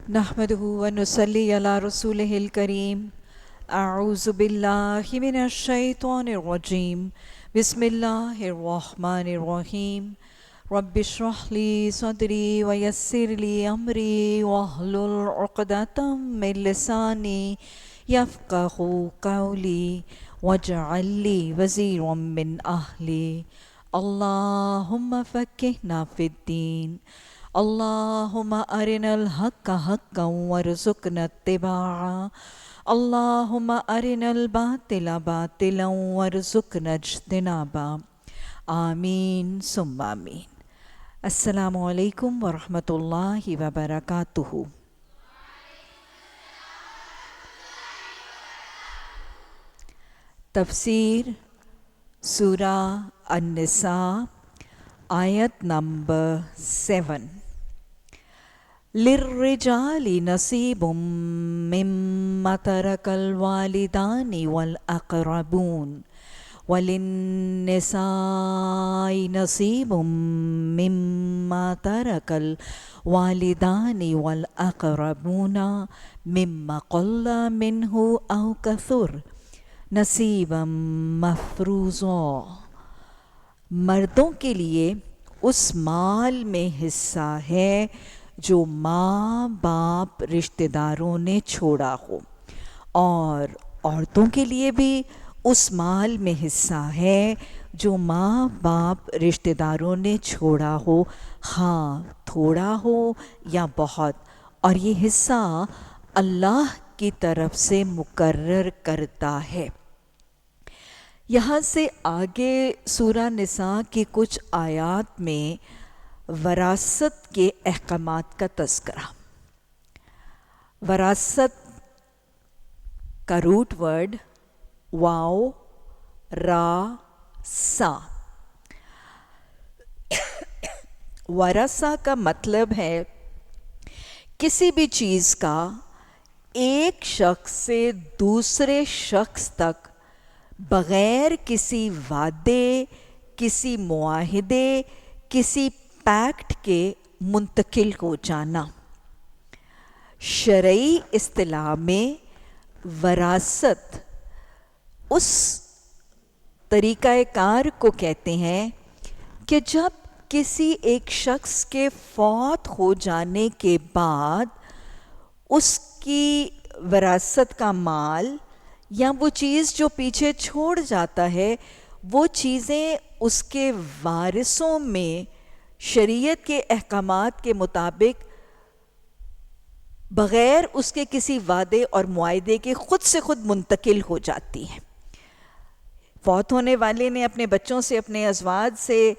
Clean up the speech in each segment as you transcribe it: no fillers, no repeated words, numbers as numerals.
نحمده ونصلي على رسوله الكريم. أعوذ بالله من الشيطان الرجيم. بسم الله الرحمن الرحيم. رب اشرح لي صدري ويسر لي أمري واحلل عقدة من لساني يفقه قولي واجعل لي وزيرا من أهلي. اللهم فقهنا في الدين. اللهم أرنا الحق حقا وارزقنا اتباعه. اللهم أرنا الباطل باطلا وارزقنا اجتنابه. آمین ثم آمین. السلام علیکم ورحمۃ اللہ وبرکاتہ. تفسیر سورہ النساء آیت نمبر 7. للرجال نصیب مما ترک الوالدان والاقربون وللنساء نصیب مما ترک الوالدان والاقربون مما قل منہ او کثر نصیبا مفروضا. مردوں کے لیے اس مال میں حصہ ہے جو ماں باپ رشتہ داروں نے چھوڑا ہو، اور عورتوں کے لیے بھی اس مال میں حصہ ہے جو ماں باپ رشتہ داروں نے چھوڑا ہو، ہاں تھوڑا ہو یا بہت، اور یہ حصہ اللہ کی طرف سے مقرر کرتا ہے. یہاں سے آگے سورہ نساء کی کچھ آیات میں وراثت کے احکامات کا تذکرہ. وراثت کا روٹ ورڈ واو را سا. ورثہ کا مطلب ہے کسی بھی چیز کا ایک شخص سے دوسرے شخص تک بغیر کسی وعدے، کسی معاہدے، کسی پیکٹ کے منتقل ہو جانا. شرعی اصطلاح میں وراثت اس طریقہ کار کو کہتے ہیں کہ جب کسی ایک شخص کے فوت ہو جانے کے بعد اس کی وراثت کا مال یا وہ چیز جو پیچھے چھوڑ جاتا ہے، وہ چیزیں اس کے وارثوں میں شریعت کے احکامات کے مطابق بغیر اس کے کسی وعدے اور معاہدے کے خود سے خود منتقل ہو جاتی ہیں. فوت ہونے والے نے اپنے بچوں سے، اپنے ازواج سے،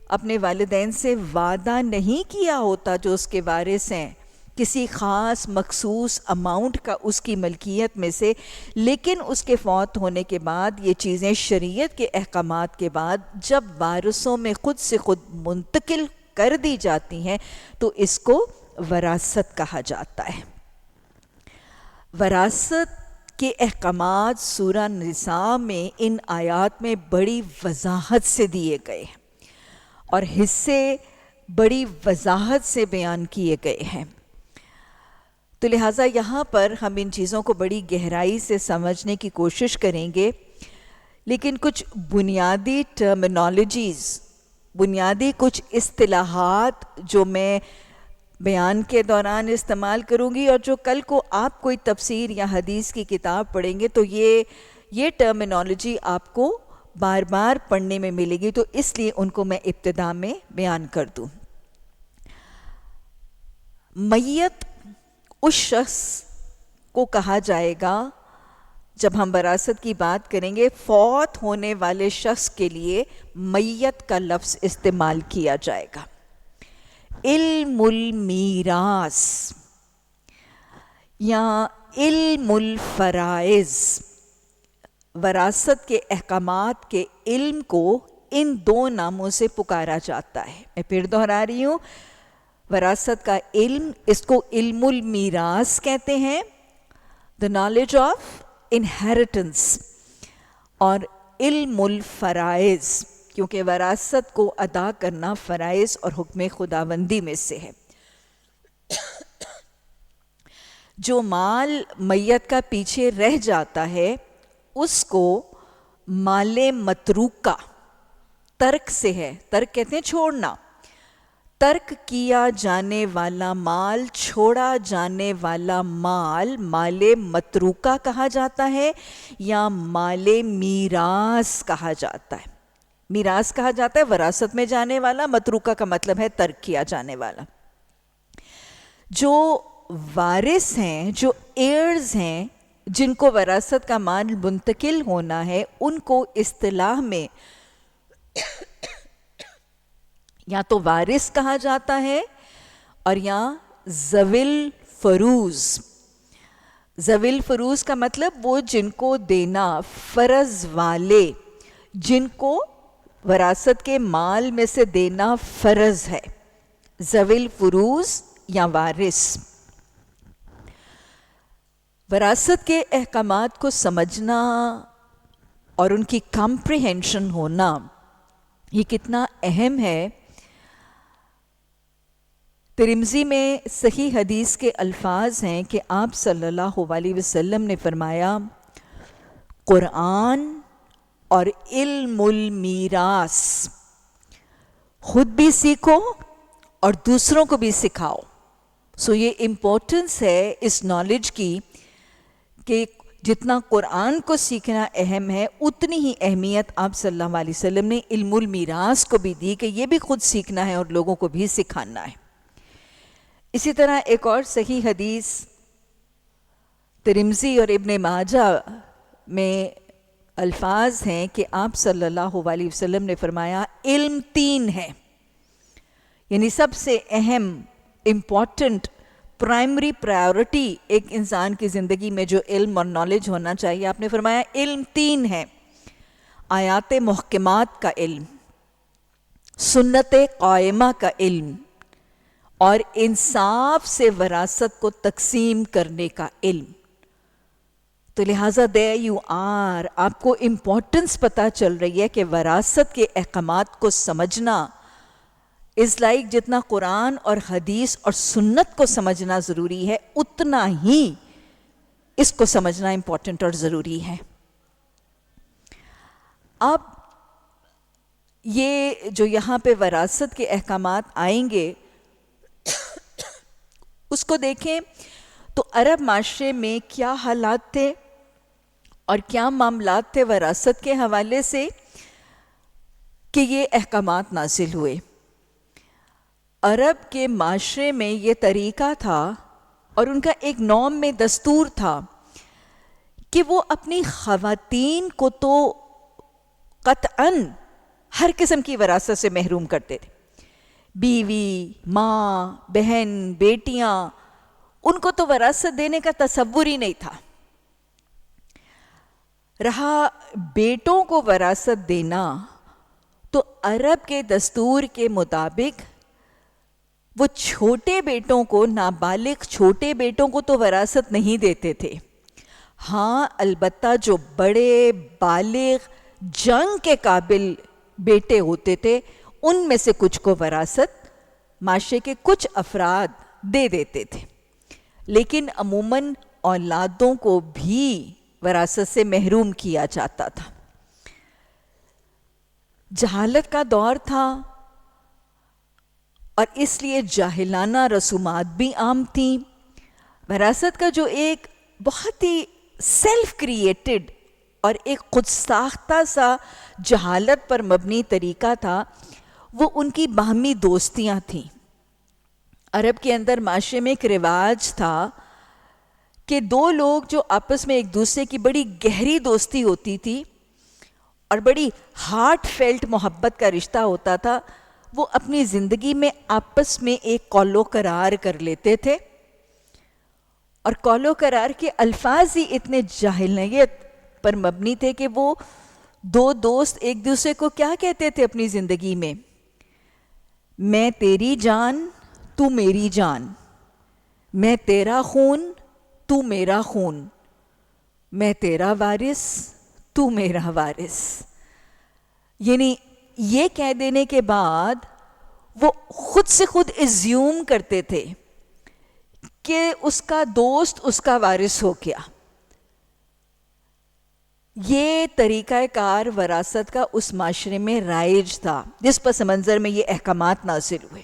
اپنے والدین سے وعدہ نہیں کیا ہوتا جو اس کے وارث ہیں کسی خاص مخصوص اماؤنٹ کا اس کی ملکیت میں سے، لیکن اس کے فوت ہونے کے بعد یہ چیزیں شریعت کے احکامات کے بعد جب وارثوں میں خود سے خود منتقل کر دی جاتی ہیں تو اس کو وراثت کہا جاتا ہے. وراثت کے احکامات سورہ نساء میں ان آیات میں بڑی وضاحت سے دیے گئے ہیں اور حصے بڑی وضاحت سے بیان کیے گئے ہیں. تو لہٰذا یہاں پر ہم ان چیزوں کو بڑی گہرائی سے سمجھنے کی کوشش کریں گے، لیکن کچھ بنیادی ٹرمینالوجیز، بنیادی کچھ اصطلاحات جو میں بیان کے دوران استعمال کروں گی، اور جو کل کو آپ کوئی تفسیر یا حدیث کی کتاب پڑھیں گے تو یہ ٹرمینالوجی آپ کو بار بار پڑھنے میں ملے گی، تو اس لیے ان کو میں ابتدا میں بیان کر دوں. میت اس شخص کو کہا جائے گا جب ہم وراثت کی بات کریں گے، فوت ہونے والے شخص کے لیے میت کا لفظ استعمال کیا جائے گا. علم المیراث یا علم الفرائض، وراثت کے احکامات کے علم کو ان دو ناموں سے پکارا جاتا ہے. میں پھر دہرا رہی ہوں، وراثت کا علم، اس کو علم المیراث کہتے ہیں، the knowledge of inheritance، اور علم الفرائض کیونکہ وراثت کو ادا کرنا فرائض اور حکم خداوندی میں سے ہے. جو مال میت کا پیچھے رہ جاتا ہے اس کو مال متروکہ، ترک سے ہے، ترک کہتے ہیں چھوڑنا، ترک کیا جانے والا مال، چھوڑا جانے والا مال مال متروکہ کہا جاتا ہے یا مال میراث کہا جاتا ہے۔ میراث کہا جاتا ہے وراثت میں جانے والا، متروکہ کا مطلب ہے ترک کیا جانے والا۔ جو وارث ہیں، جو ایئرز ہیں، جن کو وراثت کا مال منتقل ہونا ہے، ان کو اصطلاح میں یا تو وارث کہا جاتا ہے اور یا ذوی الفروض۔ ذوی الفروض کا مطلب وہ جن کو دینا فرض والے، جن کو وراثت کے مال میں سے دینا فرض ہے، ذوی الفروض یا وارث۔ وراثت کے احکامات کو سمجھنا اور ان کی کمپریہنشن ہونا یہ کتنا اہم ہے۔ ترمذی میں صحیح حدیث کے الفاظ ہیں کہ آپ صلی اللہ علیہ وسلم نے فرمایا، قرآن اور علم المیراث خود بھی سیکھو اور دوسروں کو بھی سکھاؤ۔ سو یہ امپورٹنس ہے اس نالج کی کہ جتنا قرآن کو سیکھنا اہم ہے، اتنی ہی اہمیت آپ صلی اللہ علیہ وسلم نے علم المیراث کو بھی دی کہ یہ بھی خود سیکھنا ہے اور لوگوں کو بھی سکھانا ہے۔ اسی طرح ایک اور صحیح حدیث ترمذی اور ابن ماجہ میں الفاظ ہیں کہ آپ صلی اللہ علیہ وسلم نے فرمایا، علم 3 ہے، یعنی سب سے اہم، امپورٹنٹ، پرائمری پرائیورٹی ایک انسان کی زندگی میں جو علم اور نالج ہونا چاہیے، آپ نے فرمایا علم 3 ہے: آیات محکمات کا علم، سنت قائمہ کا علم، اور انصاف سے وراثت کو تقسیم کرنے کا علم۔ تو لہٰذا there you are، آپ کو امپورٹنس پتہ چل رہی ہے کہ وراثت کے احکامات کو سمجھنا از لائک جتنا قرآن اور حدیث اور سنت کو سمجھنا ضروری ہے، اتنا ہی اس کو سمجھنا امپورٹنٹ اور ضروری ہے۔ اب یہ جو یہاں پہ وراثت کے احکامات آئیں گے اس کو دیکھیں تو عرب معاشرے میں کیا حالات تھے اور کیا معاملات تھے وراثت کے حوالے سے کہ یہ احکامات نازل ہوئے۔ عرب کے معاشرے میں یہ طریقہ تھا اور ان کا ایک نوم میں دستور تھا کہ وہ اپنی خواتین کو تو قطعاً ہر قسم کی وراثت سے محروم کرتے تھے۔ بیوی، ماں، بہن، بیٹیاں، ان کو تو وراثت دینے کا تصور ہی نہیں تھا۔ رہا بیٹوں کو وراثت دینا، تو عرب کے دستور کے مطابق وہ چھوٹے بیٹوں کو، نابالغ چھوٹے بیٹوں کو تو وراثت نہیں دیتے تھے۔ ہاں البتہ جو بڑے بالغ جنگ کے قابل بیٹے ہوتے تھے ان میں سے کچھ کو وراثت معاشرے کے کچھ افراد دے دیتے تھے، لیکن عموماً اولادوں کو بھی وراثت سے محروم کیا جاتا تھا۔ جہالت کا دور تھا اور اس لیے جاہلانہ رسومات بھی عام تھیں۔ وراثت کا جو ایک بہت ہی سیلف کریٹڈ اور ایک خود ساختہ سا جہالت پر مبنی طریقہ تھا، وہ ان کی باہمی دوستیاں تھیں۔ عرب کے اندر معاشرے میں ایک رواج تھا کہ دو لوگ جو آپس میں ایک دوسرے کی بڑی گہری دوستی ہوتی تھی اور بڑی ہارٹ فیلٹ محبت کا رشتہ ہوتا تھا، وہ اپنی زندگی میں آپس میں ایک قول و قرار کر لیتے تھے، اور قول و قرار کے الفاظ ہی اتنے جاہلیت پر مبنی تھے کہ وہ دو دوست ایک دوسرے کو کیا کہتے تھے اپنی زندگی میں؟ میں تیری جان، تو میری جان، میں تیرا خون، تو میرا خون، میں تیرا وارث، تو میرا وارث۔ یعنی یہ کہہ دینے کے بعد وہ خود سے خود ایزیوم کرتے تھے کہ اس کا دوست اس کا وارث ہو گیا. یہ طریقہ کار وراثت کا اس معاشرے میں رائج تھا جس پس منظر میں یہ احکامات نازل ہوئے.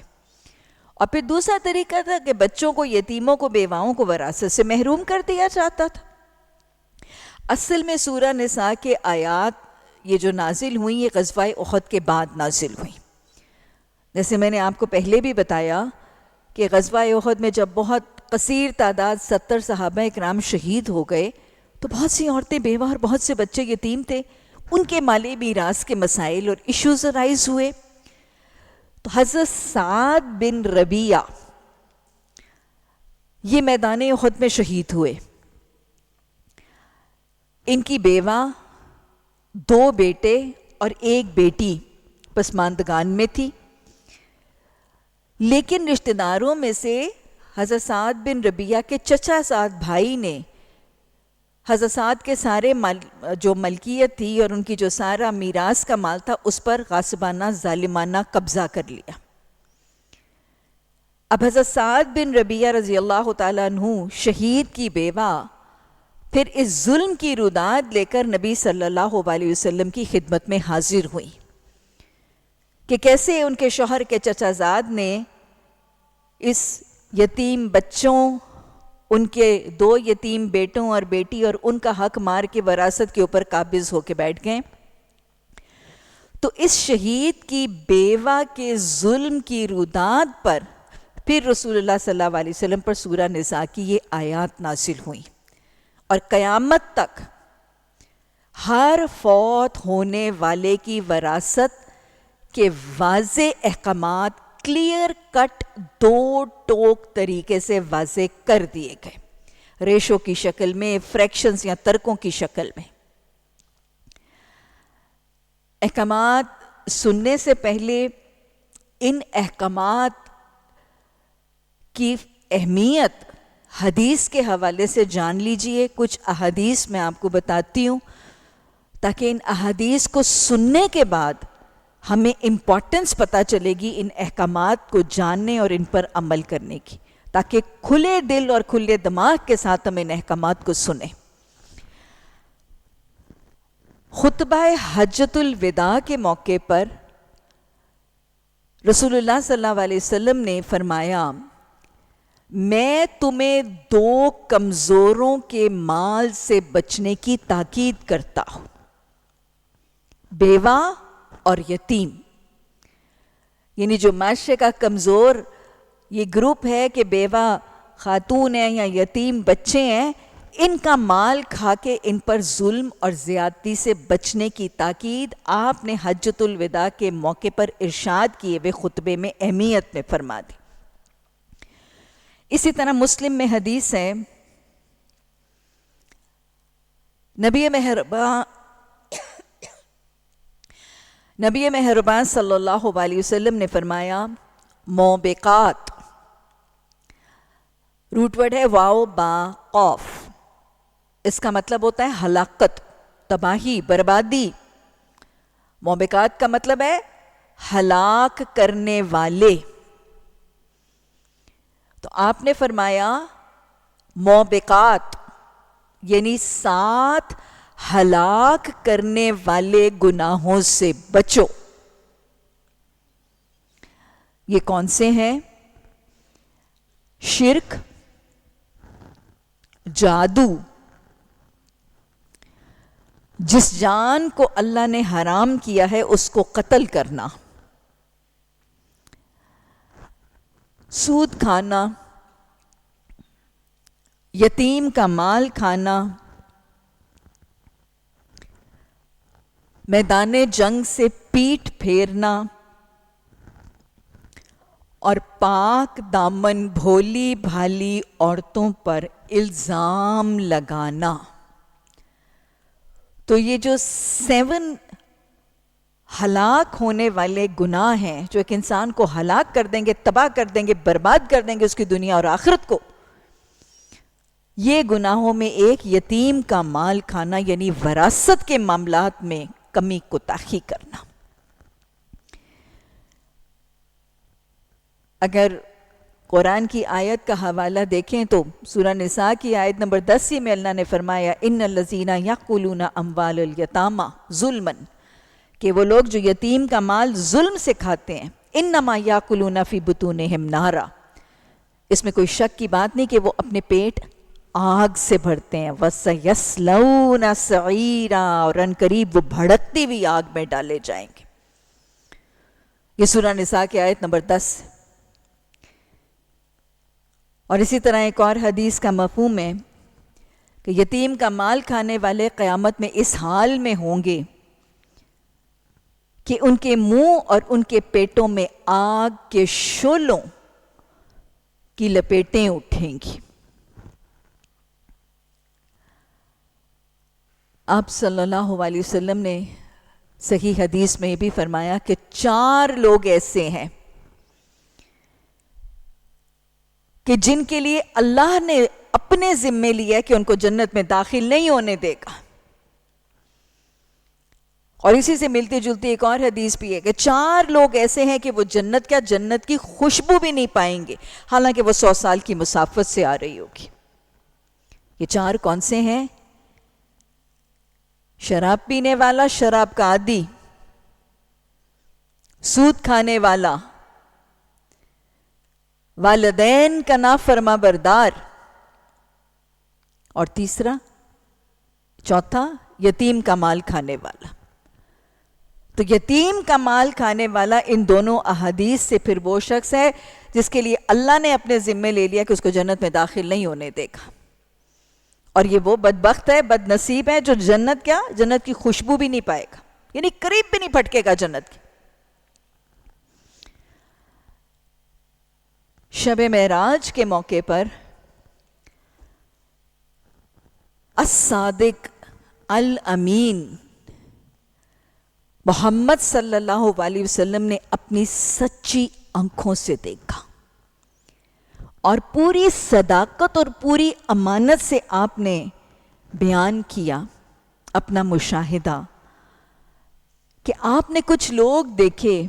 اور پھر دوسرا طریقہ تھا کہ بچوں کو، یتیموں کو، بیواؤں کو وراثت سے محروم کر دیا جاتا تھا. اصل میں سورہ نساء کے آیات یہ جو نازل ہوئی یہ غزوہ احد کے بعد نازل ہوئی. جیسے میں نے آپ کو پہلے بھی بتایا کہ غزوہ احد میں جب بہت قصیر تعداد 70 صحابہ اکرام شہید ہو گئے تو بہت سی عورتیں بیوہ اور بہت سے بچے یتیم تھے. ان کے مالی میراث کے مسائل اور ایشوز رائز ہوئے. تو حضرت سعد بن ربیعہ یہ میدان احد میں شہید ہوئے. ان کی بیوہ، 2 بیٹے اور 1 بیٹی پسماندگان میں تھی. لیکن رشتہ داروں میں سے حضرت سعد بن ربیعہ کے چچا سعد بھائی نے حضرت سعد کے سارے جو ملکیت تھی اور ان کی جو سارا میراث کا مال تھا اس پر غاصبانہ ظالمانہ قبضہ کر لیا. اب حضرت سعد بن ربیعہ رضی اللہ تعالیٰ عنہ شہید کی بیوہ پھر اس ظلم کی روداد لے کر نبی صلی اللہ علیہ وسلم کی خدمت میں حاضر ہوئی کہ کیسے ان کے شوہر کے چچا زاد نے اس یتیم بچوں، ان کے 2 یتیم بیٹوں اور بیٹی اور ان کا حق مار کے وراثت کے اوپر قابض ہو کے بیٹھ گئے. تو اس شہید کی بیوہ کے ظلم کی روداد پر پھر رسول اللہ صلی اللہ علیہ وسلم پر سورہ نساء کی یہ آیات نازل ہوئیں. اور قیامت تک ہر فوت ہونے والے کی وراثت کے واضح احکامات کلیئر کٹ 2 ٹوک طریقے سے واضح کر دیے گئے، ریشو کی شکل میں، فریکشنز یا ترکوں کی شکل میں. احکامات سننے سے پہلے ان احکامات کی اہمیت حدیث کے حوالے سے جان لیجئے. کچھ احادیث میں آپ کو بتاتی ہوں تاکہ ان احادیث کو سننے کے بعد ہمیں امپورٹنس پتہ چلے گی ان احکامات کو جاننے اور ان پر عمل کرنے کی، تاکہ کھلے دل اور کھلے دماغ کے ساتھ ہم ان احکامات کو سنیں. خطبہ حجۃ الوداع کے موقع پر رسول اللہ صلی اللہ علیہ وسلم نے فرمایا، میں تمہیں 2 کمزوروں کے مال سے بچنے کی تاکید کرتا ہوں، بیوہ اور یتیم. یعنی جو معاشرے کا کمزور یہ گروپ ہے کہ بیوہ خاتون ہیں یا یتیم بچے ہیں، ان کا مال کھا کے ان پر ظلم اور زیادتی سے بچنے کی تاکید آپ نے حجۃ الوداع کے موقع پر ارشاد کیے ہوئے خطبے میں اہمیت میں فرما دی. اسی طرح مسلم میں حدیث ہے، نبی مہربان صلی اللہ علیہ وسلم نے فرمایا، موبقات، روٹ ورڈ ہے واو با قوف، اس کا مطلب ہوتا ہے ہلاکت، تباہی، بربادی. موبقات کا مطلب ہے ہلاک کرنے والے. تو آپ نے فرمایا موبقات یعنی 7 ہلاک کرنے والے گناہوں سے بچو. یہ کون سے ہیں؟ شرک، جادو، جس جان کو اللہ نے حرام کیا ہے اس کو قتل کرنا، سود کھانا، یتیم کا مال کھانا، میدان جنگ سے پیٹھ پھیرنا اور پاک دامن بھولی بھالی عورتوں پر الزام لگانا. تو یہ جو 7 ہلاک ہونے والے گناہ ہیں جو ایک انسان کو ہلاک کر دیں گے، تباہ کر دیں گے، برباد کر دیں گے اس کی دنیا اور آخرت کو، یہ گناہوں میں ایک یتیم کا مال کھانا یعنی وراثت کے معاملات میں کمی کوتاہی کرنا. اگر قرآن کی آیت کا حوالہ دیکھیں تو سورہ نساء کی آیت نمبر 10 میں اللہ نے فرمایا ان الذین یاکلون اموال الیتامی ظلما، کہ وہ لوگ جو یتیم کا مال ظلم سے کھاتے ہیں، انما یاکلون فی بطونہم نارا، اس میں کوئی شک کی بات نہیں کہ وہ اپنے پیٹ آگ سے بھرتے ہیں، وَسَيَصْلَوْنَ سَعِيرًا، اور ان قریب وہ بھڑکتی ہوئی آگ میں ڈالے جائیں گے۔ یہ سورہ نساء کی آیت نمبر 10۔ اور اسی طرح ایک اور حدیث کا مفہوم ہے کہ یتیم کا مال کھانے والے قیامت میں اس حال میں ہوں گے کہ ان کے منہ اور ان کے پیٹوں میں آگ کے شعلوں کی لپیٹیں اٹھیں گی۔ آپ صلی اللہ علیہ وسلم نے صحیح حدیث میں یہ بھی فرمایا کہ 4 لوگ ایسے ہیں کہ جن کے لیے اللہ نے اپنے ذمے لیا کہ ان کو جنت میں داخل نہیں ہونے دے گا۔ اور اسی سے ملتی جلتی ایک اور حدیث بھی ہے کہ 4 لوگ ایسے ہیں کہ وہ جنت کی خوشبو بھی نہیں پائیں گے، حالانکہ وہ 100 سال کی مسافت سے آ رہی ہوگی۔ یہ 4 کون سے ہیں؟ شراب پینے والا، شراب کا عادی، سود کھانے والا، والدین کا نافرما بردار، اور چوتھا یتیم کا مال کھانے والا۔ تو یتیم کا مال کھانے والا ان دونوں احادیث سے پھر وہ شخص ہے جس کے لیے اللہ نے اپنے ذمے لے لیا کہ اس کو جنت میں داخل نہیں ہونے دے گا، اور یہ وہ بدبخت ہے، بد نصیب ہے جو جنت کی خوشبو بھی نہیں پائے گا، یعنی قریب بھی نہیں پھٹکے گا جنت کی۔ شب معراج کے موقع پر الصادق الامین محمد صلی اللہ علیہ وسلم نے اپنی سچی آنکھوں سے دیکھا، اور پوری صداقت اور پوری امانت سے آپ نے بیان کیا اپنا مشاہدہ کہ آپ نے کچھ لوگ دیکھے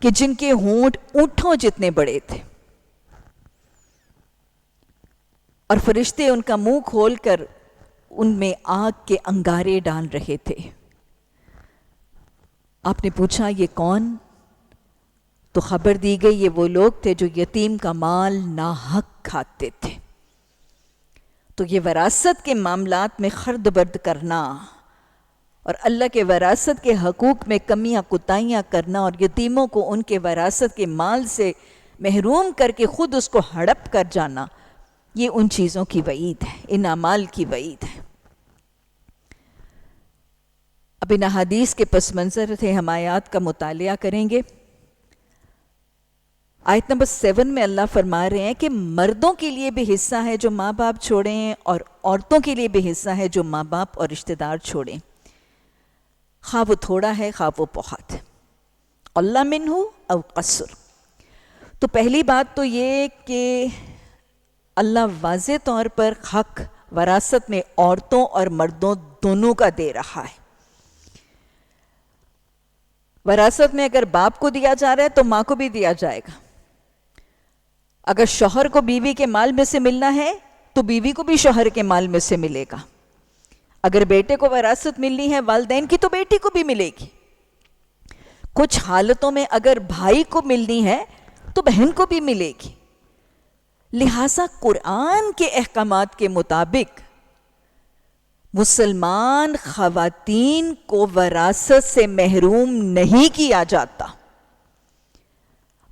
کہ جن کے ہونٹ اونٹوں جتنے بڑے تھے، اور فرشتے ان کا منہ کھول کر ان میں آگ کے انگارے ڈال رہے تھے۔ آپ نے پوچھا یہ کون؟ تو خبر دی گئی یہ وہ لوگ تھے جو یتیم کا مال ناحق کھاتے تھے۔ تو یہ وراثت کے معاملات میں خرد برد کرنا اور اللہ کے وراثت کے حقوق میں کمیاں کوتاہیاں کرنا اور یتیموں کو ان کے وراثت کے مال سے محروم کر کے خود اس کو ہڑپ کر جانا، یہ ان چیزوں کی وعید ہے، ان اعمال کی وعید ہے۔ اب ان احادیث کے پس منظر سے ہم آیات کا مطالعہ کریں گے۔ آیت نمبر 7 میں اللہ فرما رہے ہیں کہ مردوں کے لیے بھی حصہ ہے جو ماں باپ چھوڑیں ہیں، اور عورتوں کے لیے بھی حصہ ہے جو ماں باپ اور رشتہ دار چھوڑیں، خواہ وہ تھوڑا ہے خواہ وہ بہت، اللہ منہ او قصر۔ تو پہلی بات تو یہ کہ اللہ واضح طور پر حق وراثت میں عورتوں اور مردوں دونوں کا دے رہا ہے۔ وراثت میں اگر باپ کو دیا جا رہا ہے تو ماں کو بھی دیا جائے گا۔ اگر شوہر کو بیوی کے مال میں سے ملنا ہے تو بیوی کو بھی شوہر کے مال میں سے ملے گا۔ اگر بیٹے کو وراثت ملنی ہے والدین کی تو بیٹی کو بھی ملے گی۔ کچھ حالتوں میں اگر بھائی کو ملنی ہے تو بہن کو بھی ملے گی۔ لہٰذا قرآن کے احکامات کے مطابق مسلمان خواتین کو وراثت سے محروم نہیں کیا جاتا۔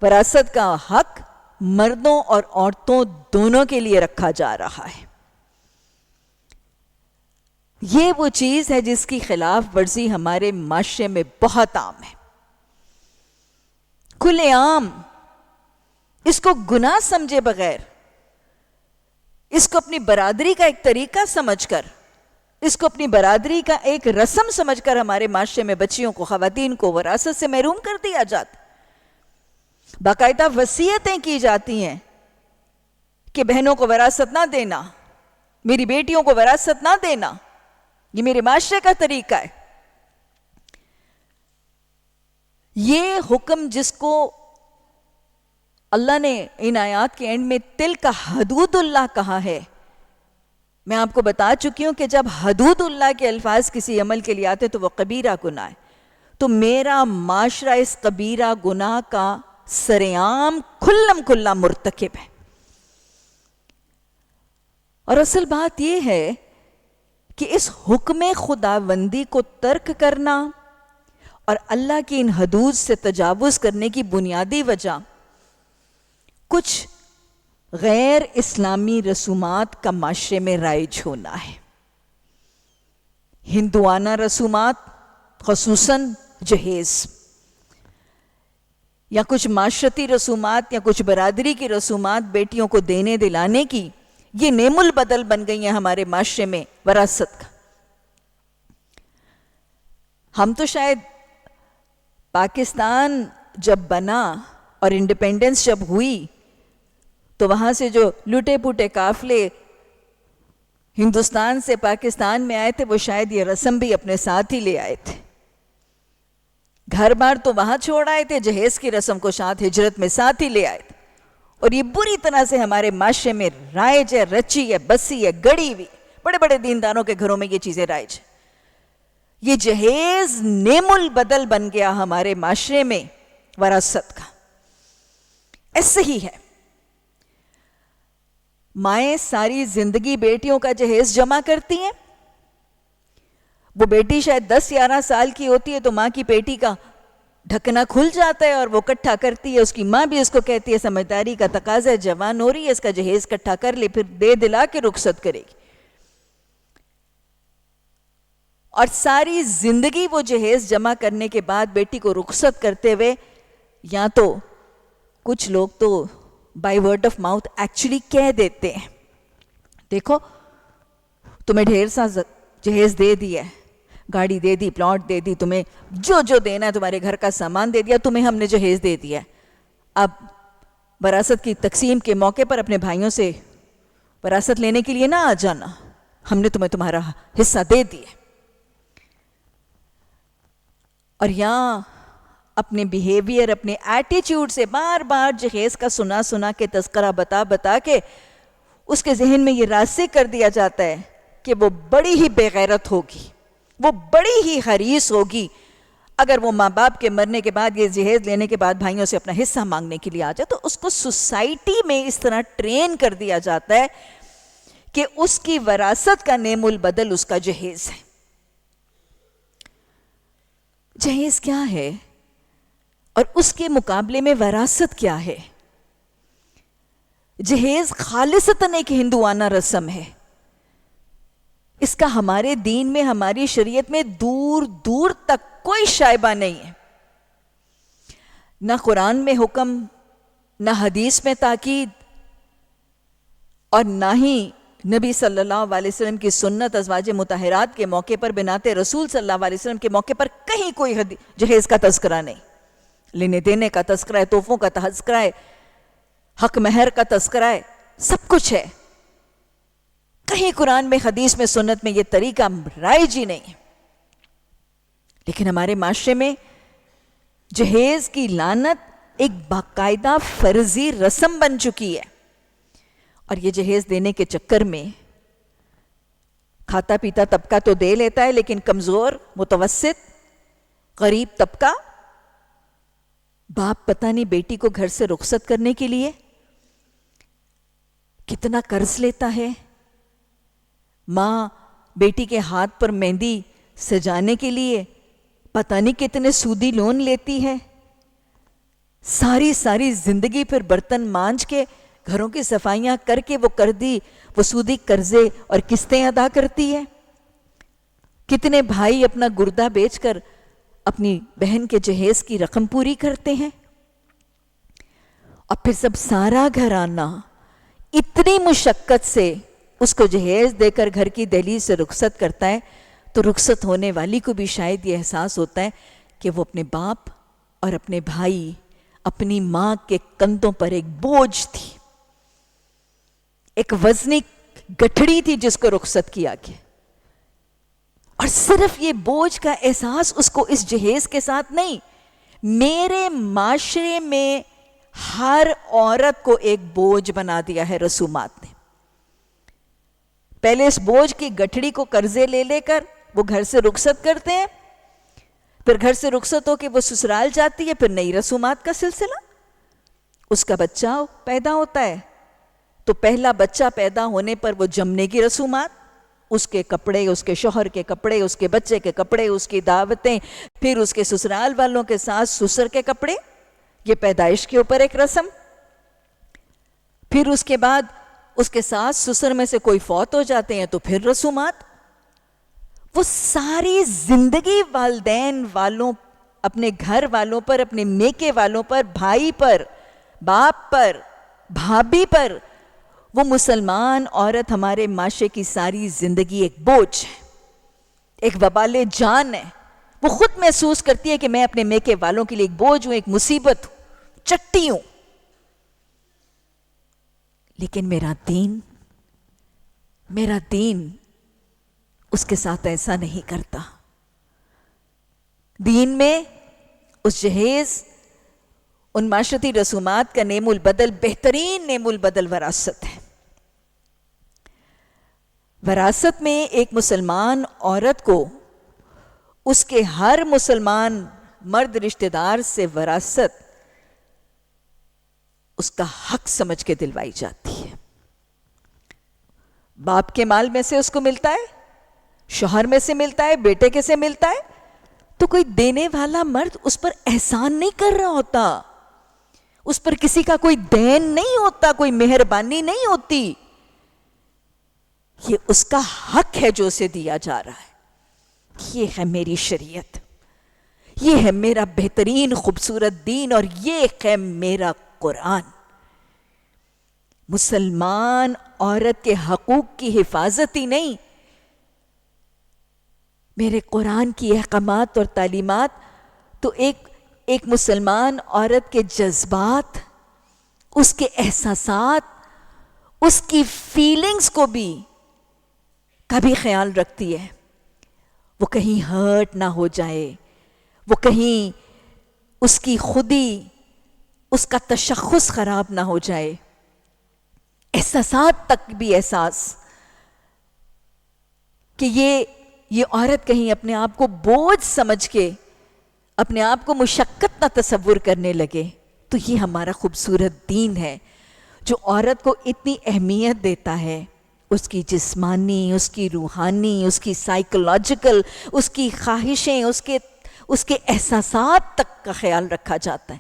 وراثت کا حق مردوں اور عورتوں دونوں کے لیے رکھا جا رہا ہے۔ یہ وہ چیز ہے جس کی خلاف ورزی ہمارے معاشرے میں بہت عام ہے، کھلے عام، اس کو گناہ سمجھے بغیر، اس کو اپنی برادری کا ایک طریقہ سمجھ کر، اس کو اپنی برادری کا ایک رسم سمجھ کر ہمارے معاشرے میں بچیوں کو، خواتین کو وراثت سے محروم کر دیا جاتا۔ باقاعدہ وصیتیں کی جاتی ہیں کہ بہنوں کو وراثت نہ دینا، میری بیٹیوں کو وراثت نہ دینا، یہ میرے معاشرے کا طریقہ ہے۔ یہ حکم جس کو اللہ نے ان آیات کے اینڈ میں تلک حدود اللہ کہا ہے. میں آپ کو بتا چکی ہوں کہ جب حدود اللہ کے الفاظ کسی عمل کے لیے آتے تو وہ کبیرہ گناہ ہے. تو میرا معاشرہ اس کبیرہ گناہ کا سرعام کھلم کھلا مرتکب ہے. اور اصل بات یہ ہے کہ اس حکم خداوندی کو ترک کرنا اور اللہ کی ان حدود سے تجاوز کرنے کی بنیادی وجہ کچھ غیر اسلامی رسومات کا معاشرے میں رائج ہونا ہے. ہندوانہ رسومات، خصوصاً جہیز، یا کچھ معاشرتی رسومات یا کچھ برادری کی رسومات بیٹیوں کو دینے دلانے کی، یہ نعم البدل بن گئی ہیں ہمارے معاشرے میں وراثت کا. ہم تو شاید پاکستان جب بنا اور انڈیپینڈنس جب ہوئی تو وہاں سے جو لوٹے پوٹے قافلے ہندوستان سے پاکستان میں آئے تھے وہ شاید یہ رسم بھی اپنے ساتھ ہی لے آئے تھے. گھر بار تو وہاں چھوڑ آئے تھے، جہیز کی رسم کو ساتھ ہجرت میں ساتھ ہی لے آئے تھے. اور یہ بری طرح سے ہمارے معاشرے میں رائج ہے، رچی ہے، بسی ہے، گڑی ہوئی. بڑے بڑے دینداروں کے گھروں میں یہ چیزیں رائج ہیں. یہ جہیز نعم البدل بن گیا ہمارے معاشرے میں وراثت کا. ایسے ہی ہے، مائیں ساری زندگی بیٹیوں کا جہیز جمع کرتی ہیں. وہ بیٹی شاید 10-11 سال کی ہوتی ہے تو ماں کی پیٹی کا ڈھکنا کھل جاتا ہے اور وہ کٹھا کرتی ہے. اس کی ماں بھی اس کو کہتی ہے سمجھداری کا تقاضا ہے، جوان ہو رہی ہے، اس کا جہیز کٹھا کر لے، پھر دے دلا کے رخصت کرے گی. اور ساری زندگی وہ جہیز جمع کرنے کے بعد بیٹی کو رخصت کرتے ہوئے یا تو کچھ لوگ تو by word of mouth actually کہہ دیتے ہیں دیکھو تمہیں ڈھیر سا جہیز دے دیا ہے، گاڑی دے دی، پلاٹ دے دی، تمہیں جو جو دینا ہے، تمہارے گھر کا سامان دے دیا، تمہیں ہم نے جہیز دے دیا ہے. اب وراثت کی تقسیم کے موقع پر اپنے بھائیوں سے وراثت لینے کے لیے نہ آ جانا، ہم نے تمہیں تمہارا حصہ دے دیا. اور یہاں اپنے بیہیویئر، اپنے ایٹیچیوڈ سے بار بار جہیز کا سنا کے تذکرہ بتا کے اس کے ذہن میں یہ راسخ کر دیا جاتا ہے کہ وہ بڑی ہی بے غیرت ہوگی، وہ بڑی ہی حریص ہوگی اگر وہ ماں باپ کے مرنے کے بعد، یہ جہیز لینے کے بعد بھائیوں سے اپنا حصہ مانگنے کے لیے آ جائے. تو اس کو سوسائٹی میں اس طرح ٹرین کر دیا جاتا ہے کہ اس کی وراثت کا نعم البدل اس کا جہیز ہے. جہیز کیا ہے اور اس کے مقابلے میں وراثت کیا ہے؟ جہیز خالصتاً ایک ہندوانہ رسم ہے. اس کا ہمارے دین میں، ہماری شریعت میں دور دور تک کوئی شائبہ نہیں ہے. نہ قرآن میں حکم، نہ حدیث میں تاکید، اور نہ ہی نبی صلی اللہ علیہ وسلم کی سنت ازواج مطہرات کے موقع پر، بنات رسول صلی اللہ علیہ وسلم کے موقع پر کہیں کوئی جہیز کا تذکرہ نہیں. لینے دینے کا تذکرہ ہے، تحفوں کا تذکرہ ہے، حق مہر کا تذکرہ ہے، سب کچھ ہے. کہیں قرآن میں، حدیث میں، سنت میں یہ طریقہ رائج ہی نہیں. لیکن ہمارے معاشرے میں جہیز کی لعنت ایک باقاعدہ فرضی رسم بن چکی ہے. اور یہ جہیز دینے کے چکر میں کھاتا پیتا طبقہ تو دے لیتا ہے، لیکن کمزور، متوسط، غریب طبقہ، باپ پتہ نہیں بیٹی کو گھر سے رخصت کرنے کے لیے کتنا قرض لیتا ہے، ماں بیٹی کے ہاتھ پر مہندی سجانے کے لیے پتہ نہیں کتنے سودی لون لیتی ہے، ساری زندگی پھر برتن مانج کے، گھروں کی صفائیاں کر کے وہ سودی قرضے اور قسطیں ادا کرتی ہے. کتنے بھائی اپنا گردہ بیچ کر اپنی بہن کے جہیز کی رقم پوری کرتے ہیں. اور پھر سب سارا گھرانہ اتنی مشقت سے اس کو جہیز دے کر گھر کی دہلیز سے رخصت کرتا ہے تو رخصت ہونے والی کو بھی شاید یہ احساس ہوتا ہے کہ وہ اپنے باپ اور اپنے بھائی، اپنی ماں کے کندھوں پر ایک بوجھ تھی، ایک وزنی گٹھڑی تھی جس کو رخصت کیا گیا. اور صرف یہ بوجھ کا احساس اس کو اس جہیز کے ساتھ نہیں، میرے معاشرے میں ہر عورت کو ایک بوجھ بنا دیا ہے رسومات نے. پہلے اس بوجھ کی گٹھڑی کو قرضے لے لے کر وہ گھر سے رخصت کرتے ہیں, پھر گھر سے رخصت ہو کے وہ سسرال جاتی ہے, پھر نئی رسومات کا سلسلہ. اس کا بچہ پیدا ہوتا ہے تو پہلا بچہ پیدا ہونے پر وہ جمنے کی رسومات, اس کے کپڑے, اس کے شوہر کے کپڑے, اس کے بچے کے کپڑے, اس کی دعوتیں, پھر اس کے سسرال والوں کے ساتھ سسر کے کپڑے, یہ پیدائش کے اوپر ایک رسم. پھر اس کے بعد اس کے ساتھ سسر میں سے کوئی فوت ہو جاتے ہیں تو پھر رسومات. وہ ساری زندگی والدین والوں, اپنے گھر والوں پر, اپنے میکے والوں پر, بھائی پر, باپ پر, بھابھی پر, وہ مسلمان عورت ہمارے معاشرے کی ساری زندگی ایک بوجھ ہے, ایک وبال جان ہے. وہ خود محسوس کرتی ہے کہ میں اپنے میکے والوں کے لیے ایک بوجھ ہوں, ایک مصیبت ہوں, چٹی ہوں. لیکن میرا دین اس کے ساتھ ایسا نہیں کرتا. دین میں اس جہیز, ان معاشرتی رسومات کا نیم البدل, بہترین نیم البدل وراثت ہے. وراثت میں ایک مسلمان عورت کو اس کے ہر مسلمان مرد رشتہ دار سے وراثت اس کا حق سمجھ کے دلوائی جاتی ہے. باپ کے مال میں سے اس کو ملتا ہے, شوہر میں سے ملتا ہے, بیٹے کے سے ملتا ہے, تو کوئی دینے والا مرد اس پر احسان نہیں کر رہا ہوتا, اس پر کسی کا کوئی دین نہیں ہوتا, کوئی مہربانی نہیں ہوتی. یہ اس کا حق ہے جو اسے دیا جا رہا ہے. یہ ہے میری شریعت, یہ ہے میرا بہترین خوبصورت دین, اور یہ ہے میرا قرآن. مسلمان عورت کے حقوق کی حفاظت ہی نہیں, میرے قرآن کی احکامات اور تعلیمات تو ایک مسلمان عورت کے جذبات, اس کے احساسات, اس کی فیلنگز کو بھی کبھی خیال رکھتی ہے. وہ کہیں ہرٹ نہ ہو جائے, وہ کہیں اس کی خودی, اس کا تشخص خراب نہ ہو جائے. احساسات تک بھی احساس کہ یہ عورت کہیں اپنے آپ کو بوجھ سمجھ کے اپنے آپ کو مشقت نہ تصور کرنے لگے. تو یہ ہمارا خوبصورت دین ہے جو عورت کو اتنی اہمیت دیتا ہے. اس کی جسمانی, اس کی روحانی, اس کی سائیکولوجیکل, اس کی خواہشیں, اس کے احساسات تک کا خیال رکھا جاتا ہے.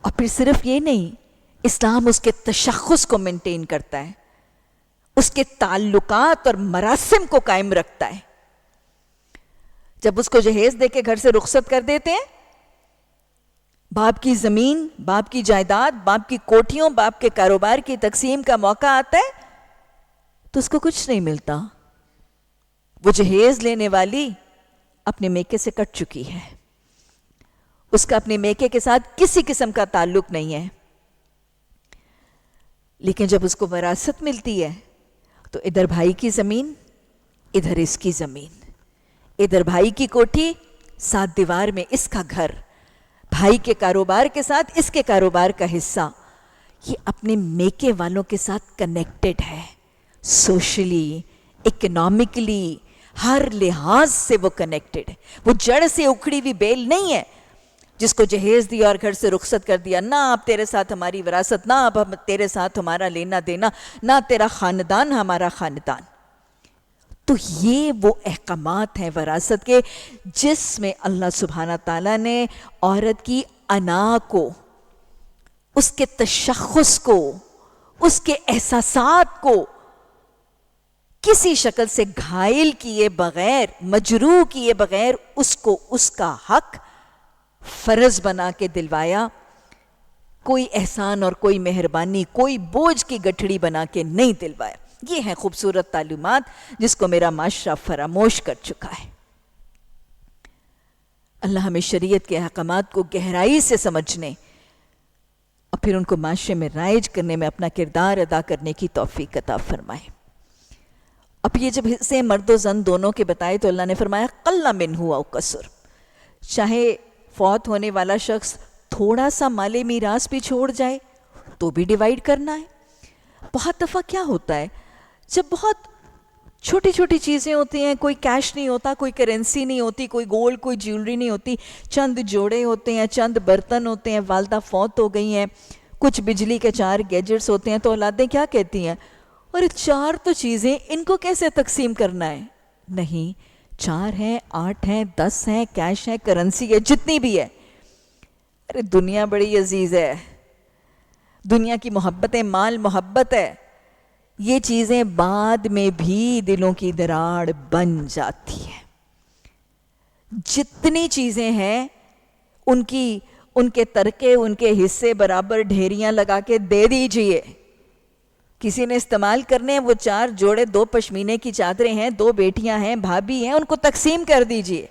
اور پھر صرف یہ نہیں, اسلام اس کے تشخص کو مینٹین کرتا ہے, اس کے تعلقات اور مراسم کو قائم رکھتا ہے. جب اس کو جہیز دے کے گھر سے رخصت کر دیتے ہیں, باپ کی زمین, باپ کی جائیداد, باپ کی کوٹھیوں, باپ کے کاروبار کی تقسیم کا موقع آتا ہے تو اس کو کچھ نہیں ملتا. وہ جہیز لینے والی اپنے میکے سے کٹ چکی ہے, اس کا اپنے میکے کے ساتھ کسی قسم کا تعلق نہیں ہے. لیکن جب اس کو وراثت ملتی ہے تو ادھر بھائی کی زمین, ادھر اس کی زمین, ادھر بھائی کی کوٹھی, ساتھ دیوار میں اس کا گھر, بھائی کے کاروبار کے ساتھ اس کے کاروبار کا حصہ. یہ اپنے میکے والوں کے ساتھ کنیکٹڈ ہے, سوشلی, اکنامکلی, ہر لحاظ سے وہ کنیکٹڈ ہے. وہ جڑ سے اکھڑی ہوئی بیل نہیں ہے جس کو جہیز دیا اور گھر سے رخصت کر دیا. نہ اب تیرے ساتھ ہماری وراثت, نہ اب تیرے ساتھ ہمارا لینا دینا, نہ تیرا خاندان ہمارا خاندان. تو یہ وہ احکامات ہیں وراثت کے جس میں اللہ سبحانہ تعالیٰ نے عورت کی انا کو, اس کے تشخص کو, اس کے احساسات کو کسی شکل سے گھائل کیے بغیر, مجروح کیے بغیر اس کو اس کا حق فرض بنا کے دلوایا. کوئی احسان اور کوئی مہربانی, کوئی بوجھ کی گٹھڑی بنا کے نہیں دلوایا. یہ ہیں خوبصورت تعلیمات جس کو میرا معاشرہ فراموش کر چکا ہے. اللہ ہمیں شریعت کے احکامات کو گہرائی سے سمجھنے اور پھر ان کو معاشرے میں رائج کرنے میں اپنا کردار ادا کرنے کی توفیق عطا فرمائے. اب یہ جب حصے مرد و زن دونوں کے بتائے تو اللہ نے فرمایا قل منہ او کثر, چاہے فوت ہونے والا شخص تھوڑا سا مال میراث بھی چھوڑ جائے تو بھی ڈیوائیڈ کرنا ہے۔ بہت دفعہ کیا ہوتا ہے، جب بہت چھوٹی چھوٹی چیزیں ہوتی ہیں، کوئی کیش نہیں ہوتا، کوئی کرنسی نہیں ہوتی، کوئی گولڈ، کوئی جیولری نہیں ہوتی، چند جوڑے ہوتے ہیں، چند برتن ہوتے ہیں، والدہ فوت ہو گئی ہیں، کچھ بجلی کے 4 گیجٹس ہوتے ہیں، تو اولادیں کیا کہتی ہیں، اور 4 تو چیزیں، ان کو کیسے تقسیم کرنا ہے؟ نہیں، 4 ہیں، 8 ہیں، 10 ہیں، کیش ہے، کرنسی ہے، جتنی بھی ہے۔ ارے دنیا بڑی عزیز ہے، دنیا کی محبتیں، مال محبت ہے، یہ چیزیں بعد میں بھی دلوں کی دراڑ بن جاتی ہیں۔ جتنی چیزیں ہیں ان کے ترکے، ان کے حصے برابر ڈھیریاں لگا کے دے دیجئے۔ کسی نے استعمال کرنے ہیں، وہ 4 جوڑے، 2 پشمینے کی چادریں ہیں، 2 بیٹیاں ہیں، بھابھی ہیں، ان کو تقسیم کر دیجئے۔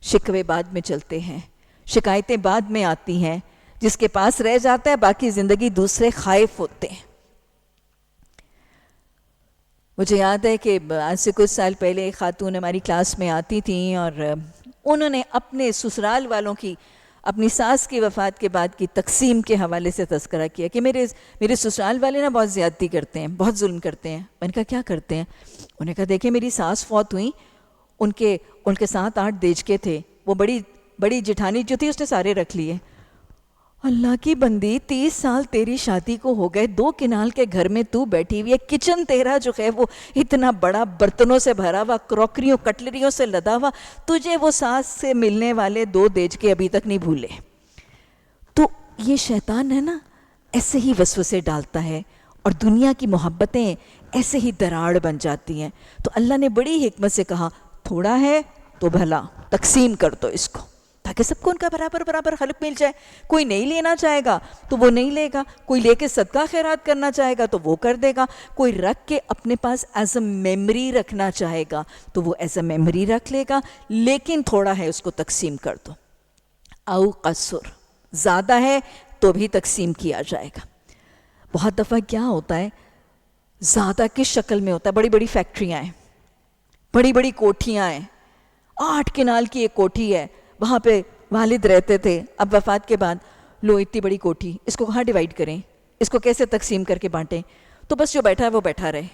شکوے بعد میں چلتے ہیں، شکایتیں بعد میں آتی ہیں، جس کے پاس رہ جاتا ہے باقی زندگی دوسرے خائف ہوتے ہیں۔ مجھے یاد ہے کہ آج سے کچھ سال پہلے ایک خاتون ہماری کلاس میں آتی تھیں، اور انہوں نے اپنے سسرال والوں کی، اپنی ساس کی وفات کے بعد کی تقسیم کے حوالے سے تذکرہ کیا کہ میرے سسرال والے نا بہت زیادتی کرتے ہیں، بہت ظلم کرتے ہیں۔ میں نے کہا کیا کرتے ہیں؟ انہوں نے کہا دیکھیں میری ساس فوت ہوئیں، ان کے 7-8 دیچکے تھے، وہ بڑی جٹھانی جو تھی اس نے سارے رکھ لیے۔ اللہ کی بندی، 30 سال تیری شادی کو ہو گئے، 2 کنال کے گھر میں تو بیٹھی ہوئی ہے، کچن تیرا جو ہے وہ اتنا بڑا برتنوں سے بھرا ہوا، کروکریوں کٹلریوں سے لدا ہوا، تجھے وہ ساس سے ملنے والے 2 دیچکے ابھی تک نہیں بھولے۔ تو یہ شیطان ہے نا، ایسے ہی وسوسے ڈالتا ہے، اور دنیا کی محبتیں ایسے ہی دراڑ بن جاتی ہیں۔ تو اللہ نے بڑی حکمت سے کہا تھوڑا ہے تو بھلا تقسیم کر دو اس کو، تاکہ سب کو ان کا برابر حق مل جائے۔ کوئی نہیں لینا چاہے گا تو وہ نہیں لے گا، کوئی لے کے صدقہ خیرات کرنا چاہے گا تو وہ کر دے گا، کوئی رکھ کے اپنے پاس ایز اے میموری رکھنا چاہے گا تو وہ ایز اے میموری رکھ لے گا، لیکن تھوڑا ہے اس کو تقسیم کر دو۔ او قصر، زیادہ ہے تو بھی تقسیم کیا جائے گا۔ بہت دفعہ کیا ہوتا ہے، زیادہ کس شکل میں ہوتا ہے، بڑی بڑی فیکٹریاں ہیں، بڑی بڑی کوٹھیاں ہیں، 8 کنال کی ایک کوٹھی ہے، وہاں پہ والد رہتے تھے، اب وفات کے بعد لو اتنی بڑی کوٹھی، اس کو کہاں ڈیوائیڈ کریں، اس کو کیسے تقسیم کر کے بانٹیں؟ تو بس جو بیٹھا ہے وہ بیٹھا رہے۔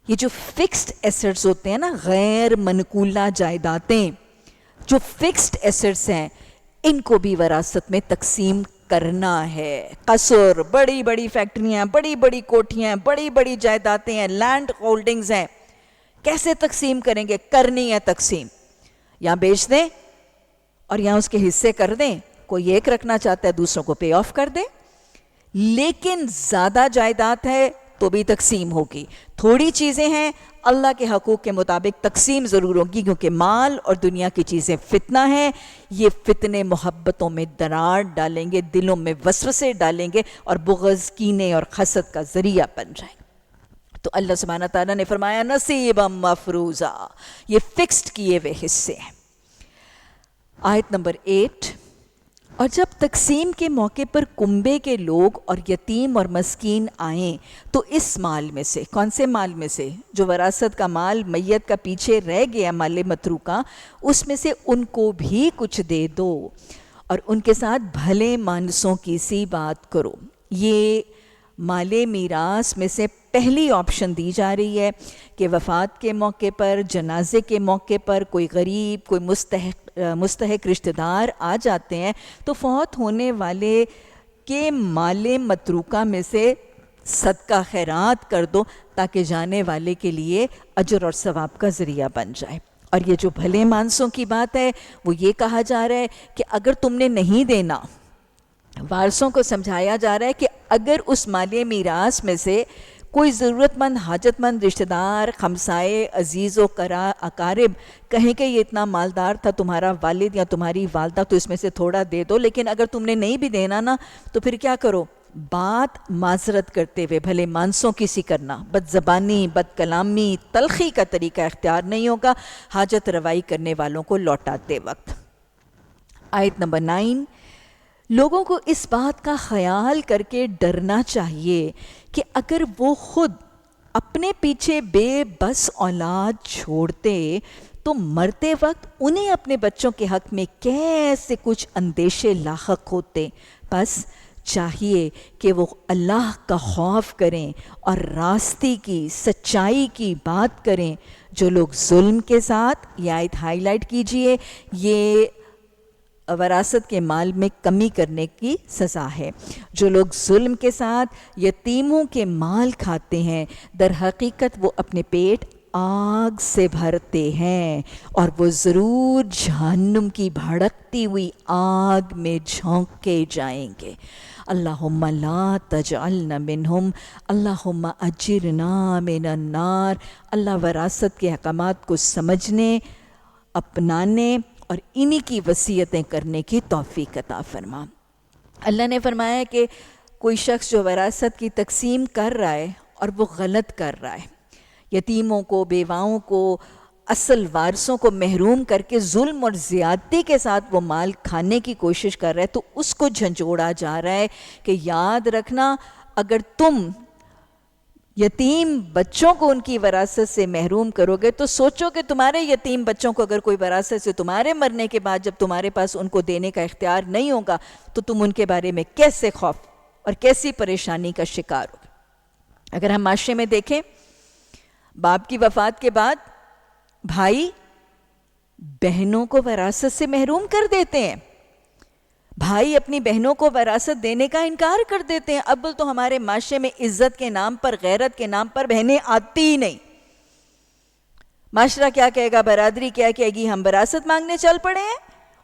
یہ جو فکسڈ ایسٹس ہوتے ہیں نا، غیر منقولہ جائیدادیں، جو فکسڈ ایسٹس ہیں، ان کو بھی وراثت میں تقسیم کرنا ہے۔ قصر، بڑی بڑی فیکٹریاں، بڑی بڑی کوٹھیاں، بڑی بڑی جائیدادیں ہیں، لینڈ ہولڈنگز ہیں، کیسے تقسیم کریں گے؟ کرنی ہے تقسیم، یا بیچ دیں اور یہاں اس کے حصے کر دیں، کوئی ایک رکھنا چاہتا ہے دوسروں کو پے آف کر دیں، لیکن زیادہ جائیداد ہے تو بھی تقسیم ہوگی، تھوڑی چیزیں ہیں اللہ کے حقوق کے مطابق تقسیم ضرور ہوگی، کیونکہ مال اور دنیا کی چیزیں فتنہ ہیں، یہ فتنے محبتوں میں دراڑ ڈالیں گے، دلوں میں وسوسے ڈالیں گے، اور بغض، کینے اور حسد کا ذریعہ بن جائیں گے۔ تو اللہ سبحانہ تعالیٰ نے فرمایا نصیبا مفروضا، یہ فکسڈ کیے ہوئے حصے ہیں۔ آیت نمبر 8، اور جب تقسیم کے موقع پر کنبے کے لوگ اور یتیم اور مسکین آئیں تو اس مال میں سے، کون سے مال میں سے؟ جو وراثت کا مال میت کا پیچھے رہ گیا، مال متروکہ، اس میں سے ان کو بھی کچھ دے دو، اور ان کے ساتھ بھلے مانسوں کی سی بات کرو۔ یہ مال میراث میں سے پہلی آپشن دی جا رہی ہے کہ وفات کے موقع پر، جنازے کے موقع پر کوئی غریب، کوئی مستحق رشتہ دار آ جاتے ہیں تو فوت ہونے والے کے مال متروکہ میں سے صدقہ خیرات کر دو، تاکہ جانے والے کے لیے اجر اور ثواب کا ذریعہ بن جائے۔ اور یہ جو بھلے مانسوں کی بات ہے، وہ یہ کہا جا رہا ہے کہ اگر تم نے نہیں دینا، وارثوں کو سمجھایا جا رہا ہے کہ اگر اس مال میراث میں سے کوئی ضرورت مند، حاجت مند رشتہ دار، خمسائے، عزیز و اقارب کہیں کہ یہ اتنا مالدار تھا تمہارا والد یا تمہاری والدہ، تو اس میں سے تھوڑا دے دو، لیکن اگر تم نے نہیں بھی دینا نا تو پھر کیا کرو؟ بات معذرت کرتے ہوئے بھلے مانسوں کی سی کرنا، بد زبانی، بد کلامی، تلخی کا طریقہ اختیار نہیں ہوگا حاجت روائی کرنے والوں کو لوٹاتے وقت۔ آیت نمبر 9، لوگوں کو اس بات کا خیال کر کے ڈرنا چاہیے کہ اگر وہ خود اپنے پیچھے بے بس اولاد چھوڑتے تو مرتے وقت انہیں اپنے بچوں کے حق میں کیسے کچھ اندیشے لاحق ہوتے. بس چاہیے کہ وہ اللہ کا خوف کریں اور راستے کی سچائی کی بات کریں. جو لوگ ظلم کے ساتھ، یہ آیت ہائی لائٹ کیجئے، یہ وراثت کے مال میں کمی کرنے کی سزا ہے. جو لوگ ظلم کے ساتھ یتیموں کے مال کھاتے ہیں، در حقیقت وہ اپنے پیٹ آگ سے بھرتے ہیں اور وہ ضرور جہنم کی بھڑکتی ہوئی آگ میں جھونکے جائیں گے. اللہم لا تجعلنا منہم، اللہم اجرنا من النار. اللہ وراثت کے احکامات کو سمجھنے، اپنانے اور انہی کی وصیتیں کرنے کی توفیق عطا فرما. اللہ نے فرمایا کہ کوئی شخص جو وراثت کی تقسیم کر رہا ہے اور وہ غلط کر رہا ہے، یتیموں کو، بیواؤں کو، اصل وارثوں کو محروم کر کے ظلم اور زیادتی کے ساتھ وہ مال کھانے کی کوشش کر رہا ہے، تو اس کو جھنجھوڑا جا رہا ہے کہ یاد رکھنا، اگر تم یتیم بچوں کو ان کی وراثت سے محروم کرو گے تو سوچو کہ تمہارے یتیم بچوں کو اگر کوئی وراثت سے تمہارے مرنے کے بعد جب تمہارے پاس ان کو دینے کا اختیار نہیں ہوگا تو تم ان کے بارے میں کیسے خوف اور کیسی پریشانی کا شکار ہوگے. اگر ہم معاشرے میں دیکھیں، باپ کی وفات کے بعد بھائی بہنوں کو وراثت سے محروم کر دیتے ہیں، بھائی اپنی بہنوں کو وراثت دینے کا انکار کر دیتے ہیں. اول تو ہمارے معاشرے میں عزت کے نام پر، غیرت کے نام پر بہنیں آتی ہی نہیں. معاشرہ کیا کہے گا، برادری کیا کہے گی، ہم وراثت مانگنے چل پڑے ہیں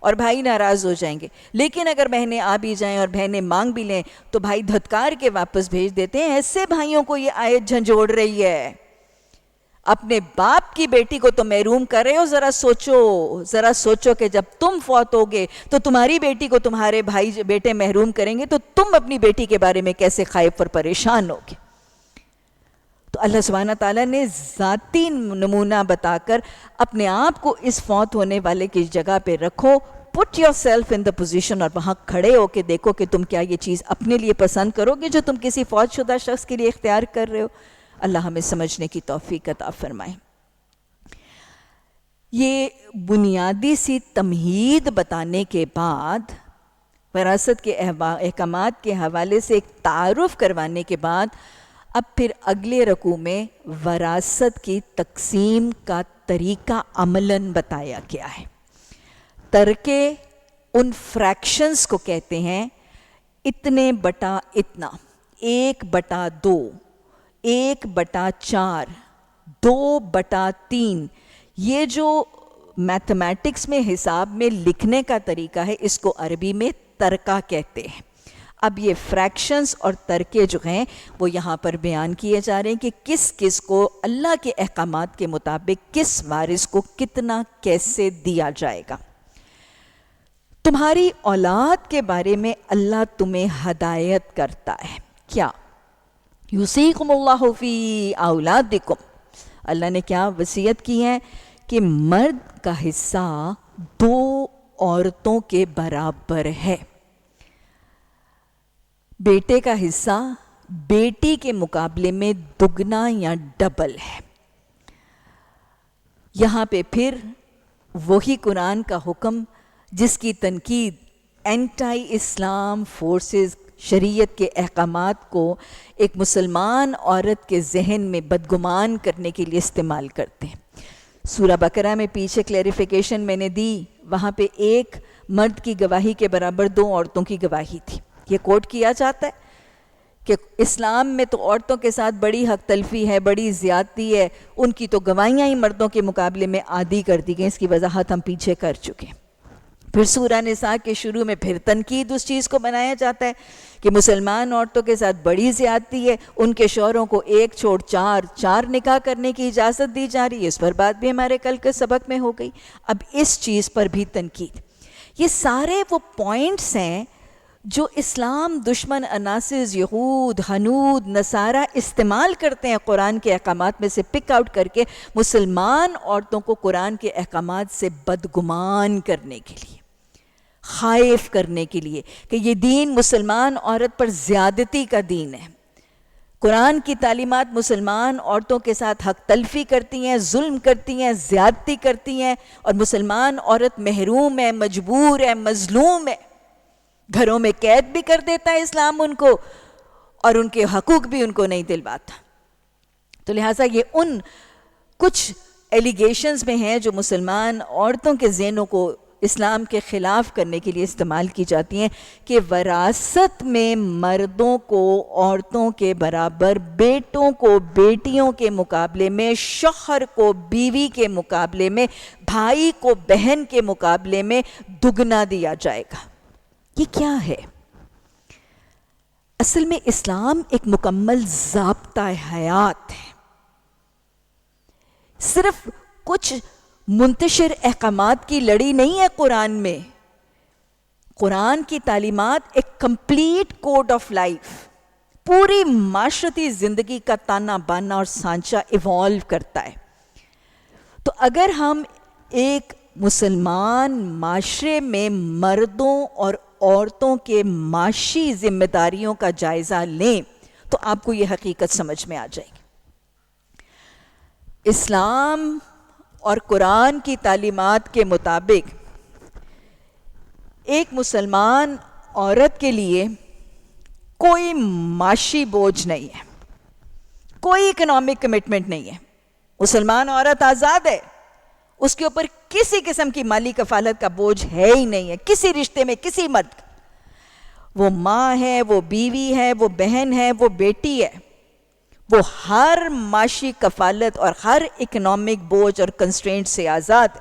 اور بھائی ناراض ہو جائیں گے. لیکن اگر بہنیں آ بھی جائیں اور بہنیں مانگ بھی لیں تو بھائی دھتکار کے واپس بھیج دیتے ہیں. ایسے بھائیوں کو یہ آیت جھنجھوڑ رہی ہے. اپنے باپ کی بیٹی کو تو محروم کر رہے ہو، ذرا سوچو کہ جب تم فوت ہوگے تو تمہاری بیٹی کو تمہارے بھائی بیٹے محروم کریں گے تو تم اپنی بیٹی کے بارے میں کیسے خائف اور پریشان ہوگے. تو اللہ سبحانہ تعالیٰ نے ذاتی نمونہ بتا کر اپنے آپ کو اس فوت ہونے والے کی جگہ پہ رکھو، put yourself in the position، اور وہاں کھڑے ہو کے دیکھو کہ تم کیا یہ چیز اپنے لیے پسند کرو گے جو تم کسی فوت شدہ شخص کے لیے اختیار کر رہے ہو. اللہ ہمیں سمجھنے کی توفیق عطا فرمائے. یہ بنیادی سی تمہید بتانے کے بعد، وراثت کے احکامات کے حوالے سے ایک تعارف کروانے کے بعد، اب پھر اگلے رکوع میں وراثت کی تقسیم کا طریقہ عملاً بتایا گیا ہے. ترکے ان فریکشنز کو کہتے ہیں، اتنے بٹا اتنا، 1/2، 1/4، 2/3. یہ جو میتھمیٹکس میں حساب میں لکھنے کا طریقہ ہے اس کو عربی میں ترکہ کہتے ہیں. اب یہ فریکشنز اور ترکے جو ہیں وہ یہاں پر بیان کیے جا رہے ہیں کہ کس کس کو اللہ کے احکامات کے مطابق کس وارث کو کتنا کیسے دیا جائے گا. تمہاری اولاد کے بارے میں اللہ تمہیں ہدایت کرتا ہے. کیا؟ یوصیکم اللہ فی اولادکم. اللہ نے کیا وصیت کی ہے کہ مرد کا حصہ 2 عورتوں کے برابر ہے. بیٹے کا حصہ بیٹی کے مقابلے میں دگنا یا ڈبل ہے. یہاں پہ پھر وہی قرآن کا حکم جس کی تنقید اینٹائی اسلام فورسز شریعت کے احکامات کو ایک مسلمان عورت کے ذہن میں بدگمان کرنے کے لیے استعمال کرتے ہیں. سورہ بقرہ میں پیچھے کلیریفیکیشن میں نے دی، وہاں پہ ایک مرد کی گواہی کے برابر 2 عورتوں کی گواہی تھی. یہ کوٹ کیا جاتا ہے کہ اسلام میں تو عورتوں کے ساتھ بڑی حق تلفی ہے، بڑی زیادتی ہے، ان کی تو گواہیاں ہی مردوں کے مقابلے میں عادی کر دی گئی. اس کی وضاحت ہم پیچھے کر چکے ہیں. پھر سورہ نساء کے شروع میں پھر تنقید اس چیز کو بنایا جاتا ہے کہ مسلمان عورتوں کے ساتھ بڑی زیادتی ہے، ان کے شوہروں کو 1 چھوڑ 4 نکاح کرنے کی اجازت دی جا رہی ہے. اس پر بات بھی ہمارے کل کے سبق میں ہو گئی. اب اس چیز پر بھی تنقید. یہ سارے وہ پوائنٹس ہیں جو اسلام دشمن عناصر یہود، ہنود، نصارہ استعمال کرتے ہیں قرآن کے احکامات میں سے پک آؤٹ کر کے مسلمان عورتوں کو قرآن کے احکامات سے بدگمان کرنے کے لیے، خائف کرنے کے لیے کہ یہ دین مسلمان عورت پر زیادتی کا دین ہے. قرآن کی تعلیمات مسلمان عورتوں کے ساتھ حق تلفی کرتی ہیں، ظلم کرتی ہیں، زیادتی کرتی ہیں، اور مسلمان عورت محروم ہے، مجبور ہے، مظلوم ہے، گھروں میں قید بھی کر دیتا ہے اسلام ان کو، اور ان کے حقوق بھی ان کو نہیں دلواتا. تو لہٰذا یہ ان کچھ ایلیگیشنز میں ہیں جو مسلمان عورتوں کے ذہنوں کو اسلام کے خلاف کرنے کے لیے استعمال کی جاتی ہیں کہ وراثت میں مردوں کو عورتوں کے برابر، بیٹوں کو بیٹیوں کے مقابلے میں، شوہر کو بیوی کے مقابلے میں، بھائی کو بہن کے مقابلے میں دگنا دیا جائے گا. یہ کیا ہے؟ اصل میں اسلام ایک مکمل ضابطہ حیات ہے. صرف کچھ منتشر احکامات کی لڑی نہیں ہے قرآن میں. قرآن کی تعلیمات ایک کمپلیٹ کوڈ آف لائف، پوری معاشرتی زندگی کا تانا بانا اور سانچہ ایوالو کرتا ہے. تو اگر ہم ایک مسلمان معاشرے میں مردوں اور عورتوں کے معاشی ذمہ داریوں کا جائزہ لیں تو آپ کو یہ حقیقت سمجھ میں آ جائے گی. اسلام اور قرآن کی تعلیمات کے مطابق ایک مسلمان عورت کے لیے کوئی معاشی بوجھ نہیں ہے، کوئی اکنامک کمٹمنٹ نہیں ہے. مسلمان عورت آزاد ہے، اس کے اوپر کسی قسم کی مالی کفالت کا بوجھ ہے ہی نہیں ہے کسی رشتے میں کسی مرد کا. وہ ماں ہے، وہ بیوی ہے، وہ بہن ہے، وہ بیٹی ہے، وہ ہر معاشی کفالت اور ہر اکنامک بوجھ اور کنسٹرینٹ سے آزاد ہے.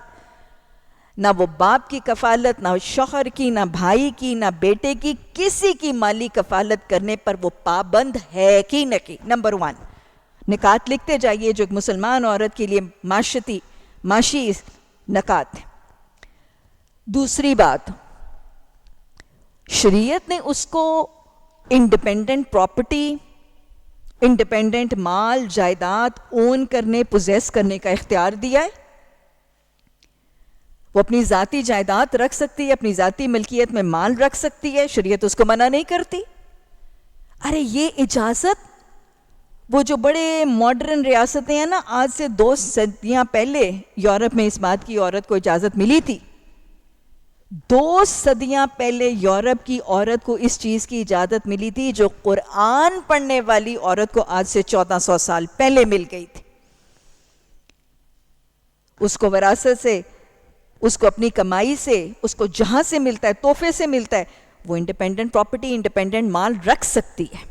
نہ وہ باپ کی کفالت، نہ شوہر کی، نہ بھائی کی، نہ بیٹے کی، کسی کی مالی کفالت کرنے پر وہ پابند ہے کہ نہیں. نمبر 1 نکات لکھتے جائیے جو ایک مسلمان عورت کے لیے معاشی نکات ہے. دوسری بات، شریعت نے اس کو انڈیپینڈنٹ پراپرٹی، انڈیپینڈنٹ مال جائیداد اون کرنے، پوزیس کرنے کا اختیار دیا ہے. وہ اپنی ذاتی جائیداد رکھ سکتی ہے، اپنی ذاتی ملکیت میں مال رکھ سکتی ہے، شریعت اس کو منع نہیں کرتی. ارے یہ اجازت وہ جو بڑے ماڈرن ریاستیں ہیں نا، آج سے 2 صدیاں پہلے یورپ میں اس بات کی عورت کو اجازت ملی تھی. 2 صدیاں پہلے یورپ کی عورت کو اس چیز کی اجازت ملی تھی جو قرآن پڑھنے والی عورت کو آج سے 1400 سال پہلے مل گئی تھی. اس کو وراثت سے، اس کو اپنی کمائی سے، اس کو جہاں سے ملتا ہے، تحفے سے ملتا ہے، وہ انڈیپینڈنٹ پراپرٹی، انڈیپینڈنٹ مال رکھ سکتی ہے.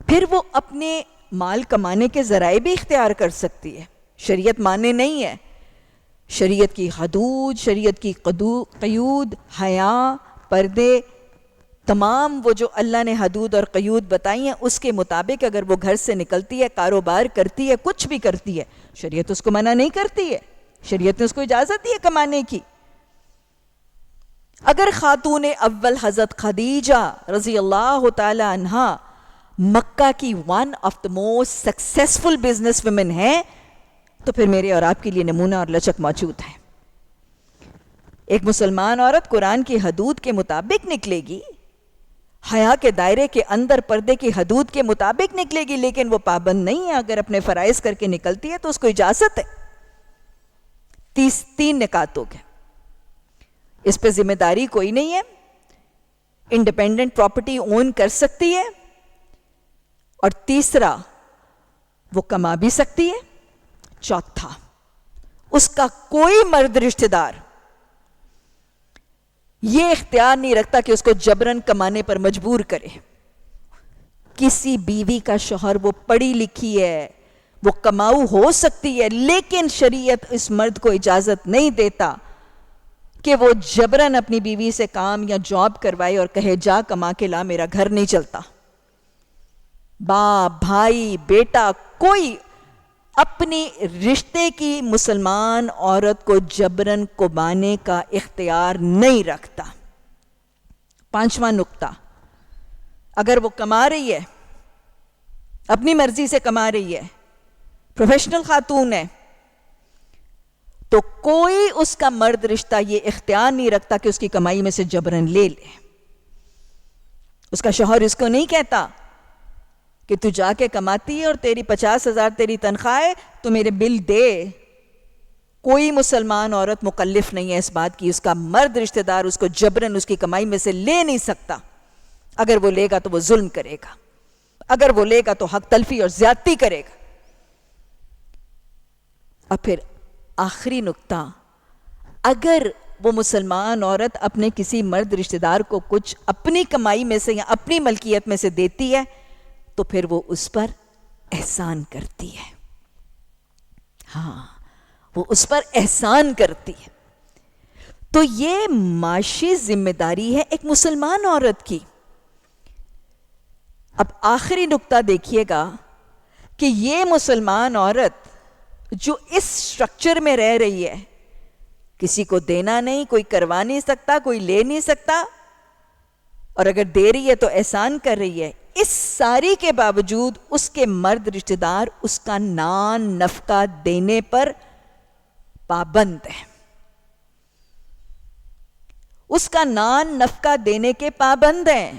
پھر وہ اپنے مال کمانے کے ذرائع بھی اختیار کر سکتی ہے. شریعت مانے نہیں ہے. شریعت کی حدود، شریعت کی قیود، حیا، پردے، تمام وہ جو اللہ نے حدود اور قیود بتائی ہیں اس کے مطابق اگر وہ گھر سے نکلتی ہے، کاروبار کرتی ہے، کچھ بھی کرتی ہے، شریعت اس کو منع نہیں کرتی ہے. شریعت نے اس کو اجازت دی ہے کمانے کی. اگر خاتون اول حضرت خدیجہ رضی اللہ تعالی عنہا مکہ کی one of the most successful business women ہے تو پھر میرے اور آپ کے لیے نمونہ اور لچک موجود ہے. ایک مسلمان عورت قرآن کی حدود کے مطابق نکلے گی، حیا کے دائرے کے اندر پردے کی حدود کے مطابق نکلے گی، لیکن وہ پابند نہیں ہے. اگر اپنے فرائض کر کے نکلتی ہے تو اس کو اجازت ہے. 3 نکات ہو گئے. اس پہ ذمہ داری کوئی نہیں ہے، انڈیپینڈنٹ پراپرٹی اون کر سکتی ہے، اور تیسرا وہ کما بھی سکتی ہے. چوتھا، اس کا کوئی مرد رشتہ دار یہ اختیار نہیں رکھتا کہ اس کو جبراً کمانے پر مجبور کرے. کسی بیوی کا شوہر وہ پڑھی لکھی ہے، وہ کماؤ ہو سکتی ہے، لیکن شریعت اس مرد کو اجازت نہیں دیتا کہ وہ جبراً اپنی بیوی سے کام یا جاب کروائے اور کہے جا کما کے لا، میرا گھر نہیں چلتا. باپ، بھائی، بیٹا، کوئی اپنی رشتے کی مسلمان عورت کو جبراً کمانے کا اختیار نہیں رکھتا. 5واں نقطہ، اگر وہ کما رہی ہے، اپنی مرضی سے کما رہی ہے، پروفیشنل خاتون ہے، تو کوئی اس کا مرد رشتہ یہ اختیار نہیں رکھتا کہ اس کی کمائی میں سے جبراً لے لے. اس کا شوہر اس کو نہیں کہتا کہ تو جا کے کماتی ہے اور تیری 50,000 تیری تنخواہ ہے تو میرے بل دے. کوئی مسلمان عورت مکلف نہیں ہے اس بات کی. اس کا مرد رشتہ دار اس کو جبرن اس کی کمائی میں سے لے نہیں سکتا. اگر وہ لے گا تو وہ ظلم کرے گا, اگر وہ لے گا تو حق تلفی اور زیادتی کرے گا. اور پھر آخری نقطہ, اگر وہ مسلمان عورت اپنے کسی مرد رشتہ دار کو کچھ اپنی کمائی میں سے یا اپنی ملکیت میں سے دیتی ہے تو پھر وہ اس پر احسان کرتی ہے. ہاں, وہ اس پر احسان کرتی ہے. تو یہ معاشی ذمہ داری ہے ایک مسلمان عورت کی. اب آخری نقطہ دیکھیے گا کہ یہ مسلمان عورت جو اس سٹرکچر میں رہ رہی ہے, کسی کو دینا نہیں, کوئی کروا نہیں سکتا, کوئی لے نہیں سکتا, اور اگر دے رہی ہے تو احسان کر رہی ہے, اس ساری کے باوجود اس کے مرد رشتہ دار اس کا نان نفقہ دینے پر پابند ہے. اس کا نان نفقہ دینے کے پابند ہیں.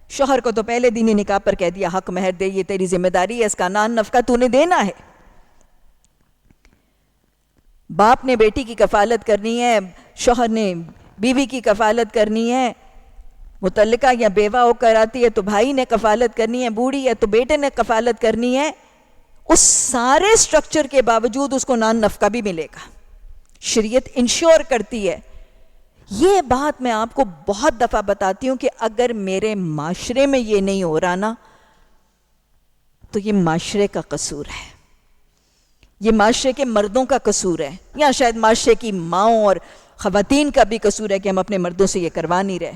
شوہر کو تو پہلے دن ہی نکاح پر کہہ دیا حق مہر دے, یہ تیری ذمہ داری ہے, اس کا نان نفقہ تو نے دینا ہے. باپ نے بیٹی کی کفالت کرنی ہے, شوہر نے بیوی کی کفالت کرنی ہے, متعلقہ یا بیوہ ہو کر آتی ہے تو بھائی نے کفالت کرنی ہے, بوڑھی ہے تو بیٹے نے کفالت کرنی ہے. اس سارے سٹرکچر کے باوجود اس کو نان نفقہ بھی ملے گا. شریعت انشور کرتی ہے. یہ بات میں آپ کو بہت دفعہ بتاتی ہوں کہ اگر میرے معاشرے میں یہ نہیں ہو رہا نا تو یہ معاشرے کا قصور ہے, یہ معاشرے کے مردوں کا قصور ہے, یا شاید معاشرے کی ماؤں اور خواتین کا بھی قصور ہے کہ ہم اپنے مردوں سے یہ کروا نہیں رہے,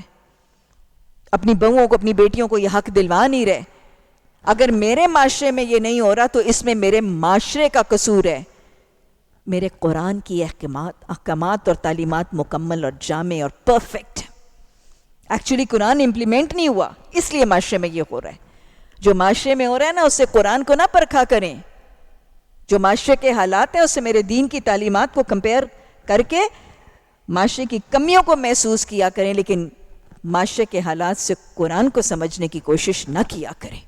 اپنی بہوؤں کو اپنی بیٹیوں کو یہ حق دلوا نہیں رہے. اگر میرے معاشرے میں یہ نہیں ہو رہا تو اس میں میرے معاشرے کا قصور ہے. میرے قرآن کی احکامات اور تعلیمات مکمل اور جامع اور پرفیکٹ. ایکچولی قرآن امپلیمنٹ نہیں ہوا, اس لیے معاشرے میں یہ ہو رہا ہے. جو معاشرے میں ہو رہا ہے نا اس سے قرآن کو نہ پرکھا کریں. جو معاشرے کے حالات ہیں اس سے میرے دین کی تعلیمات کو کمپیئر کر کے معاشرے کی کمیوں کو محسوس کیا کریں, لیکن معاشرے کے حالات سے قرآن کو سمجھنے کی کوشش نہ کیا کریں.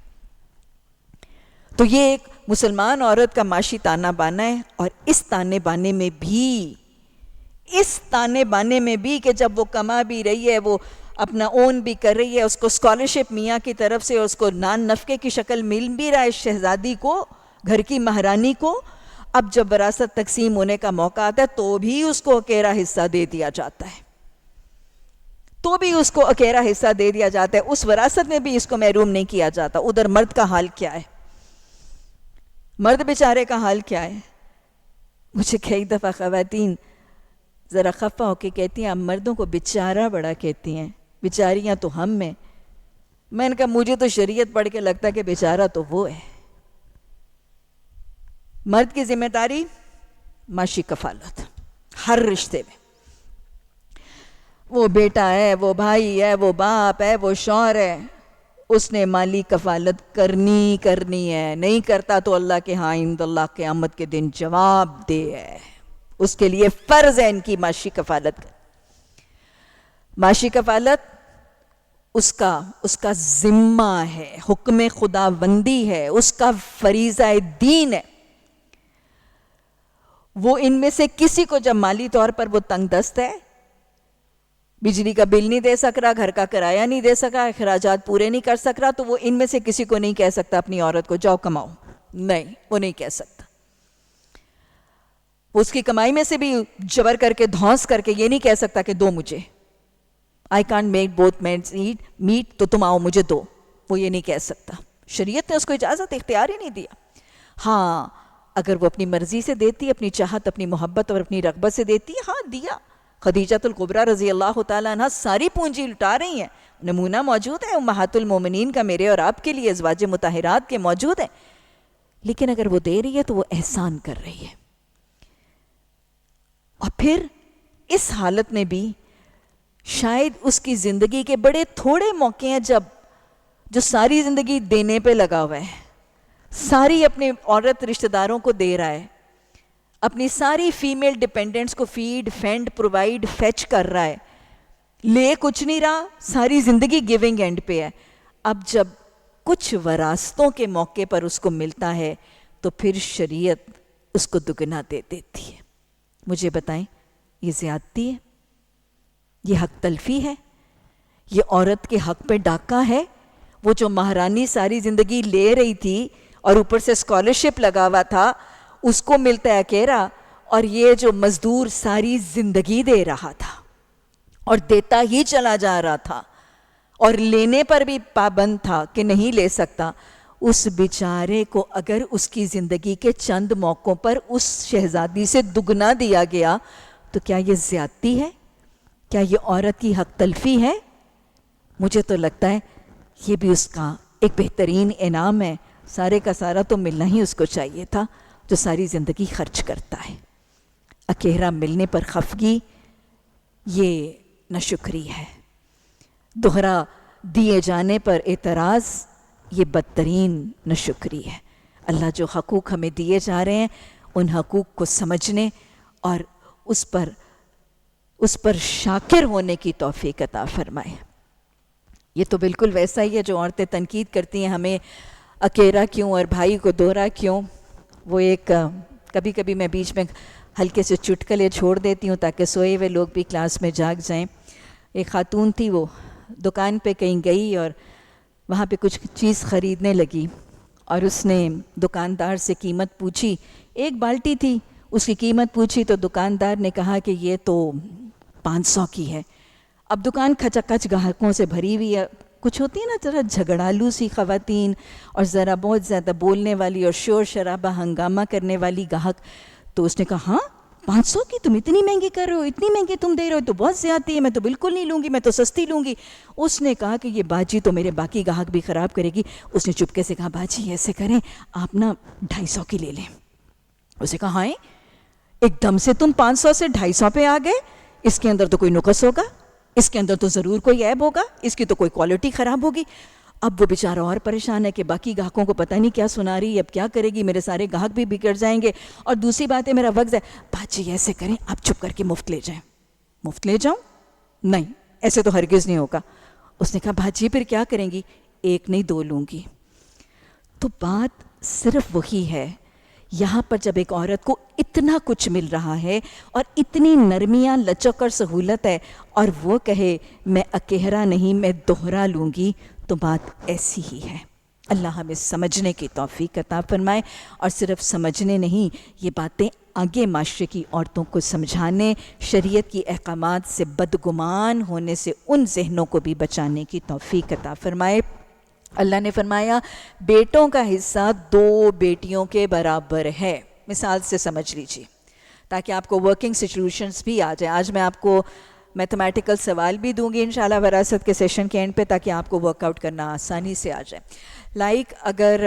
تو یہ ایک مسلمان عورت کا معاشی تانا بانا ہے. اور اس تانے بانے میں بھی کہ جب وہ کما بھی رہی ہے, وہ اپنا اون بھی کر رہی ہے, اس کو اسکالرشپ میاں کی طرف سے اس کو نان نفقے کی شکل مل بھی رہا ہے شہزادی کو, گھر کی مہرانی کو. اب جب وراثت تقسیم ہونے کا موقع آتا ہے تو بھی اس کو اکیرا حصہ دے دیا جاتا ہے, اس وراثت میں بھی اس کو محروم نہیں کیا جاتا. ادھر مرد کا حال کیا ہے, مرد بیچارے کا حال کیا ہے. مجھے کئی دفعہ خواتین ذرا خفا ہو کے کہتی ہیں آپ مردوں کو بیچارہ بڑا کہتی ہیں, بیچاریاں تو ہم میں. میں نے کہا مجھے تو شریعت پڑھ کے لگتا ہے کہ بیچارہ تو وہ ہے. مرد کی ذمہ داری معاشی کفالت ہر رشتے میں. وہ بیٹا ہے, وہ بھائی ہے, وہ باپ ہے, وہ شوہر ہے, اس نے مالی کفالت کرنی ہے. نہیں کرتا تو اللہ کے ہاں عند اللہ قیامت کے دن جواب دے ہے. اس کے لیے فرض ہے ان کی معاشی کفالت. معاشی کفالت اس کا ذمہ ہے, حکم خداوندی ہے, اس کا فریضہ دین ہے. وہ ان میں سے کسی کو جب مالی طور پر وہ تنگ دست ہے, بجلی کا بل نہیں دے سک رہا, گھر کا کرایہ نہیں دے سکا, اخراجات پورے نہیں کر سک رہا, تو وہ ان میں سے کسی کو نہیں کہہ سکتا اپنی عورت کو جاؤ کماؤ. نہیں, وہ نہیں کہہ سکتا. اس کی کمائی میں سے بھی جبر کر کے دھونس کر کے یہ نہیں کہہ سکتا کہ دو مجھے, I can't make both men meet, تو تم آؤ مجھے دو. وہ یہ نہیں کہہ سکتا. شریعت نے اس کو اجازت اختیار ہی نہیں دیا. ہاں اگر وہ اپنی مرضی سے دیتی, اپنی چاہت, اپنی محبت اور اپنی رغبت سے دیتی, ہاں دیا. خدیجۃ الکبریٰ رضی اللہ تعالیٰ عنہ ساری پونجی لٹا رہی ہیں. نمونہ موجود ہے امہات المومنین کا میرے اور آپ کے لیے, ازواج مطہرات کے موجود ہیں. لیکن اگر وہ دے رہی ہے تو وہ احسان کر رہی ہے. اور پھر اس حالت میں بھی شاید اس کی زندگی کے بڑے تھوڑے موقع ہیں جو ساری زندگی دینے پہ لگا ہوا ہے, ساری اپنے عورت رشتہ داروں کو دے رہا ہے, اپنی ساری فیمیل ڈیپینڈنٹس کو فیڈ, فینڈ, پرووائڈ, فیچ کر رہا ہے, لے کچھ نہیں رہا, ساری زندگی گیونگ اینڈ پہ ہے. اب جب کچھ وراثتوں کے موقع پر اس کو ملتا ہے تو پھر شریعت اس کو دگنا دے دیتی ہے. مجھے بتائیں یہ زیادتی ہے؟ یہ حق تلفی ہے؟ یہ عورت کے حق پہ ڈاکہ ہے؟ وہ جو مہارانی ساری زندگی لے رہی تھی اور اوپر سے اسکالرشپ لگا ہوا تھا اس کو ملتا ہے اکیرا، اور یہ جو مزدور ساری زندگی دے رہا تھا اور دیتا ہی چلا جا رہا تھا اور لینے پر بھی پابند تھا کہ نہیں لے سکتا، اس بیچارے کو اگر اس کی زندگی کے چند موقعوں پر اس شہزادی سے دگنا دیا گیا تو کیا یہ زیادتی ہے؟ کیا یہ عورت کی حق تلفی ہے؟ مجھے تو لگتا ہے یہ بھی اس کا ایک بہترین انعام ہے. سارے کا سارا تو ملنا ہی اس کو چاہیے تھا جو ساری زندگی خرچ کرتا ہے. اکیرا ملنے پر خفگی یہ ناشکری ہے، دوہرا دیے جانے پر اعتراض یہ بدترین ناشکری ہے. اللہ جو حقوق ہمیں دیے جا رہے ہیں ان حقوق کو سمجھنے اور اس پر شاکر ہونے کی توفیق عطا فرمائے. یہ تو بالکل ویسا ہی ہے جو عورتیں تنقید کرتی ہیں ہمیں اکیرا کیوں اور بھائی کو دوہرا کیوں. وہ ایک کبھی کبھی میں بیچ میں ہلکے سے چٹکلے چھوڑ دیتی ہوں تاکہ سوئے ہوئے لوگ بھی کلاس میں جاگ جائیں. ایک خاتون تھی، وہ دکان پہ کہیں گئی اور وہاں پہ کچھ چیز خریدنے لگی اور اس نے دکاندار سے قیمت پوچھی. ایک بالٹی تھی، اس کی قیمت پوچھی تو دکاندار نے کہا کہ یہ تو 500 کی ہے. اب دکان کھچا کھچ گاہکوں سے بھری ہوئی ہے. کچھ ہوتی ہے نا ذرا جھگڑالو سی خواتین اور ذرا بہت زیادہ بولنے والی اور شور شرابہ ہنگامہ کرنے والی گاہک. تو اس نے کہا ہاں 500 کی تم اتنی مہنگی کر رہے ہو، اتنی مہنگی تم دے رہے ہو تو بہت زیادتی ہے، میں تو بالکل نہیں لوں گی، میں تو سستی لوں گی. اس نے کہا کہ یہ باجی تو میرے باقی گاہک بھی خراب کرے گی. اس نے چپکے سے کہا باجی ایسے کریں آپ نا 250 کی لے لیں. اس نے کہا ہاں ایک دم سے تم 500 سے 250 پہ آ گئے، اس کے اندر تو کوئی نقص ہوگا، اس کے اندر تو ضرور کوئی عیب ہوگا، اس کی تو کوئی کوالٹی خراب ہوگی. اب وہ بیچارہ اور پریشان ہے کہ باقی گاہکوں کو پتہ نہیں کیا سنا رہی ہے، اب کیا کرے گی، میرے سارے گاہک بھی بگڑ جائیں گے اور دوسری بات ہے میرا وقت ہے. باجی ایسے کریں آپ چپ کر کے مفت لے جائیں. مفت لے جاؤں؟ نہیں ایسے تو ہرگز نہیں ہوگا. اس نے کہا باجی پھر کیا کریں گی؟ ایک نہیں 2 لوں گی. تو بات صرف وہی ہے، یہاں پر جب ایک عورت کو اتنا کچھ مل رہا ہے اور اتنی نرمیاں لچک اور سہولت ہے اور وہ کہے میں اکیرا نہیں میں دوہرا لوں گی، تو بات ایسی ہی ہے. اللہ ہمیں سمجھنے کی توفیق عطا فرمائے، اور صرف سمجھنے نہیں، یہ باتیں آگے معاشرے کی عورتوں کو سمجھانے، شریعت کی احکامات سے بدگمان ہونے سے ان ذہنوں کو بھی بچانے کی توفیق عطا فرمائے. اللہ نے فرمایا بیٹوں کا حصہ 2 بیٹیوں کے برابر ہے. مثال سے سمجھ لیجیے تاکہ آپ کو ورکنگ سچویشنز بھی آ جائیں. آج میں آپ کو میتھمیٹیکل سوال بھی دوں گی انشاءاللہ وراثت کے سیشن کے اینڈ پہ تاکہ آپ کو ورک آؤٹ کرنا آسانی سے آ جائے. لائک اگر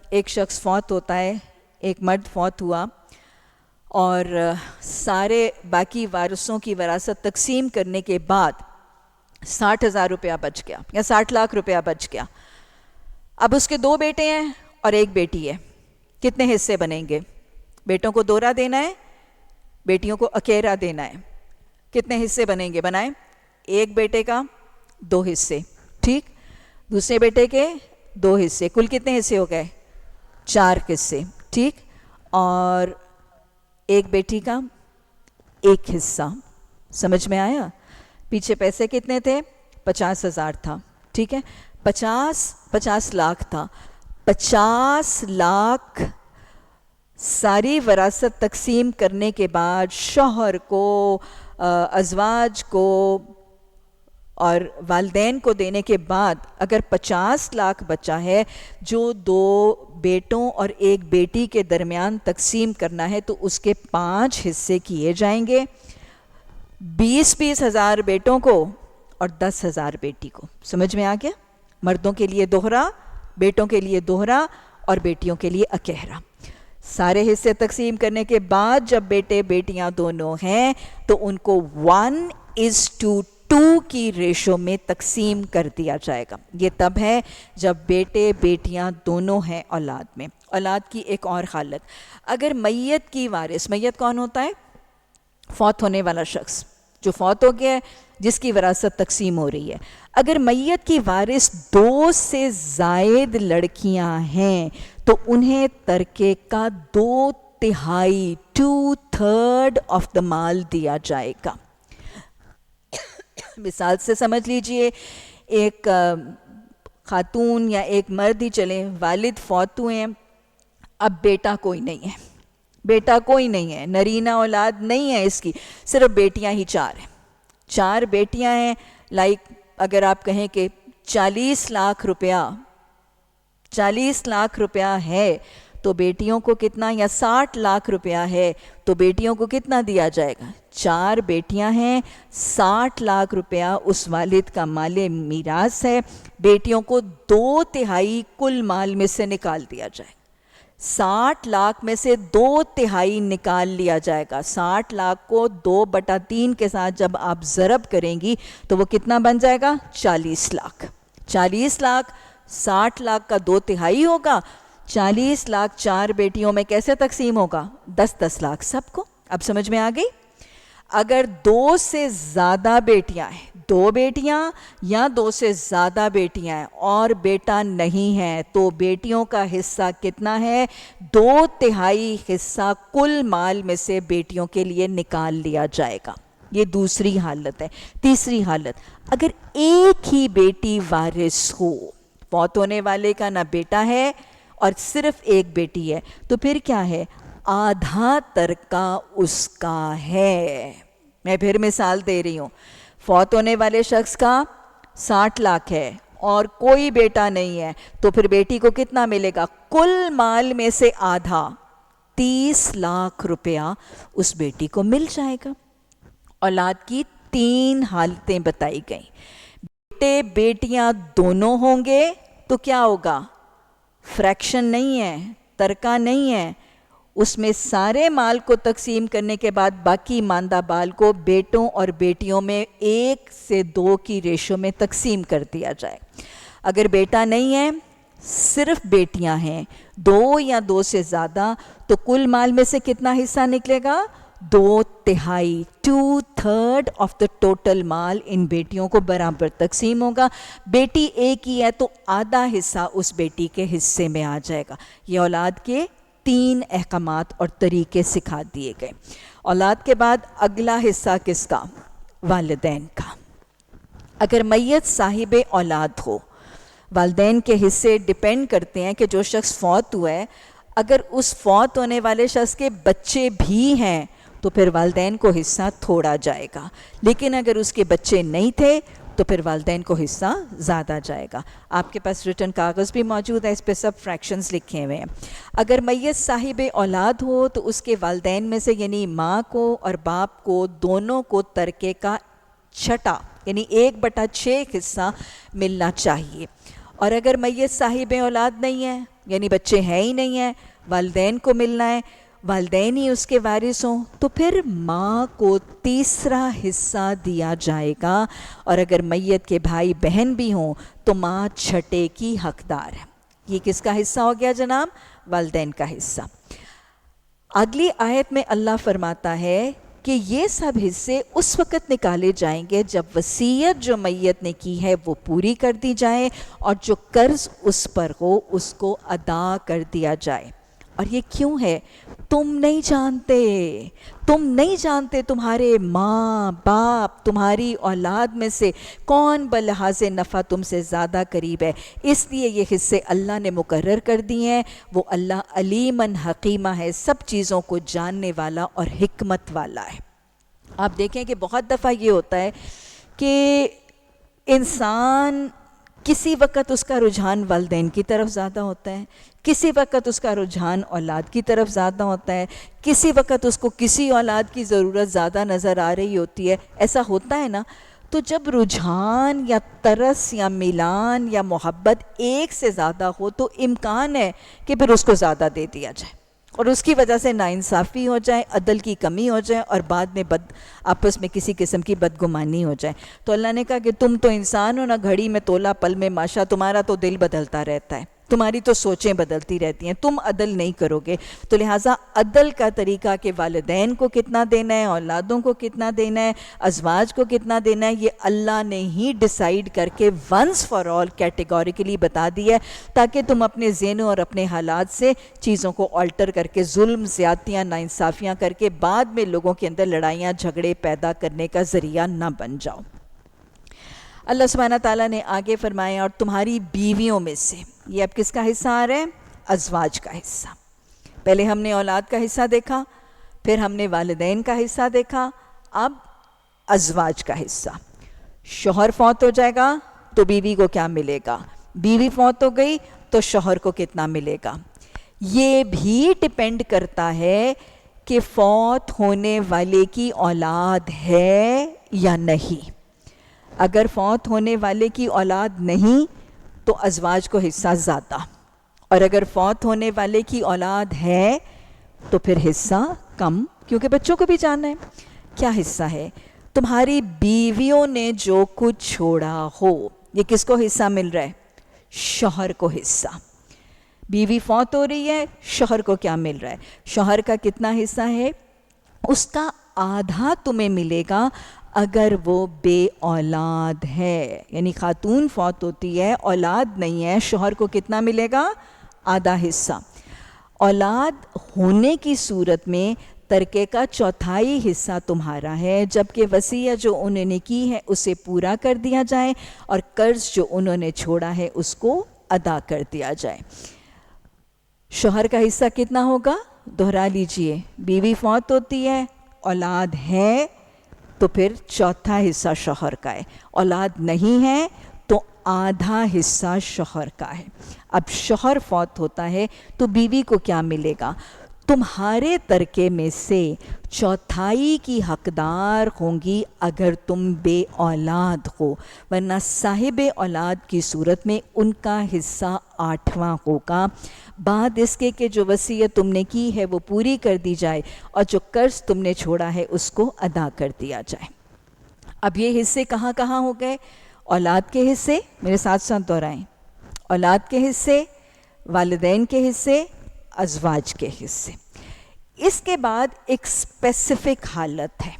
ایک شخص فوت ہوتا ہے، ایک مرد فوت ہوا اور سارے باقی وارثوں کی وراثت تقسیم کرنے کے بعد 60,000 روپیہ بچ گیا یا 60 لاکھ روپیہ بچ گیا. اب اس کے 2 بیٹے ہیں اور 1 بیٹی ہے. کتنے حصے بنیں گے؟ بیٹوں کو دوہرا دینا ہے، بیٹیوں کو اکیرا دینا ہے. کتنے حصے بنیں گے؟ بنائیں. 1 بیٹے کا 2 حصے، ٹھیک. دوسرے بیٹے کے 2 حصے، کل کتنے حصے ہو گئے؟ 4 حصے، ٹھیک. اور 1 بیٹی کا 1 حصہ. سمجھ میں آیا؟ پیچھے پیسے کتنے تھے؟ 50,000 تھا، ٹھیک ہے. 50 لاکھ تھا. 50 لاکھ ساری وراثت تقسیم کرنے کے بعد شوہر کو، ازواج کو اور والدین کو دینے کے بعد اگر 50 لاکھ بچا ہے جو 2 بیٹوں اور 1 بیٹی کے درمیان تقسیم کرنا ہے تو اس کے 5 حصے کیے جائیں گے. 20 ہزار بیٹوں کو اور 10,000 بیٹی کو. سمجھ میں آ گیا؟ مردوں کے لیے دوہرا، بیٹوں کے لیے دوہرا اور بیٹیوں کے لیے اکیرا. سارے حصے تقسیم کرنے کے بعد جب بیٹے بیٹیاں دونوں ہیں تو ان کو 1:2 کی ریشو میں تقسیم کر دیا جائے گا. یہ تب ہے جب بیٹے بیٹیاں دونوں ہیں اولاد میں. اولاد کی ایک اور حالت، اگر میت کی وارث، میت کون ہوتا ہے؟ فوت ہونے والا شخص جو فوت ہو گیا ہے، جس کی وراثت تقسیم ہو رہی ہے. اگر میت کی وارث 2 سے زائد لڑکیاں ہیں تو انہیں ترکے کا 2/3 2/3 آف دا مال دیا جائے گا. مثال سے سمجھ لیجئے, ایک خاتون یا ایک مرد ہی چلیں, والد فوت ہوئے ہیں, اب بیٹا کوئی نہیں ہے, بیٹا کوئی نہیں ہے, نرینہ اولاد نہیں ہے اس کی, صرف بیٹیاں ہی 4 ہیں. 4 بیٹیاں ہیں, لائک اگر آپ کہیں کہ 40 لاکھ روپیہ ہے تو بیٹیوں کو کتنا, یا 60 لاکھ روپیہ ہے تو بیٹیوں کو کتنا دیا جائے گا؟ 4 بیٹیاں ہیں, 60 لاکھ روپیہ اس والد کا مال میراث ہے, بیٹیوں کو 2/3 کل مال میں سے نکال دیا جائے گا. 60 لاکھ میں سے 2/3 نکال لیا جائے گا. 60 لاکھ کو 2/3 کے ساتھ جب آپ ضرب کریں گی تو وہ کتنا بن جائے گا؟ 40 لاکھ. 40 لاکھ 60 لاکھ کا 2/3 ہوگا. 40 لاکھ 4 بیٹیوں میں کیسے تقسیم ہوگا؟ 10-10 لاکھ سب کو. اب سمجھ میں آ گئی؟ اگر 2 سے زیادہ بیٹیاں ہیں, 2 بیٹیاں یا 2 سے زیادہ بیٹیاں ہیں اور بیٹا نہیں ہے, تو بیٹیوں کا حصہ کتنا ہے؟ 2/3 حصہ کل مال میں سے بیٹیوں کے لیے نکال لیا جائے گا. یہ دوسری حالت ہے. تیسری حالت, اگر ایک ہی بیٹی وارث ہو, فوت ہونے والے کا نہ بیٹا ہے اور صرف ایک بیٹی ہے, تو پھر کیا ہے؟ آدھا ترکہ اس کا ہے. میں پھر مثال دے رہی ہوں, فوت ہونے والے شخص کا 60 لاکھ ہے اور کوئی بیٹا نہیں ہے, تو پھر بیٹی کو کتنا ملے گا؟ کل مال میں سے آدھا 30 لاکھ روپیہ اس بیٹی کو مل جائے گا. اولاد کی 3 حالتیں بتائی گئیں. بیٹے بیٹیاں دونوں ہوں گے تو کیا ہوگا؟ فریکشن نہیں ہے, ترکہ نہیں ہے, اس میں سارے مال کو تقسیم کرنے کے بعد باقی ماندہ بال کو بیٹوں اور بیٹیوں میں 1:2 کی ریشو میں تقسیم کر دیا جائے. اگر بیٹا نہیں ہے, صرف بیٹیاں ہیں, 2 یا 2 سے زیادہ, تو کل مال میں سے کتنا حصہ نکلے گا؟ 2/3 2/3 آف دا ٹوٹل مال ان بیٹیوں کو برابر تقسیم ہوگا. بیٹی ایک ہی ہے تو آدھا حصہ اس بیٹی کے حصے میں آ جائے گا. یہ اولاد کے 3 احکامات اور طریقے سکھا دیے گئے. اولاد کے بعد اگلا حصہ کس کا؟ والدین کا. اگر میت صاحب اولاد ہو, والدین کے حصے ڈیپینڈ کرتے ہیں کہ جو شخص فوت ہوا ہے, اگر اس فوت ہونے والے شخص کے بچے بھی ہیں تو پھر والدین کو حصہ تھوڑا جائے گا, لیکن اگر اس کے بچے نہیں تھے تو پھر والدین کو حصہ زیادہ جائے گا. آپ کے پاس ریٹن کاغذ بھی موجود ہے, اس پہ سب فریکشنز لکھے ہوئے ہیں. اگر میت صاحب اولاد ہو تو اس کے والدین میں سے یعنی ماں کو اور باپ کو دونوں کو ترکے کا 6 یعنی 1/6 حصہ ملنا چاہیے. اور اگر میت صاحب اولاد نہیں ہے, یعنی بچے ہیں ہی نہیں ہیں, والدین کو ملنا ہے, والدین ہی اس کے وارث ہوں, تو پھر ماں کو 3 حصہ دیا جائے گا. اور اگر میت کے بھائی بہن بھی ہوں تو ماں 6 کی حقدار ہے. یہ کس کا حصہ ہو گیا جناب؟ والدین کا حصہ. اگلی آیت میں اللہ فرماتا ہے کہ یہ سب حصے اس وقت نکالے جائیں گے جب وصیت جو میت نے کی ہے وہ پوری کر دی جائے اور جو قرض اس پر ہو اس کو ادا کر دیا جائے. اور یہ کیوں ہے؟ تم نہیں جانتے تمہارے ماں باپ تمہاری اولاد میں سے کون بلحاظ نفع تم سے زیادہ قریب ہے, اس لیے یہ حصے اللہ نے مقرر کر دیے ہیں. وہ اللہ علیمًا حکیمہ ہے, سب چیزوں کو جاننے والا اور حکمت والا ہے. آپ دیکھیں کہ بہت دفعہ یہ ہوتا ہے کہ انسان کسی وقت اس کا رجحان والدین کی طرف زیادہ ہوتا ہے, کسی وقت اس کا رجحان اولاد کی طرف زیادہ ہوتا ہے, کسی وقت اس کو کسی اولاد کی ضرورت زیادہ نظر آ رہی ہوتی ہے. ایسا ہوتا ہے نا. تو جب رجحان یا ترس یا میلان یا محبت ایک سے زیادہ ہو تو امکان ہے کہ پھر اس کو زیادہ دے دیا جائے اور اس کی وجہ سے ناانصافی ہو جائے, عدل کی کمی ہو جائے اور بعد میں آپس میں کسی قسم کی بدگمانی ہو جائے. تو اللہ نے کہا کہ تم تو انسان ہو نا, گھڑی میں تولا پل میں ماشا, تمہارا تو دل بدلتا رہتا ہے. تمہاری تو سوچیں بدلتی رہتی ہیں، تم عدل نہیں کرو گے. تو لہٰذا عدل کا طریقہ کہ والدین کو کتنا دینا ہے، اولادوں کو کتنا دینا ہے، ازواج کو کتنا دینا ہے، یہ اللہ نے ہی ڈیسائیڈ کر کے ونس فار آل کیٹیگوریکلی بتا دیا ہے، تاکہ تم اپنے ذہنوں اور اپنے حالات سے چیزوں کو آلٹر کر کے ظلم، زیادتیاں، ناانصافیاں کر کے بعد میں لوگوں کے اندر لڑائیاں جھگڑے پیدا کرنے کا ذریعہ نہ بن جاؤ. اللہ سبحانہ تعالیٰ نے آگے فرمایا اور تمہاری بیویوں میں سے، یہ اب کس کا حصہ آ رہا ہے؟ ازواج کا حصہ. پہلے ہم نے اولاد کا حصہ دیکھا، پھر ہم نے والدین کا حصہ دیکھا، اب ازواج کا حصہ. شوہر فوت ہو جائے گا تو بیوی کو کیا ملے گا، بیوی فوت ہو گئی تو شوہر کو کتنا ملے گا. یہ بھی ڈپینڈ کرتا ہے کہ فوت ہونے والے کی اولاد ہے یا نہیں. اگر فوت ہونے والے کی اولاد نہیں تو ازواج کو حصہ زیادہ، اور اگر فوت ہونے والے کی اولاد ہے تو پھر حصہ کم، کیونکہ بچوں کو بھی جاننا ہے. کیا حصہ ہے؟ تمہاری بیویوں نے جو کچھ چھوڑا ہو، یہ کس کو حصہ مل رہا ہے؟ شوہر کو حصہ. بیوی فوت ہو رہی ہے، شوہر کو کیا مل رہا ہے؟ شوہر کا کتنا حصہ ہے؟ اس کا آدھا تمہیں ملے گا اگر وہ بے اولاد ہے. یعنی خاتون فوت ہوتی ہے، اولاد نہیں ہے، شوہر کو کتنا ملے گا؟ آدھا حصہ. اولاد ہونے کی صورت میں ترکے کا چوتھائی حصہ تمہارا ہے، جبکہ وصیت جو انہوں نے کی ہے اسے پورا کر دیا جائے اور قرض جو انہوں نے چھوڑا ہے اس کو ادا کر دیا جائے. شوہر کا حصہ کتنا ہوگا؟ دہرا لیجئے، بیوی فوت ہوتی ہے، اولاد ہے تو پھر چوتھا حصہ شوہر کا ہے، اولاد نہیں ہے تو آدھا حصہ شوہر کا ہے. اب شوہر فوت ہوتا ہے تو بیوی کو کیا ملے گا؟ تمہارے ترکے میں سے چوتھائی کی حقدار ہوں گی اگر تم بے اولاد ہو، ورنہ صاحب اولاد کی صورت میں ان کا حصہ 8واں ہوگا، بعد اس کے کہ جو وصیت تم نے کی ہے وہ پوری کر دی جائے اور جو قرض تم نے چھوڑا ہے اس کو ادا کر دیا جائے. اب یہ حصے کہاں کہاں ہو گئے؟ اولاد کے حصے، میرے ساتھ ساتھ دہرائیں، اولاد کے حصے، والدین کے حصے، ازواج کے حصے. اس کے بعد ایک اسپیسیفک حالت ہے،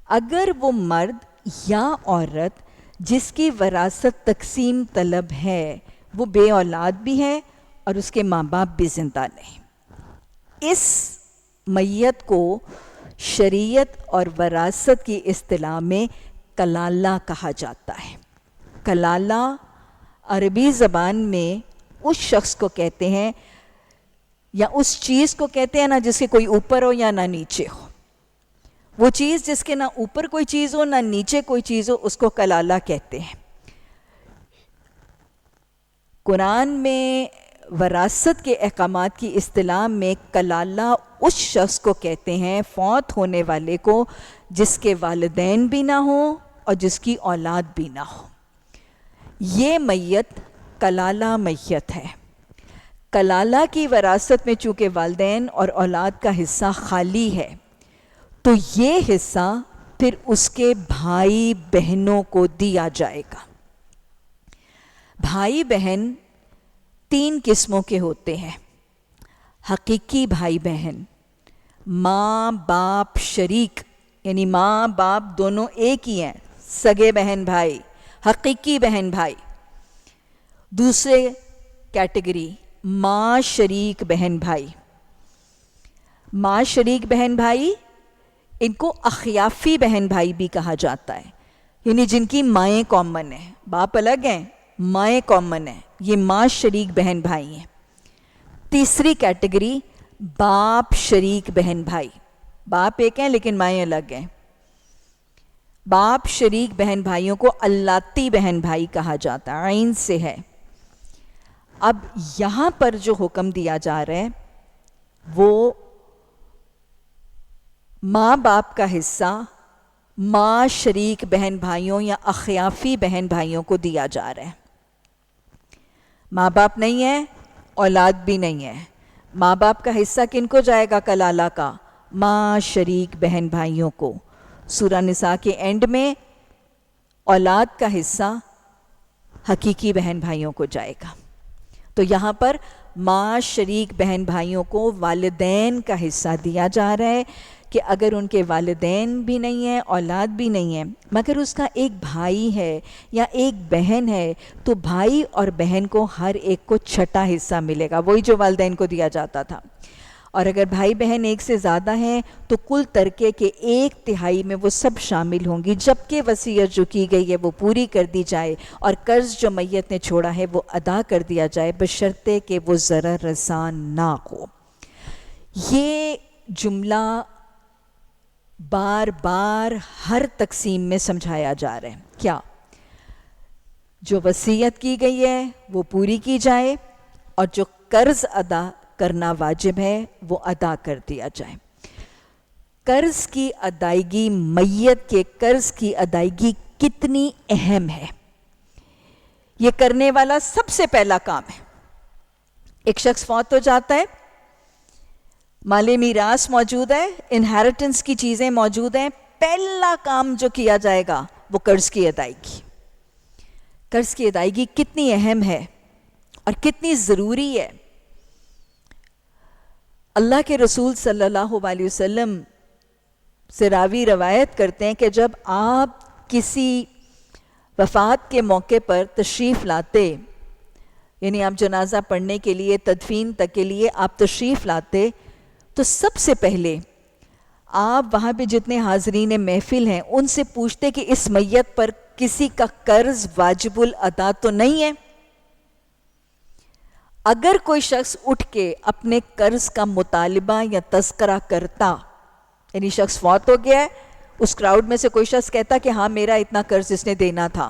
اگر وہ مرد یا عورت جس کی وراثت تقسیم طلب ہے وہ بے اولاد بھی ہے اور اس کے ماں باپ بھی زندہ نہیں، اس میت کو شریعت اور وراثت کی اصطلاح میں کلالہ کہا جاتا ہے. کلالہ عربی زبان میں اس شخص کو کہتے ہیں یا اس چیز کو کہتے ہیں نہ جس کے کوئی اوپر ہو یا نہ نیچے ہو. وہ چیز جس کے نہ اوپر کوئی چیز ہو نہ نیچے کوئی چیز ہو اس کو کلالہ کہتے ہیں. قرآن میں وراثت کے احکامات کی اصطلاح میں کلالہ اس شخص کو کہتے ہیں، فوت ہونے والے کو، جس کے والدین بھی نہ ہوں اور جس کی اولاد بھی نہ ہو. یہ میت کلالہ میت ہے. کلالہ کی وراثت میں چونکہ والدین اور اولاد کا حصہ خالی ہے تو یہ حصہ پھر اس کے بھائی بہنوں کو دیا جائے گا. بھائی بہن 3 قسموں کے ہوتے ہیں. حقیقی بھائی بہن، ماں باپ شریک، یعنی ماں باپ دونوں ایک ہی ہیں، سگے بہن بھائی، حقیقی بہن بھائی. دوسرے کیٹیگری ماں شریک بہن بھائی. ماں شریک بہن بھائی، ان کو اخیافی بہن بھائی بھی کہا جاتا ہے، یعنی جن کی مائیں کامن ہیں، باپ الگ ہیں، مائیں کامن ہیں، یہ ماں شریک بہن بھائی ہیں. تیسری کیٹیگری باپ شریک بہن بھائی، باپ ایک ہیں لیکن مائیں الگ ہیں. باپ شریک بہن بھائیوں کو اللاتی بہن بھائی کہا جاتا ہے، عین سے ہے. اب یہاں پر جو حکم دیا جا رہا ہے وہ ماں باپ کا حصہ ماں شریک بہن بھائیوں یا اخیافی بہن بھائیوں کو دیا جا رہا ہے. ماں باپ نہیں ہے، اولاد بھی نہیں ہے، ماں باپ کا حصہ کن کو جائے گا کلالہ کا؟ ماں شریک بہن بھائیوں کو. سورہ نساء کے اینڈ میں اولاد کا حصہ حقیقی بہن بھائیوں کو جائے گا. تو یہاں پر ماں شریک بہن بھائیوں کو والدین کا حصہ دیا جا رہا ہے کہ اگر ان کے والدین بھی نہیں ہیں، اولاد بھی نہیں ہے، مگر اس کا ایک بھائی ہے یا ایک بہن ہے، تو بھائی اور بہن کو ہر ایک کو چھٹا حصہ ملے گا، وہی جو والدین کو دیا جاتا تھا۔ اور اگر بھائی بہن ایک سے زیادہ ہیں تو کل ترکے کے 1/3 میں وہ سب شامل ہوں گی، جبکہ وصیت جو کی گئی ہے وہ پوری کر دی جائے اور قرض جو میت نے چھوڑا ہے وہ ادا کر دیا جائے، بشرطے کہ وہ ضرر رساں نہ ہو۔ یہ جملہ بار بار ہر تقسیم میں سمجھایا جا رہا ہے، کیا جو وصیت کی گئی ہے وہ پوری کی جائے اور جو قرض ادا کرنا واجب ہے وہ ادا کر دیا جائے۔ قرض کی ادائیگی، میت کے قرض کی ادائیگی کتنی اہم ہے، یہ کرنے والا سب سے پہلا کام ہے۔ ایک شخص فوت ہو جاتا ہے، مال میراث موجود ہے، انہیریٹنس کی چیزیں موجود ہیں، پہلا کام جو کیا جائے گا وہ قرض کی ادائیگی۔ قرض کی ادائیگی کتنی اہم ہے اور کتنی ضروری ہے۔ اللہ کے رسول صلی اللہ علیہ وسلم سے راوی روایت کرتے ہیں کہ جب آپ کسی وفات کے موقع پر تشریف لاتے، یعنی آپ جنازہ پڑھنے کے لیے، تدفین تک کے لیے آپ تشریف لاتے، تو سب سے پہلے آپ وہاں پہ جتنے حاضرین محفل ہیں ان سے پوچھتے کہ اس میت پر کسی کا قرض واجب الادا تو نہیں ہے۔ اگر کوئی شخص اٹھ کے اپنے قرض کا مطالبہ یا تذکرہ کرتا، یعنی شخص فوت ہو گیا ہے، اس کراؤڈ میں سے کوئی شخص کہتا کہ ہاں میرا اتنا قرض اس نے دینا تھا،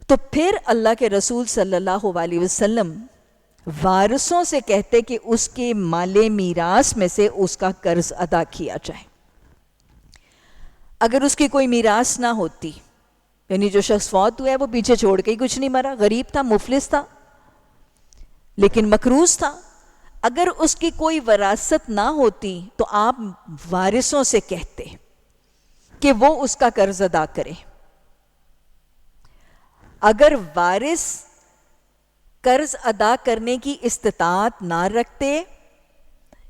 تو پھر اللہ کے رسول صلی اللہ علیہ وسلم وارثوں سے کہتے کہ اس کے مال میراث میں سے اس کا قرض ادا کیا جائے۔ اگر اس کی کوئی میراث نہ ہوتی، یعنی جو شخص فوت ہوا ہے وہ پیچھے چھوڑ کے ہی کچھ نہیں مرا، غریب تھا، مفلس تھا، لیکن مقروض تھا، اگر اس کی کوئی وراثت نہ ہوتی تو آپ وارثوں سے کہتے کہ وہ اس کا قرض ادا کرے۔ اگر وارث قرض ادا کرنے کی استطاعت نہ رکھتے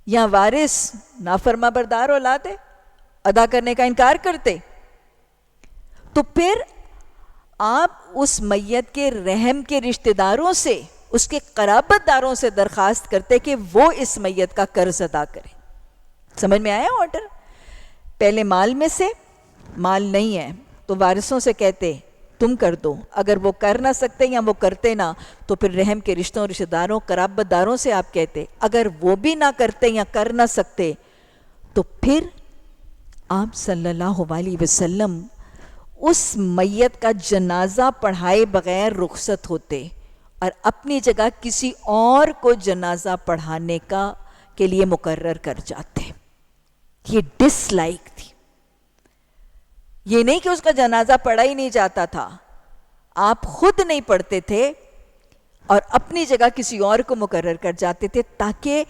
یا وارث نافرما بردار اولاد ہے، ادا کرنے کا انکار کرتے، تو پھر آپ اس میت کے رحم کے رشتہ داروں سے، اس کے قرابت داروں سے درخواست کرتے کہ وہ اس میت کا قرض ادا کرے۔ سمجھ میں آیا آرڈر؟ پہلے مال میں سے، مال نہیں ہے تو وارثوں سے کہتے تم کر دو، اگر وہ کر نہ سکتے یا وہ کرتے نہ تو پھر رحم کے رشتوں، رشتہ داروں، قرابت داروں سے آپ کہتے، اگر وہ بھی نہ کرتے یا کر نہ سکتے تو پھر آپ صلی اللہ علیہ وسلم اس میت کا جنازہ پڑھائے بغیر رخصت ہوتے اور اپنی جگہ کسی اور کو جنازہ پڑھانے کے لیے مقرر کر جاتے۔ یہ ڈس لائک تھی، یہ نہیں کہ اس کا جنازہ پڑھا ہی نہیں جاتا تھا، آپ خود نہیں پڑھتے تھے اور اپنی جگہ کسی اور کو مقرر کر جاتے تھے تاکہ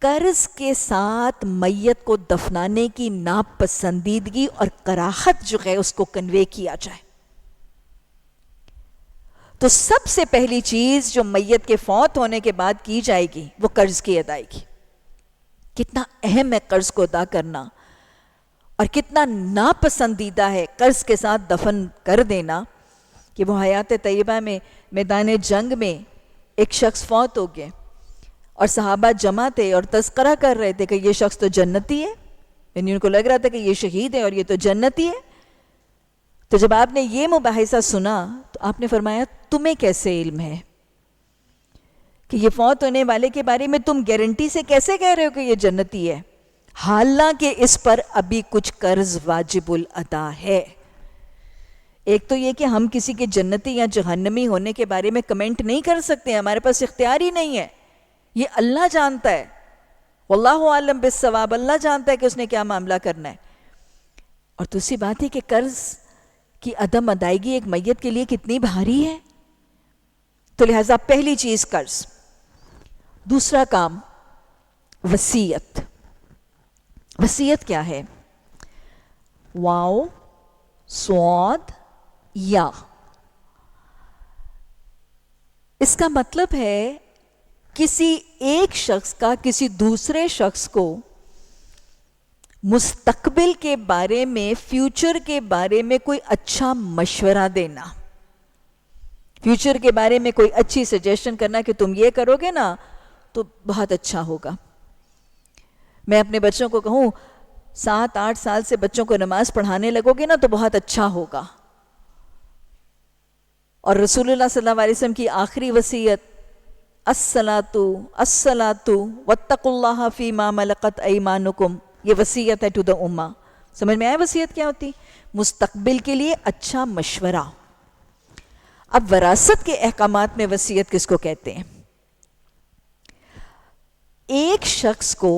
قرض کے ساتھ میت کو دفنانے کی ناپسندیدگی اور کراہت جو ہے اس کو کنوے کیا جائے۔ تو سب سے پہلی چیز جو میت کے فوت ہونے کے بعد کی جائے گی وہ قرض کی ادائیگی۔ کتنا اہم ہے قرض کو ادا کرنا اور کتنا ناپسندیدہ ہے قرض کے ساتھ دفن کر دینا، کہ وہ حیات طیبہ میں میدان جنگ میں ایک شخص فوت ہو گئے اور صحابہ جمع تھے اور تذکرہ کر رہے تھے کہ یہ شخص تو جنتی ہے، یعنی ان کو لگ رہا تھا کہ یہ شہید ہے اور یہ تو جنتی ہے۔ تو جب آپ نے یہ مباحثہ سنا تو آپ نے فرمایا تمہیں کیسے علم ہے کہ یہ فوت ہونے والے کے بارے میں تم گارنٹی سے کیسے کہہ رہے ہو کہ یہ جنتی ہے، حالانکہ اس پر ابھی کچھ قرض واجب الادا ہے۔ ایک تو یہ کہ ہم کسی کے جنتی یا جہنمی ہونے کے بارے میں کمنٹ نہیں کر سکتے، ہمارے پاس اختیار ہی نہیں ہے، یہ اللہ جانتا ہے، واللہ عالم بالصواب، اللہ جانتا ہے کہ اس نے کیا معاملہ کرنا ہے۔ اور دوسری بات ہے کہ قرض کی عدم ادائیگی ایک میت کے لیے کتنی بھاری ہے، تو لہٰذا پہلی چیز قرض۔ دوسرا کام وصیت۔ وصیت کیا ہے؟ واو صاد یا، اس کا مطلب ہے کسی ایک شخص کا کسی دوسرے شخص کو مستقبل کے بارے میں، فیوچر کے بارے میں کوئی اچھا مشورہ دینا، فیوچر کے بارے میں کوئی اچھی سجیشن کرنا کہ تم یہ کرو گے نا تو بہت اچھا ہوگا۔ میں اپنے بچوں کو کہوں 7-8 سال سے بچوں کو نماز پڑھانے لگو گے نا تو بہت اچھا ہوگا، اور رسول اللہ صلی اللہ علیہ وسلم کی آخری وصیت الصلاۃ واتقوا اللہ فیما ملکت ایمانکم، یہ وصیت ہے ٹو دا امہ۔ سمجھ میں آئے وصیت کیا ہوتی؟ مستقبل کے لیے اچھا مشورہ۔ اب وراثت کے احکامات میں وصیت کس کو کہتے ہیں؟ ایک شخص کو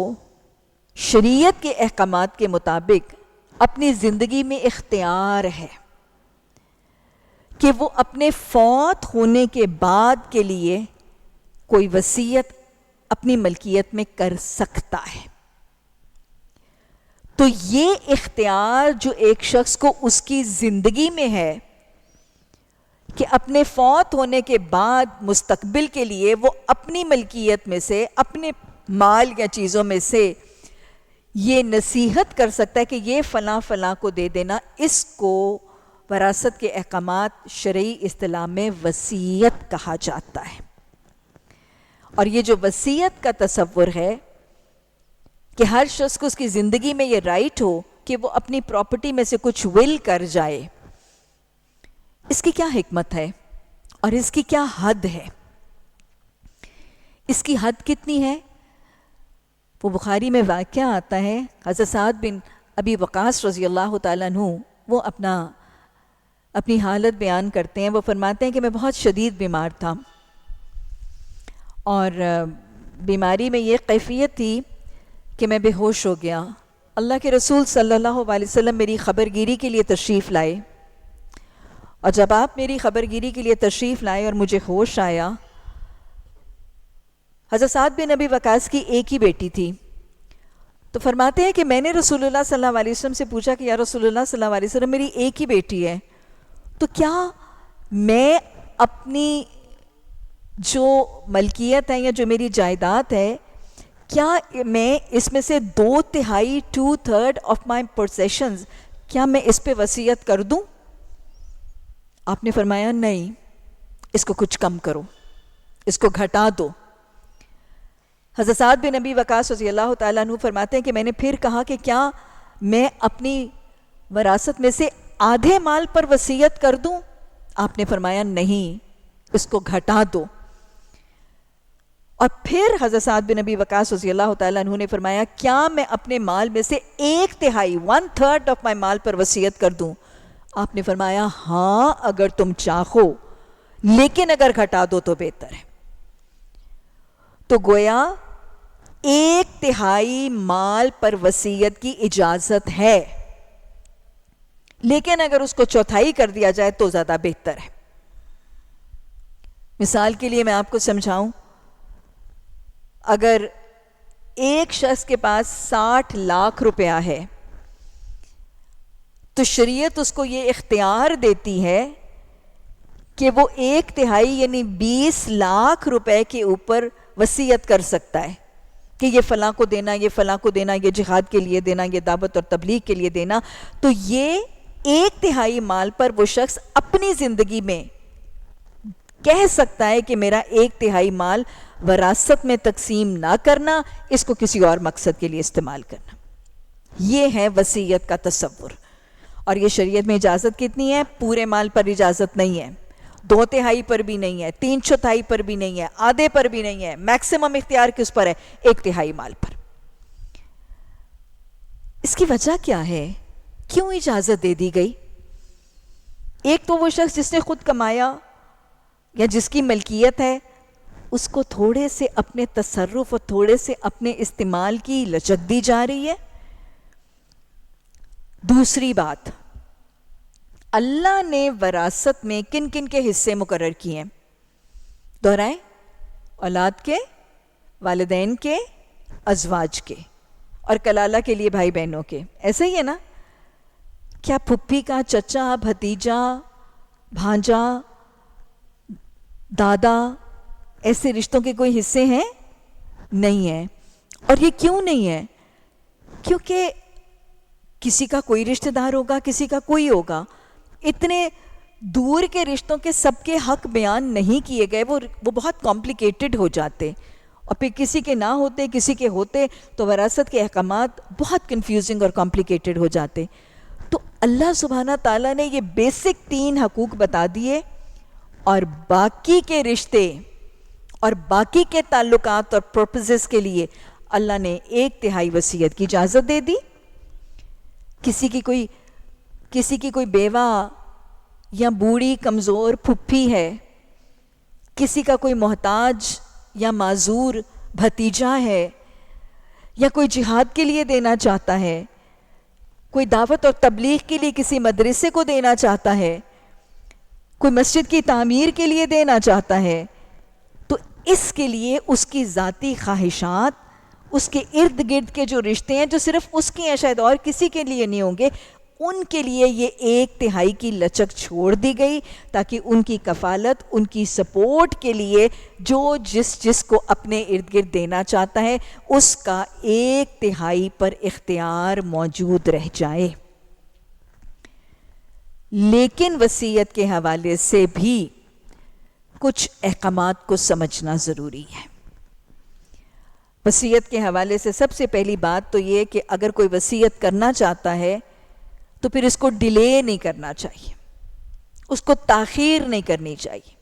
شریعت کے احکامات کے مطابق اپنی زندگی میں اختیار ہے کہ وہ اپنے فوت ہونے کے بعد کے لیے کوئی وصیت اپنی ملکیت میں کر سکتا ہے۔ تو یہ اختیار جو ایک شخص کو اس کی زندگی میں ہے کہ اپنے فوت ہونے کے بعد مستقبل کے لیے وہ اپنی ملکیت میں سے، اپنے مال یا چیزوں میں سے یہ نصیحت کر سکتا ہے کہ یہ فلاں فلاں کو دے دینا، اس کو وراثت کے احکامات شرعی اصطلاح میں وصیت کہا جاتا ہے۔ اور یہ جو وصیت کا تصور ہے کہ ہر شخص کو اس کی زندگی میں یہ رائٹ ہو کہ وہ اپنی پراپرٹی میں سے کچھ ول کر جائے، اس کی کیا حکمت ہے اور اس کی کیا حد ہے؟ اس کی حد کتنی ہے؟ وہ بخاری میں واقعہ آتا ہے، حضرت سعد بن ابی وقاص رضی اللہ تعالیٰ عنہ وہ اپنی حالت بیان کرتے ہیں۔ وہ فرماتے ہیں کہ میں بہت شدید بیمار تھا، اور بیماری میں یہ کیفیت تھی کہ میں بے ہوش ہو گیا۔ اللہ کے رسول صلی اللہ علیہ وسلم میری خبر گیری کے لیے تشریف لائے، اور جب آپ میری خبر گیری کے لیے تشریف لائے اور مجھے ہوش آیا، حضرت سعد بن ابی وقاص کی ایک ہی بیٹی تھی۔ تو فرماتے ہیں کہ میں نے رسول اللہ صلی اللہ علیہ وسلم سے پوچھا کہ یا رسول اللہ صلی اللہ علیہ وسلم میری ایک ہی بیٹی ہے، تو کیا میں اپنی جو ملکیت ہے یا جو میری جائیداد ہے، کیا میں اس میں سے 2/3 2/3 آف مائی پوزیشنز کیا میں اس پہ وصیت کر دوں؟ آپ نے فرمایا نہیں، اس کو کچھ کم کرو، اس کو گھٹا دو۔ حضرت سعد بن ابی وقاص رضی اللہ تعالیٰ عنہ فرماتے ہیں کہ میں نے پھر کہا کہ کیا میں اپنی وراثت میں سے آدھے مال پر وصیت کر دوں؟ آپ نے فرمایا نہیں، اس کو گھٹا دو۔ اور پھر حضرت سعد بن ابی وقاص رضی اللہ تعالیٰ عنہ نے فرمایا کیا میں اپنے مال میں سے 1/3 1/3 آف مائی مال پر وصیت کر دوں؟ آپ نے فرمایا ہاں اگر تم چاہو، لیکن اگر گھٹا دو تو بہتر ہے۔ تو گویا 1/3 مال پر وصیت کی اجازت ہے، لیکن اگر اس کو 1/4 کر دیا جائے تو زیادہ بہتر ہے۔ مثال کے لیے میں آپ کو سمجھاؤں، اگر ایک شخص کے پاس 60 لاکھ روپیہ ہے تو شریعت اس کو یہ اختیار دیتی ہے کہ وہ 1/3 یعنی 20 لاکھ روپے کے اوپر وصیت کر سکتا ہے کہ یہ فلاں کو دینا، یہ فلاں کو دینا، یہ جہاد کے لیے دینا، یہ دعوت اور تبلیغ کے لیے دینا۔ تو یہ 1/3 مال پر وہ شخص اپنی زندگی میں کہہ سکتا ہے کہ میرا 1/3 مال وراثت میں تقسیم نہ کرنا، اس کو کسی اور مقصد کے لیے استعمال کرنا۔ یہ ہے وصیت کا تصور۔ اور یہ شریعت میں اجازت کتنی ہے؟ پورے مال پر اجازت نہیں ہے، 2/3 پر بھی نہیں ہے، 3/4 پر بھی نہیں ہے، آدھے پر بھی نہیں ہے۔ میکسیمم اختیار کس پر ہے؟ 1/3 مال پر۔ اس کی وجہ کیا ہے؟ کیوں اجازت دے دی گئی؟ ایک تو وہ شخص جس نے خود کمایا یا جس کی ملکیت ہے، اس کو تھوڑے سے اپنے تصرف اور تھوڑے سے اپنے استعمال کی لچک دی جا رہی ہے۔ دوسری بات، اللہ نے وراثت میں کن کن کے حصے مقرر کیے ہیں؟ دہرائیں، اولاد کے، والدین کے، ازواج کے، اور کلالہ کے لیے بھائی بہنوں کے۔ ایسا ہی ہے نا؟ کیا پھپھی کا چچا، بھتیجا، بھانجا، دادا ایسے رشتوں کے کوئی حصے ہیں؟ نہیں ہیں. اور یہ کیوں نہیں ہے؟ کیونکہ کسی کا کوئی رشتہ دار ہوگا, کسی کا کوئی ہوگا. اتنے دور کے رشتوں کے سب کے حق بیان نہیں کیے گئے, وہ بہت کمپلیکیٹڈ ہو جاتے, اور پھر کسی کے نہ ہوتے کسی کے ہوتے تو وراثت کے احکامات بہت کنفیوزنگ اور کمپلیکیٹڈ ہو جاتے. تو اللہ سبحانہ تعالیٰ نے یہ بیسک 3 حقوق بتا دیے, اور باقی کے رشتے اور باقی کے تعلقات اور پرپزز کے لیے اللہ نے 1/3 وصیت کی اجازت دے دی. کسی کی کوئی بیوہ یا بوڑھی کمزور پھپھی ہے, کسی کا کوئی محتاج یا معذور بھتیجا ہے, یا کوئی جہاد کے لیے دینا چاہتا ہے, کوئی دعوت اور تبلیغ کے لیے کسی مدرسے کو دینا چاہتا ہے, کوئی مسجد کی تعمیر کے لیے دینا چاہتا ہے, تو اس کے لیے اس کی ذاتی خواہشات, اس کے ارد گرد کے جو رشتے ہیں جو صرف اس کے ہیں, شاید اور کسی کے لیے نہیں ہوں گے, ان کے لیے یہ 1/3 کی لچک چھوڑ دی گئی, تاکہ ان کی کفالت, ان کی سپورٹ کے لیے جو جس کو اپنے ارد گرد دینا چاہتا ہے اس کا 1/3 پر اختیار موجود رہ جائے. لیکن وصیت کے حوالے سے بھی کچھ احکامات کو سمجھنا ضروری ہے. وصیت کے حوالے سے سب سے پہلی بات تو یہ کہ اگر کوئی وصیت کرنا چاہتا ہے تو پھر اس کو ڈیلے نہیں کرنا چاہیے, اس کو تاخیر نہیں کرنی چاہیے.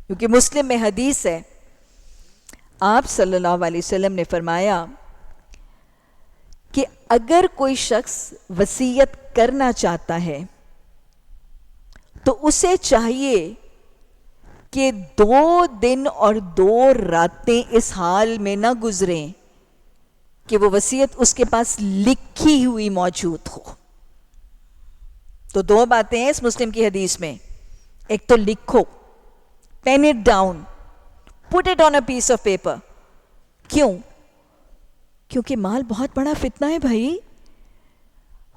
کیونکہ مسلم میں حدیث ہے, آپ صلی اللہ علیہ وسلم نے فرمایا کہ اگر کوئی شخص وصیت کرنا چاہتا ہے تو اسے چاہیے کہ 2 دن اور 2 راتیں اس حال میں نہ گزریں کہ وہ وصیت اس کے پاس لکھی ہوئی موجود ہو. تو 2 باتیں ہیں اس مسلم کی حدیث میں. ایک تو لکھو, pen it down, put it on a piece of paper. کیوں؟ کیونکہ مال بہت بڑا فتنہ ہے بھائی.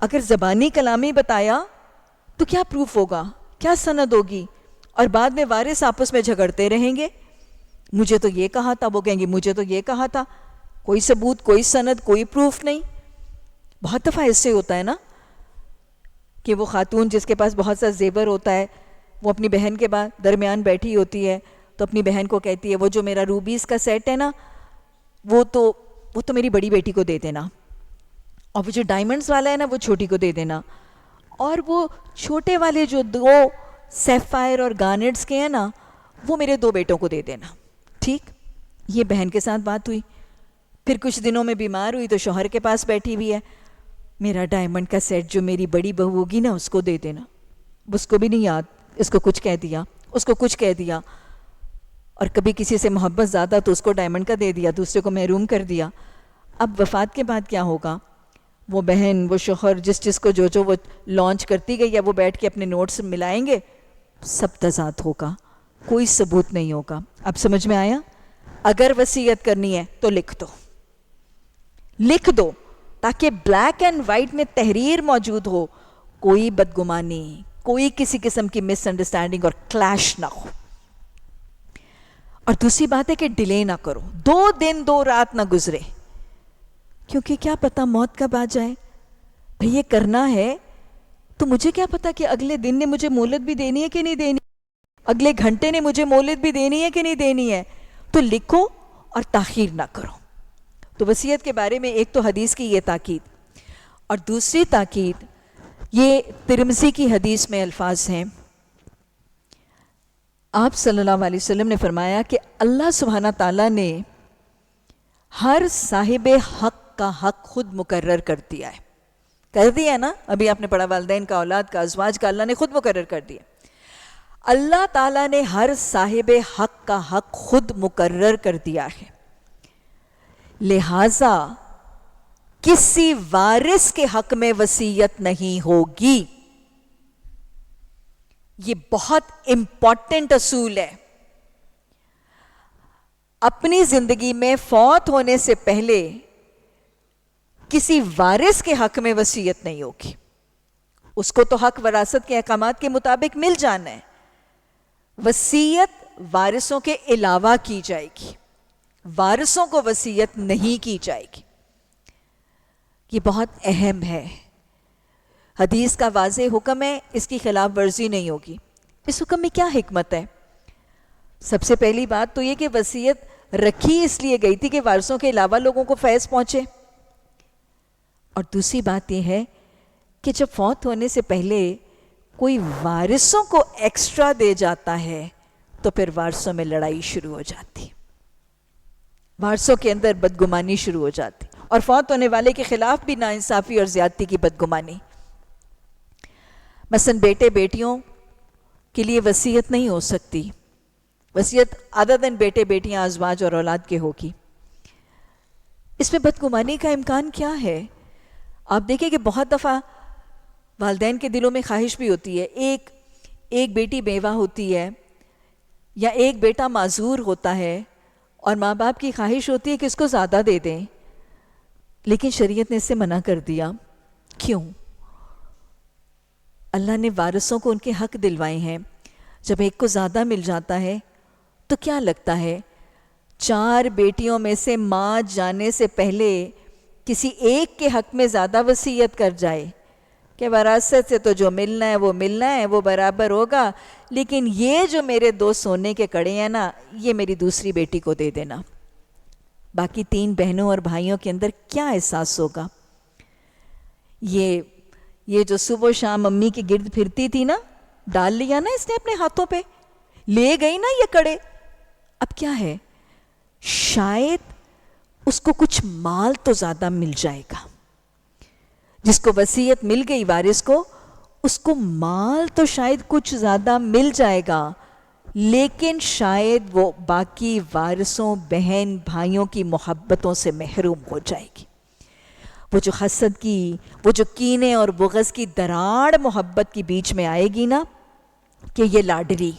اگر زبانی کلامی بتایا تو کیا پروف ہوگا, کیا سند ہوگی, اور بعد میں وارث آپس میں جھگڑتے رہیں گے, مجھے تو یہ کہا تھا, وہ کہیں گے مجھے تو یہ کہا تھا. کوئی ثبوت, کوئی سند, کوئی پروف نہیں. بہت دفعہ اس سے ہوتا ہے نا کہ وہ خاتون جس کے پاس بہت سا زیور ہوتا ہے, وہ اپنی بہن کے بعد درمیان بیٹھی ہوتی ہے تو اپنی بہن کو کہتی ہے وہ جو میرا روبیز کا سیٹ ہے نا وہ تو میری بڑی بیٹی کو دے دینا, اور وہ جو ڈائمنڈز والا ہے نا وہ چھوٹی کو دے دینا, اور وہ چھوٹے والے جو 2 سیفائر اور گارنیٹس کے ہیں نا وہ میرے 2 بیٹوں کو دے دینا. ٹھیک, یہ بہن کے ساتھ بات ہوئی. پھر کچھ دنوں میں بیمار ہوئی تو شوہر کے پاس بیٹھی ہوئی ہے, میرا ڈائمنڈ کا سیٹ جو میری بڑی بہو ہوگی نا اس کو دے دینا. اس کو بھی نہیں یاد, اس کو کچھ کہہ دیا, اس کو کچھ کہہ دیا, اور کبھی کسی سے محبت زیادہ تو اس کو ڈائمنڈ کا دے دیا, دوسرے کو محروم کر دیا. اب وفات کے بعد کیا ہوگا؟ وہ بہن, وہ شوہر, جس کو جو وہ لانچ کرتی گئی ہے وہ بیٹھ کے اپنے نوٹس ملائیں گے, سب تضاد ہوگا, کوئی ثبوت نہیں ہوگا. اب سمجھ میں آیا؟ اگر وصیت کرنی ہے تو لکھ دو تاکہ بلیک اینڈ وائٹ میں تحریر موجود ہو, کوئی بدگمانی, کوئی کسی قسم کی مس انڈرسٹینڈنگ اور کلیش نہ ہو. اور دوسری بات ہے کہ ڈیلے نہ کرو, 2 دن 2 رات نہ گزرے, کیونکہ کیا پتا موت کب آ جائے. بھئی یہ کرنا ہے تو مجھے کیا پتا کہ اگلے دن نے مجھے مہلت بھی دینی ہے کہ نہیں دینی, اگلے گھنٹے نے مجھے مہلت بھی دینی ہے کہ نہیں دینی ہے. تو لکھو اور تاخیر نہ کرو. تو وصیت کے بارے میں ایک تو حدیث کی یہ تاکید, اور دوسری تاکید یہ ترمذی کی حدیث میں الفاظ ہیں. آپ صلی اللہ علیہ وسلم نے فرمایا کہ اللہ سبحانہ تعالیٰ نے ہر صاحب حق کا حق خود مقرر کر دیا ہے. کر دیا نا, ابھی آپ نے پڑھا والدین کا, اولاد کا, ازواج کا, اللہ نے خود مقرر کر دیا. اللہ تعالیٰ نے ہر صاحب حق کا حق خود مقرر کر دیا ہے, لہذا کسی وارث کے حق میں وصیت نہیں ہوگی. یہ بہت امپورٹنٹ اصول ہے. اپنی زندگی میں فوت ہونے سے پہلے کسی وارث کے حق میں وصیت نہیں ہوگی. اس کو تو حق وراثت کے احکامات کے مطابق مل جانا ہے. وصیت وارثوں کے علاوہ کی جائے گی، وارثوں کو وصیت نہیں کی جائے گی۔ یہ بہت اہم ہے، حدیث کا واضح حکم ہے، اس کی خلاف ورزی نہیں ہوگی۔ اس حکم میں کیا حکمت ہے؟ سب سے پہلی بات تو یہ کہ وصیت رکھی اس لیے گئی تھی کہ وارثوں کے علاوہ لوگوں کو فیض پہنچے، اور دوسری بات یہ ہے کہ جب فوت ہونے سے پہلے کوئی وارثوں کو ایکسٹرا دے جاتا ہے تو پھر وارثوں میں لڑائی شروع ہو جاتی، وارثوں کے اندر بدگمانی شروع ہو جاتی، اور فوت ہونے والے کے خلاف بھی ناانصافی اور زیادتی کی بدگمانی۔ مثلا بیٹے بیٹیوں کے لیے وصیت نہیں ہو سکتی، وصیت ادر دین بیٹے بیٹیاں ازواج اور اولاد کے ہوگی۔ اس میں بدگمانی کا امکان کیا ہے؟ آپ دیکھیں کہ بہت دفعہ والدین کے دلوں میں خواہش بھی ہوتی ہے، ایک بیٹی بیوہ ہوتی ہے یا ایک بیٹا معذور ہوتا ہے، اور ماں باپ کی خواہش ہوتی ہے کہ اس کو زیادہ دے دیں، لیکن شریعت نے اس سے منع کر دیا۔ کیوں؟ اللہ نے وارثوں کو ان کے حق دلوائے ہیں، جب ایک کو زیادہ مل جاتا ہے تو کیا لگتا ہے 4 بیٹیوں میں سے ماں جانے سے پہلے کسی ایک کے حق میں زیادہ وصیت کر جائے کہ وراثت سے تو جو ملنا ہے وہ برابر ہوگا، لیکن یہ جو میرے 2 سونے کے کڑے ہیں نا، یہ میری دوسری بیٹی کو دے دینا۔ باقی 3 بہنوں اور بھائیوں کے اندر کیا احساس ہوگا؟ یہ جو صبح و شام امی کے گرد پھرتی تھی نا، ڈال لیا نا اس نے اپنے ہاتھوں پہ، لے گئی نا یہ کڑے، اب کیا ہے؟ شاید اس کو کچھ مال تو زیادہ مل جائے گا، جس کو وصیت مل گئی وارث کو، اس کو مال تو شاید کچھ زیادہ مل جائے گا، لیکن شاید وہ باقی وارثوں بہن بھائیوں کی محبتوں سے محروم ہو جائے گی۔ وہ جو حسد کی، وہ جو کینے اور بغض کی دراڑ محبت کی بیچ میں آئے گی نا، کہ یہ لاڈلی،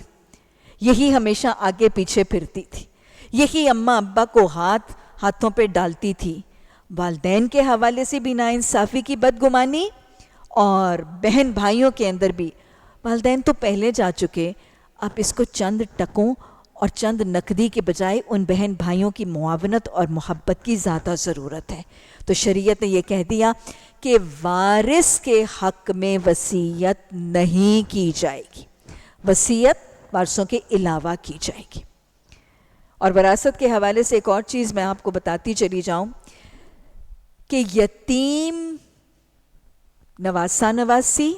یہی ہمیشہ آگے پیچھے پھرتی تھی، یہی اماں ابا کو ہاتھوں پہ ڈالتی تھی، والدین کے حوالے سے بھی ناانصافی کی بدگمانی، اور بہن بھائیوں کے اندر بھی، والدین تو پہلے جا چکے، اب اس کو چند ٹکوں اور چند نقدی کے بجائے ان بہن بھائیوں کی معاونت اور محبت کی زیادہ ضرورت ہے۔ تو شریعت نے یہ کہہ دیا کہ وارث کے حق میں وصیت نہیں کی جائے گی، وصیت وارثوں کے علاوہ کی جائے گی۔ اور وراثت کے حوالے سے ایک اور چیز میں آپ کو بتاتی چلی جاؤں کہ یتیم نواسا نواسی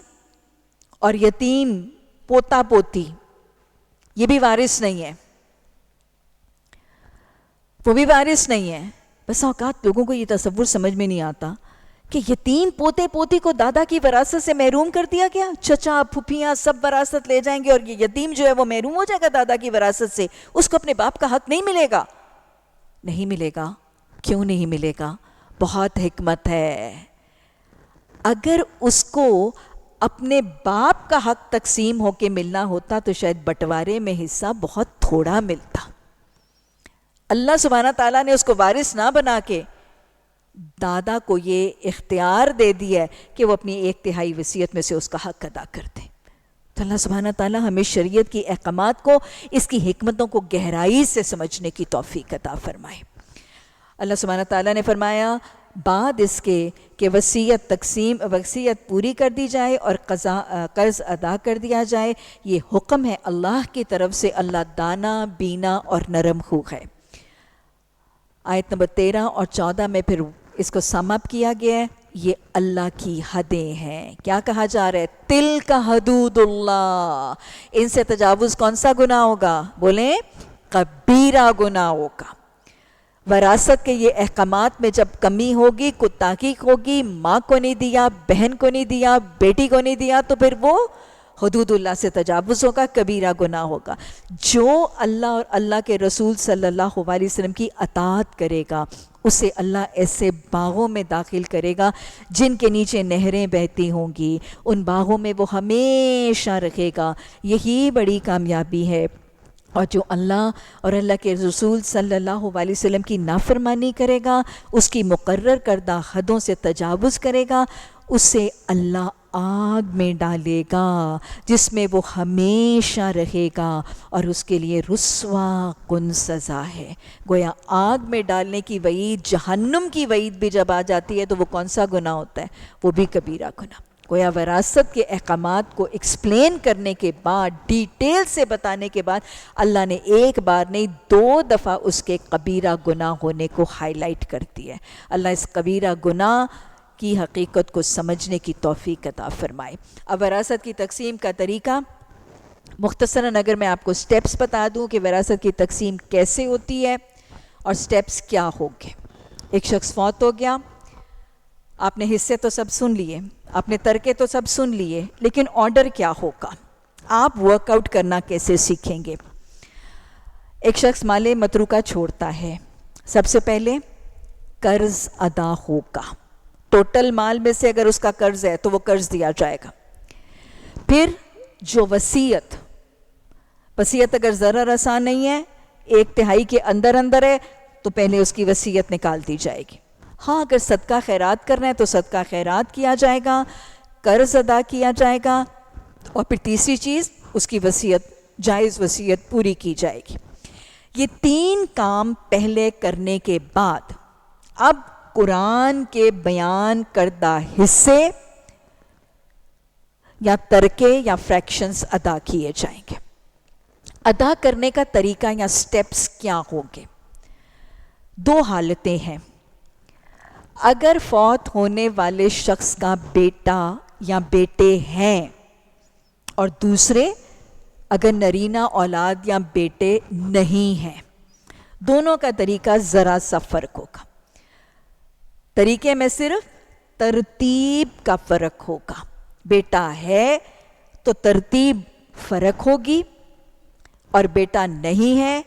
اور یتیم پوتا پوتی یہ بھی وارث نہیں ہے، وہ بھی وارث نہیں ہے۔ بس اوقات لوگوں کو یہ تصور سمجھ میں نہیں آتا کہ یتیم پوتے پوتی کو دادا کی وراثت سے محروم کر دیا گیا، چچا پھپھیاں سب وراثت لے جائیں گے اور یہ یتیم جو ہے وہ محروم ہو جائے گا دادا کی وراثت سے، اس کو اپنے باپ کا حق نہیں ملے گا۔ نہیں ملے گا۔ کیوں نہیں ملے گا؟ بہت حکمت ہے۔ اگر اس کو اپنے باپ کا حق تقسیم ہو کے ملنا ہوتا تو شاید بٹوارے میں حصہ بہت تھوڑا ملتا۔ اللہ سبحانہ تعالیٰ نے اس کو وارث نہ بنا کے دادا کو یہ اختیار دے دیا ہے کہ وہ اپنی 1/3 وصیت میں سے اس کا حق ادا کر دے۔ تو اللہ سبحانہ تعالیٰ ہمیں شریعت کی احکامات کو، اس کی حکمتوں کو گہرائی سے سمجھنے کی توفیق عطا فرمائے۔ اللہ سبحانہ تعالیٰ نے فرمایا بعد اس کے کہ وصیت پوری کر دی جائے اور قرض ادا کر دیا جائے، یہ حکم ہے اللہ کی طرف سے، اللہ دانا بینا اور نرم خو ہے۔ آیت نمبر 13 اور 14 میں پھر اس کو سم اپ کیا گیا ہے، یہ اللہ کی حدیں ہیں۔ کیا کہا جا رہا ہے؟ تلک حدود اللہ، ان سے تجاوز کون سا گناہ ہوگا؟ بولیں کبیرہ گناہ ہوگا۔ وراثت کے یہ احکامات میں جب کمی ہوگی، کوئی تحقیق ہوگی، ماں کو نہیں دیا، بہن کو نہیں دیا، بیٹی کو نہیں دیا، تو پھر وہ حدود اللہ سے تجاوز ہوگا، کبیرہ گناہ ہوگا۔ جو اللہ اور اللہ کے رسول صلی اللہ علیہ وسلم کی اطاعت کرے گا، اسے اللہ ایسے باغوں میں داخل کرے گا جن کے نیچے نہریں بہتی ہوں گی، ان باغوں میں وہ ہمیشہ رکھے گا۔ یہی بڑی کامیابی ہے۔ اور جو اللہ اور اللہ کے رسول صلی اللہ علیہ وسلم کی نافرمانی کرے گا، اس کی مقرر کردہ حدوں سے تجاوز کرے گا، اسے اللہ آگ میں ڈالے گا جس میں وہ ہمیشہ رہے گا اور اس کے لیے رسوا کن سزا ہے. گویا آگ میں ڈالنے کی وعید، جہنم کی وعید بھی جب آ جاتی ہے تو وہ کون سا گناہ ہوتا ہے؟ وہ بھی کبیرہ گناہ. گویا وراثت کے احکامات کو ایکسپلین کرنے کے بعد، ڈیٹیل سے بتانے کے بعد، اللہ نے ایک بار نہیں 2 دفعہ اس کے کبیرہ گناہ ہونے کو ہائی لائٹ کر دیا ہے. اللہ اس کبیرہ گناہ کی حقیقت کو سمجھنے کی توفیق عطا فرمائے. اب وراثت کی تقسیم کا طریقہ مختصراً اگر میں آپ کو سٹیپس بتا دوں کہ وراثت کی تقسیم کیسے ہوتی ہے اور سٹیپس کیا ہوگے. ایک شخص فوت ہو گیا، آپ نے حصے تو سب سن لیے، آپ نے ترکے تو سب سن لیے، لیکن آرڈر کیا ہوگا؟ آپ ورک آؤٹ کرنا کیسے سیکھیں گے؟ ایک شخص مال متروکہ چھوڑتا ہے، سب سے پہلے قرض ادا ہوگا. ٹوٹل مال میں سے اگر اس کا قرض ہے تو وہ قرض دیا جائے گا. پھر جو وصیت اگر ذرا رساں نہیں ہے، 1/3 کے اندر ہے، تو پہلے اس کی وصیت نکال دی جائے گی. ہاں اگر صدقہ خیرات کرنا ہے تو صدقہ خیرات کیا جائے گا، قرض ادا کیا جائے گا، اور پھر تیسری چیز اس کی وصیت، جائز وصیت پوری کی جائے گی. یہ 3 کام پہلے کرنے کے بعد اب قرآن کے بیان کردہ حصے یا ترکے یا فریکشنز ادا کیے جائیں گے. ادا کرنے کا طریقہ یا سٹیپس کیا ہوں گے؟ 2 حالتیں ہیں. اگر فوت ہونے والے شخص کا بیٹا یا بیٹے ہیں اور دوسرے اگر نرینہ اولاد یا بیٹے نہیں ہیں، دونوں کا طریقہ ذرا سا فرق ہوگا. طریقے میں صرف ترتیب کا فرق ہوگا. بیٹا ہے تو ترتیب فرق ہوگی، اور بیٹا نہیں ہے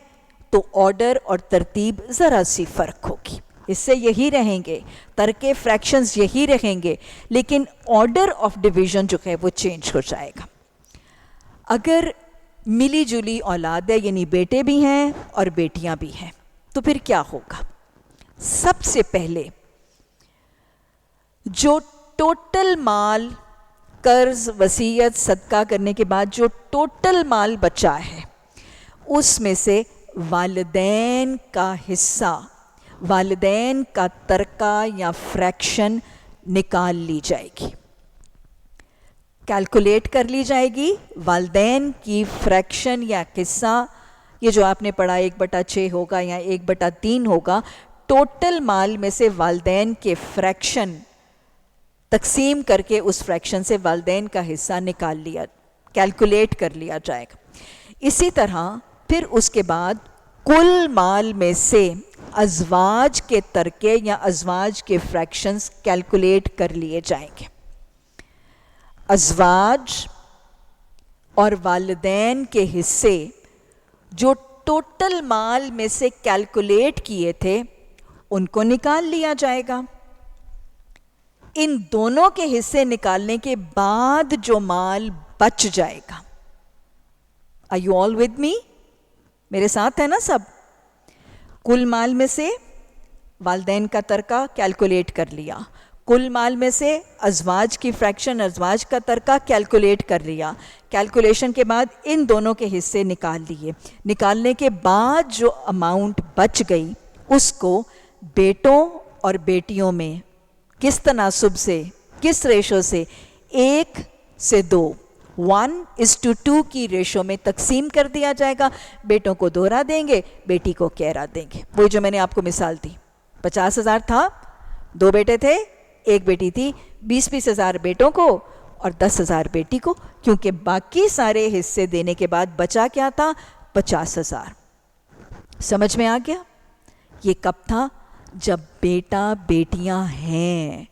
تو آرڈر اور ترتیب ذرا سی فرق ہوگی. اس سے یہی رہیں گے، ترکے فریکشنز یہی رہیں گے، لیکن آرڈر آف ڈویژن جو ہے وہ چینج ہو جائے گا. اگر ملی جلی اولاد ہے، یعنی بیٹے بھی ہیں اور بیٹیاں بھی ہیں، تو پھر کیا ہوگا؟ سب سے پہلے جو ٹوٹل مال قرض، وصیت، صدقہ کرنے کے بعد جو ٹوٹل مال بچا ہے، اس میں سے والدین کا حصہ، والدین کا ترکہ یا فریکشن نکال لی جائے گی، کیلکولیٹ کر لی جائے گی. والدین کی فریکشن یا حصہ، یہ جو آپ نے پڑھا 1/6 ہوگا یا 1/3 ہوگا، ٹوٹل مال میں سے والدین کے فریکشن تقسیم کر کے اس فریکشن سے والدین کا حصہ نکال لیا، کیلکولیٹ کر لیا جائے گا. اسی طرح پھر اس کے بعد کل مال میں سے ازواج کے ترکے یا ازواج کے فریکشنز کیلکولیٹ کر لیے جائیں گے. ازواج اور والدین کے حصے جو ٹوٹل مال میں سے کیلکولیٹ کیے تھے ان کو نکال لیا جائے گا. ان دونوں کے حصے نکالنے کے بعد جو مال بچ جائے گا، Are you all with me؟ میرے ساتھ ہے نا سب؟ کل مال میں سے والدین کا ترکہ کیلکولیٹ کر لیا، کل مال میں سے ازواج کی فریکشن، ازواج کا ترکہ کیلکولیٹ کر لیا، کیلکولیشن کے بعد ان دونوں کے حصے نکال لیے. نکالنے کے بعد جو اماؤنٹ بچ گئی اس کو بیٹوں اور بیٹیوں میں کس تناسب سے، کس ریشو سے؟ 1:2، 1:2 کی ریشو میں تقسیم کر دیا جائے گا. بیٹوں کو دورہ دیں گے، بیٹی کو کیرا دیں گے. وہی جو میں نے آپ کو مثال دی، 50,000 تھا، 2 بیٹے تھے، 1 بیٹی تھی، 20 ہزار بیٹوں کو اور 10,000 بیٹی کو، کیونکہ باقی سارے حصے دینے کے بعد بچا کیا تھا؟ 50,000. سمجھ میں آ گیا؟ یہ کب تھا؟ جب بیٹا بیٹیاں ہیں.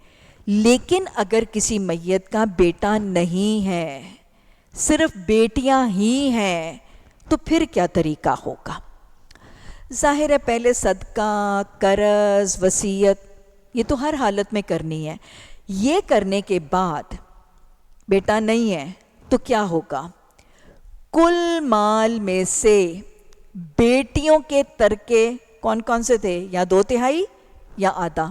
لیکن اگر کسی میت کا بیٹا نہیں ہے، صرف بیٹیاں ہی ہیں، تو پھر کیا طریقہ ہوگا؟ ظاہر ہے پہلے صدقہ، قرض، وصیت یہ تو ہر حالت میں کرنی ہے. یہ کرنے کے بعد بیٹا نہیں ہے تو کیا ہوگا؟ کل مال میں سے بیٹیوں کے ترکے کون کون سے تھے؟ یا 2/3 یا آدھا؟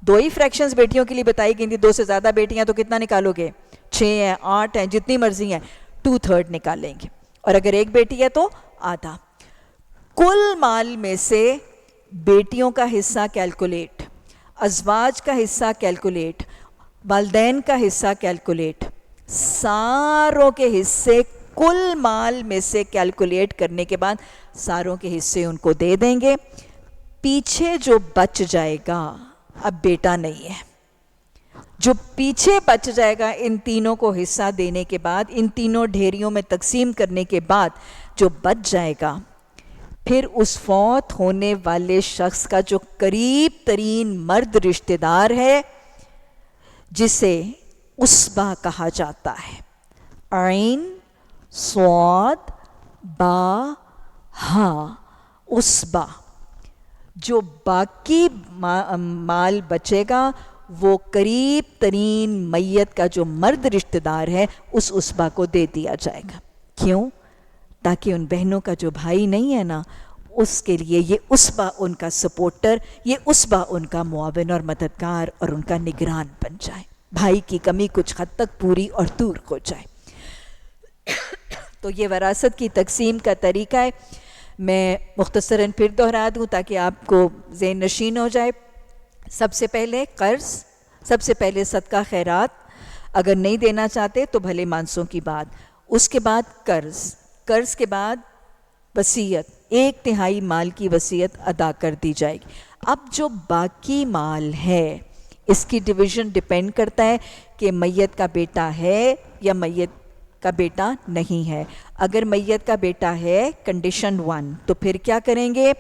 دو ہی فریکشنز بیٹیوں کے لیے بتائی گئی تھی. 2 سے زیادہ بیٹیاں تو کتنا نکالو گے؟ 6 ہیں، 8 ہیں، جتنی مرضی ہیں، 2/3 نکالیں گے. اور اگر ایک بیٹی ہے تو آدھا. کل مال میں سے بیٹیوں کا حصہ کیلکولیٹ، ازواج کا حصہ کیلکولیٹ، والدین کا حصہ کیلکولیٹ، ساروں کے حصے کل مال میں سے کیلکولیٹ کرنے کے بعد ساروں کے حصے ان کو دے دیں گے. پیچھے جو بچ جائے گا، اب بیٹا نہیں ہے، جو پیچھے بچ جائے گا ان تینوں کو حصہ دینے کے بعد، ان تینوں ڈھیریوں میں تقسیم کرنے کے بعد جو بچ جائے گا، پھر اس فوت ہونے والے شخص کا جو قریب ترین مرد رشتہ دار ہے، جسے عصبہ کہا جاتا ہے، عین صاد با ہا، عصبہ، جو باقی مال بچے گا وہ قریب ترین میت کا جو مرد رشتہ دار ہے اس عصبہ کو دے دیا جائے گا. کیوں؟ تاکہ ان بہنوں کا جو بھائی نہیں ہے نا، اس کے لیے یہ عصبہ ان کا سپورٹر، یہ عصبہ ان کا معاون اور مددگار اور ان کا نگران بن جائے، بھائی کی کمی کچھ حد تک پوری اور دور ہو جائے. تو یہ وراثت کی تقسیم کا طریقہ ہے. میں مختصراً پھر دہرا دوں تاکہ آپ کو ذہن نشین ہو جائے. سب سے پہلے قرض، سب سے پہلے صدقہ خیرات، اگر نہیں دینا چاہتے تو بھلے مانسوں کی بات. اس کے بعد قرض کے بعد وصیت، 1/3 مال کی وصیت ادا کر دی جائے گی. اب جو باقی مال ہے اس کی ڈویژن ڈیپینڈ کرتا ہے کہ میت کا بیٹا ہے یا میت کا بیٹا نہیں ہے. اگر میت کا بیٹا ہے، کنڈیشن 1، تو پھر کیا کریں گے؟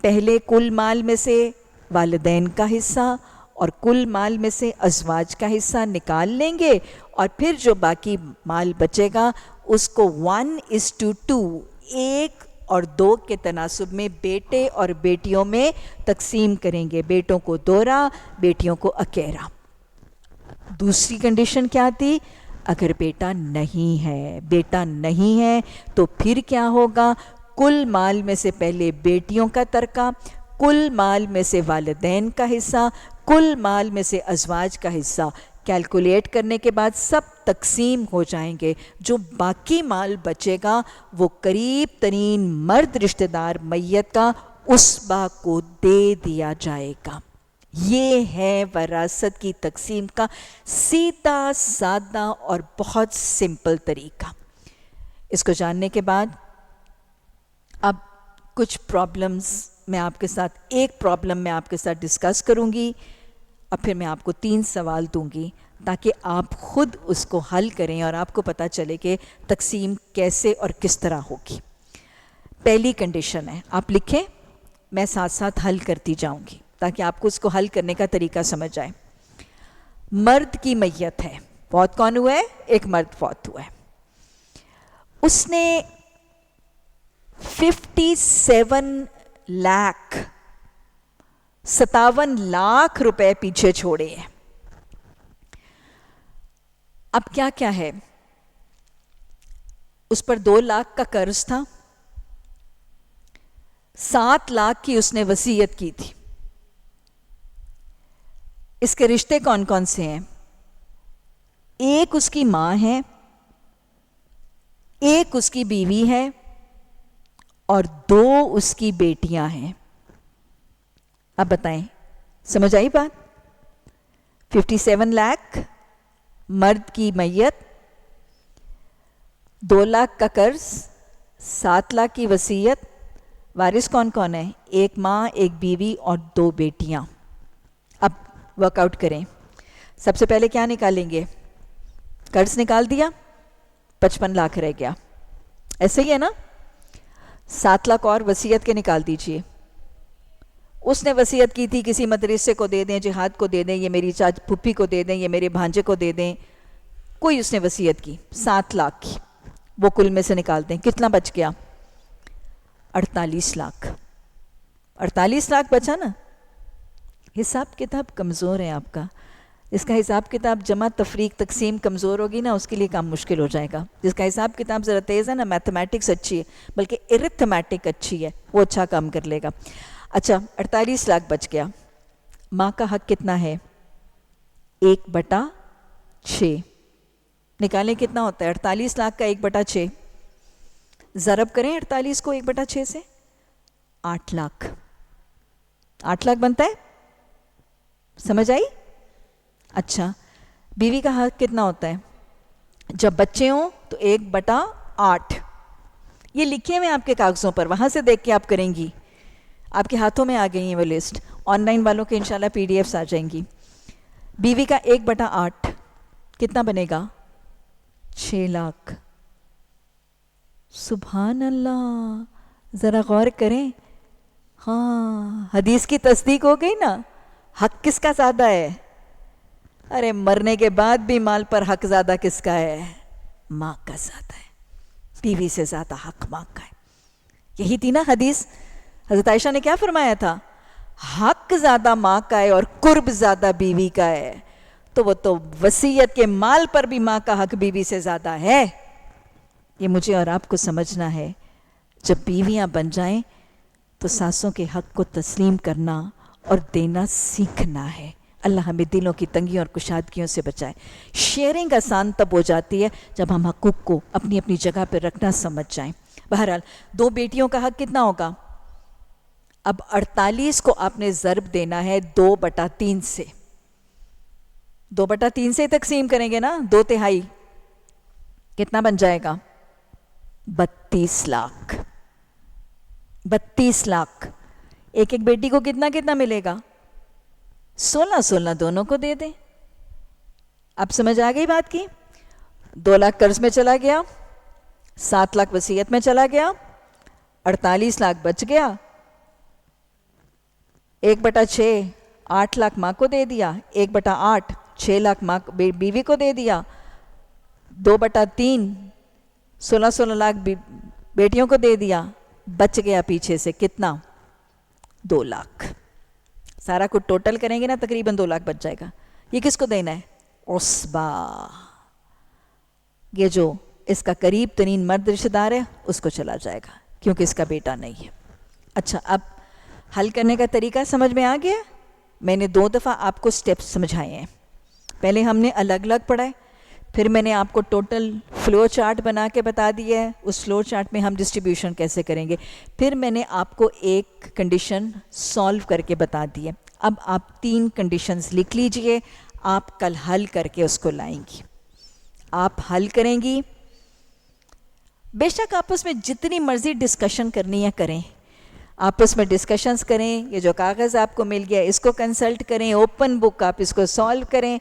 پہلے کل مال میں سے والدین کا حصہ اور کل مال میں سے ازواج کا حصہ نکال لیں گے، اور پھر جو باقی مال بچے گا اس کو 1:2، 1 اور 2 کے تناسب میں بیٹے اور بیٹیوں میں تقسیم کریں گے. بیٹوں کو دوہرا، بیٹیوں کو اکیرا. دوسری کنڈیشن کیا تھی؟ اگر بیٹا نہیں ہے تو پھر کیا ہوگا؟ کل مال میں سے پہلے بیٹیوں کا ترکہ، کل مال میں سے والدین کا حصہ، کل مال میں سے ازواج کا حصہ کیلکولیٹ کرنے کے بعد سب تقسیم ہو جائیں گے. جو باقی مال بچے گا وہ قریب ترین مرد رشتہ دار میت کا عصبہ کو دے دیا جائے گا. یہ ہے وراثت کی تقسیم کا سیدھا سادہ اور بہت سمپل طریقہ. اس کو جاننے کے بعد اب کچھ پرابلمز میں آپ کے ساتھ، ایک پرابلم میں آپ کے ساتھ ڈسکس کروں گی، اور پھر میں آپ کو 3 سوال دوں گی تاکہ آپ خود اس کو حل کریں اور آپ کو پتہ چلے کہ تقسیم کیسے اور کس طرح ہوگی. پہلی کنڈیشن ہے، آپ لکھیں، میں ساتھ ساتھ حل کرتی جاؤں گی تاکہ آپ کو اس کو حل کرنے کا طریقہ سمجھ آئے. مرد کی میت ہے، فوت کون ہوا ہے؟ ایک مرد فوت ہوا ہے. اس نے 57 لاکھ روپے پیچھے چھوڑے ہیں. اب کیا ہے؟ اس پر 2 لاکھ کا قرض تھا، 7 لاکھ کی اس نے وصیت کی تھی. اس کے رشتے کون کون سے ہیں؟ ایک اس کی ماں ہے، ایک اس کی بیوی ہے، اور 2 اس کی بیٹیاں ہیں. اب بتائیں، سمجھ آئی بات؟ 57 لاکھ مرد کی میت، 2 لاکھ کا قرض، 7 لاکھ کی وصیت. وارث کون کون ہے؟ ایک ماں، ایک بیوی اور 2 بیٹیاں. اب ورک آؤٹ کریں. سب سے پہلے کیا نکالیں گے؟ قرض نکال دیا، 55 لاکھ رہ گیا. ایسے ہی ہے نا؟ 7 لاکھ اور وصیت کے نکال دیجئے. اس نے وصیت کی تھی کسی مدرسے کو دے دیں، جہاد کو دے دیں، یہ میری پھپھی کو دے دیں، یہ میرے بھانجے کو دے دیں. کوئی اس نے وصیت کی 7 لاکھ کی، وہ کل میں سے نکال دیں. کتنا بچ گیا؟ 48 لاکھ. 48 لاکھ بچا نا. حساب کتاب کمزور ہے آپ کا. جس کا حساب کتاب جمع تفریق تقسیم کمزور ہوگی نا، اس کے لیے کام مشکل ہو جائے گا. جس کا حساب کتاب ذرا تیز ہے نا، میتھمیٹکس اچھی ہے، بلکہ ارتھمیٹک اچھی ہے، وہ اچھا کام کر لے گا. اچھا 48 لاکھ بچ گیا. ماں کا حق کتنا ہے؟ 1/6. نکالیں کتنا ہوتا ہے؟ 48 لاکھ کا 1/6. ضرب کریں 48 کو 1/6 سے. 8 لاکھ. 8 لاکھ بنتا ہے. سمجھ آئی؟ اچھا، بیوی کا حق کتنا ہوتا ہے جب بچے ہوں؟ تو 1/8. یہ لکھے ہوئے آپ کے کاغذوں پر، وہاں سے دیکھ کے آپ کریں گی. آپ کے ہاتھوں میں آ گئی ہیں وہ لسٹ. آن لائن والوں کے انشاءاللہ PDF آ جائیں گی. بیوی کا 1/8 کتنا بنے گا؟ 6 لاکھ. سبحان اللہ، ذرا غور کریں. ہاں، حدیث کی تصدیق ہو گئی نا. حق کس کا زیادہ ہے؟ ارے مرنے کے بعد بھی مال پر حق زیادہ کس کا ہے؟ ماں کا زیادہ ہے. بیوی سے زیادہ حق ماں کا ہے. یہی تھی نا حدیث. حضرت عائشہ نے کیا فرمایا تھا؟ حق زیادہ ماں کا ہے اور قرب زیادہ بیوی کا ہے. تو وہ تو وصیت کے مال پر بھی ماں کا حق بیوی سے زیادہ ہے. یہ مجھے اور آپ کو سمجھنا ہے. جب بیویاں بن جائیں تو ساسوں کے حق کو تسلیم کرنا اور دینا سیکھنا ہے. اللہ ہمیں دلوں کی تنگیوں اور کشادگیوں سے بچائے. شیئرنگ آسان تب ہو جاتی ہے جب ہم حقوق کو اپنی اپنی جگہ پہ رکھنا سمجھ جائیں. بہرحال 2 بیٹیوں کا حق کتنا ہوگا؟ اب 48 کو آپ نے ضرب دینا ہے 2/3 سے. 2/3 سے تقسیم کریں گے نا. 2/3 کتنا بن جائے گا؟ 32 لاکھ. 32 لاکھ. ایک ایک بیٹی کو کتنا کتنا ملے گا؟ 16 دونوں کو دے دیں. اب سمجھ آ گئی بات کی؟ 2 لاکھ قرض میں چلا گیا، 7 لاکھ وصیت میں چلا گیا، 48 لاکھ بچ گیا. 1/6 8 لاکھ ماں کو دے دیا. 1/8 6 لاکھ ماں بیوی کو دے دیا. 2/3 16 لاکھ بیٹیوں کو دے دیا. بچ گیا پیچھے سے کتنا؟ 2 لاکھ. سارا کچھ ٹوٹل کریں گے نا تقریباً 2 لاکھ بچ جائے گا. یہ کس کو دینا ہے؟ عصبہ. یہ جو اس کا قریب ترین مرد رشتہ دار ہے اس کو چلا جائے گا کیونکہ اس کا بیٹا نہیں ہے. اچھا، اب حل کرنے کا طریقہ سمجھ میں آ گیا؟ میں نے 2 دفعہ آپ کو سٹیپس سمجھائے ہیں. پہلے ہم نے الگ الگ پڑھا ہے، پھر میں نے آپ کو ٹوٹل فلو چارٹ بنا کے بتا دیا ہے. اس فلو چارٹ میں ہم ڈسٹریبیوشن کیسے کریں گے. پھر میں نے آپ کو ایک کنڈیشن سالو کر کے بتا دی ہے. اب آپ 3 کنڈیشنز لکھ لیجئے. آپ کل حل کر کے اس کو لائیں گی. آپ حل کریں گی. بے شک آپس میں جتنی مرضی ڈسکشن کرنی ہے کریں. آپس میں ڈسکشنز کریں. یہ جو کاغذ آپ کو مل گیا اس کو کنسلٹ کریں. اوپن بک آپ اس کو سالو کریں.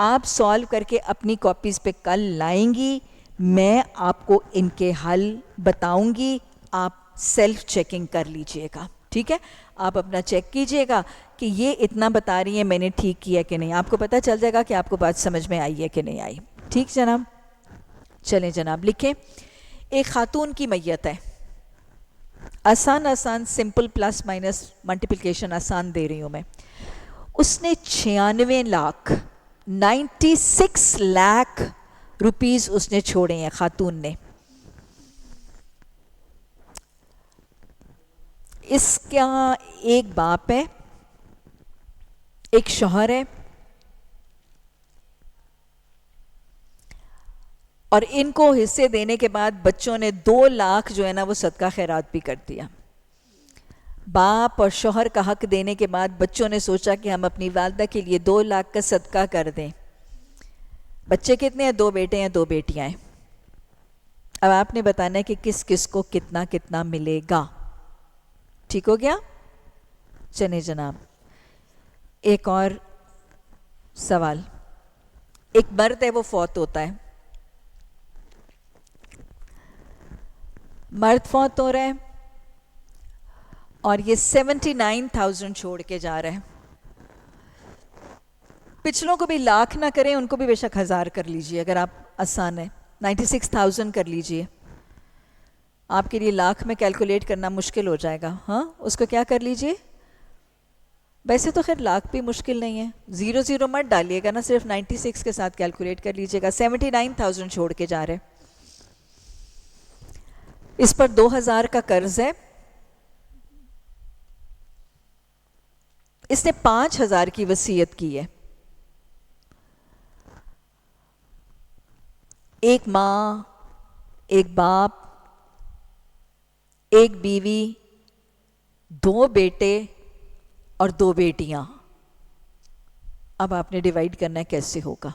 آپ سالو کر کے اپنی کاپیز پہ کل لائیں گی. میں آپ کو ان کے حل بتاؤں گی. آپ سیلف چیکنگ کر لیجئے گا. ٹھیک ہے؟ آپ اپنا چیک کیجئے گا کہ یہ اتنا بتا رہی ہیں میں نے ٹھیک کیا کہ نہیں. آپ کو پتہ چل جائے گا کہ آپ کو بات سمجھ میں آئی ہے کہ نہیں آئی. ٹھیک جناب؟ چلیں جناب لکھیں. ایک خاتون کی میت ہے. آسان سمپل پلس مائنس ملٹیپلیکیشن آسان دے رہی ہوں میں. اس نے 96 لاکھ 96 لاکھ روپیز اس نے چھوڑے ہیں خاتون نے. اس کا ایک باپ ہے، ایک شوہر ہے، اور ان کو حصے دینے کے بعد بچوں نے 2 لاکھ جو ہے نا وہ صدقہ خیرات بھی کر دیا. باپ اور شوہر کا حق دینے کے بعد بچوں نے سوچا کہ ہم اپنی والدہ کے لیے 2 لاکھ کا صدقہ کر دیں. بچے کتنے ہیں؟ 2 بیٹے ہیں 2 بیٹیاں ہیں. اب آپ نے بتانا ہے کہ کس کس کو کتنا کتنا ملے گا. ٹھیک ہو گیا؟ چلیں جناب ایک اور سوال. ایک مرد ہے وہ فوت ہوتا ہے. مرد فوت ہو رہا ہے اور یہ 79,000 چھوڑ کے جا رہا ہے. پچھلوں کو بھی لاکھ نہ کریں، ان کو بھی بے شک 1000 کر لیجئے اگر آپ آسان ہے. 96,000 کر لیجئے. آپ کے لیے لاکھ میں کیلکولیٹ کرنا مشکل ہو جائے گا. ہاں اس کو کیا کر لیجئے. ویسے تو خیر لاکھ بھی مشکل نہیں ہے. 00 مت ڈالیے گا نا، صرف 96 کے ساتھ کیلکولیٹ کر لیجئے گا. 79,000 چھوڑ کے جا رہے. اس پر 2000 کا قرض ہے. اس نے 5,000 کی وصیت کی ہے. ایک ماں، ایک باپ، ایک بیوی، 2 بیٹے اور 2 بیٹیاں. اب آپ نے ڈیوائیڈ کرنا ہے کیسے ہوگا.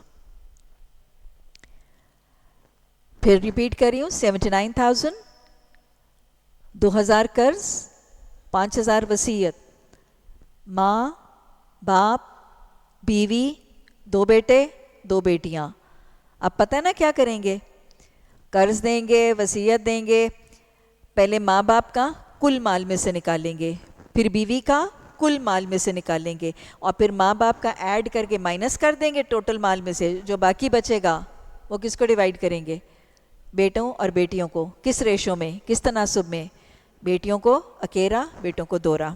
پھر ریپیٹ کر رہی ہوں، 79,000، 2,000 قرض، 5,000 وصیت، ماں، باپ، بیوی، 2 بیٹے، 2 بیٹیاں. اب پتہ ہے نا کیا کریں گے؟ قرض دیں گے، وصیت دیں گے. پہلے ماں باپ کا کل مال میں سے نکالیں گے، پھر بیوی کا کل مال میں سے نکالیں گے، اور پھر ماں باپ کا ایڈ کر کے مائنس کر دیں گے ٹوٹل مال میں سے. جو باقی بچے گا وہ کس کو ڈیوائیڈ کریں گے؟ بیٹوں اور بیٹیوں کو. کس ریشو میں، کس تناسب میں؟ بیٹیوں کو اکیرا، بیٹوں کو دورا.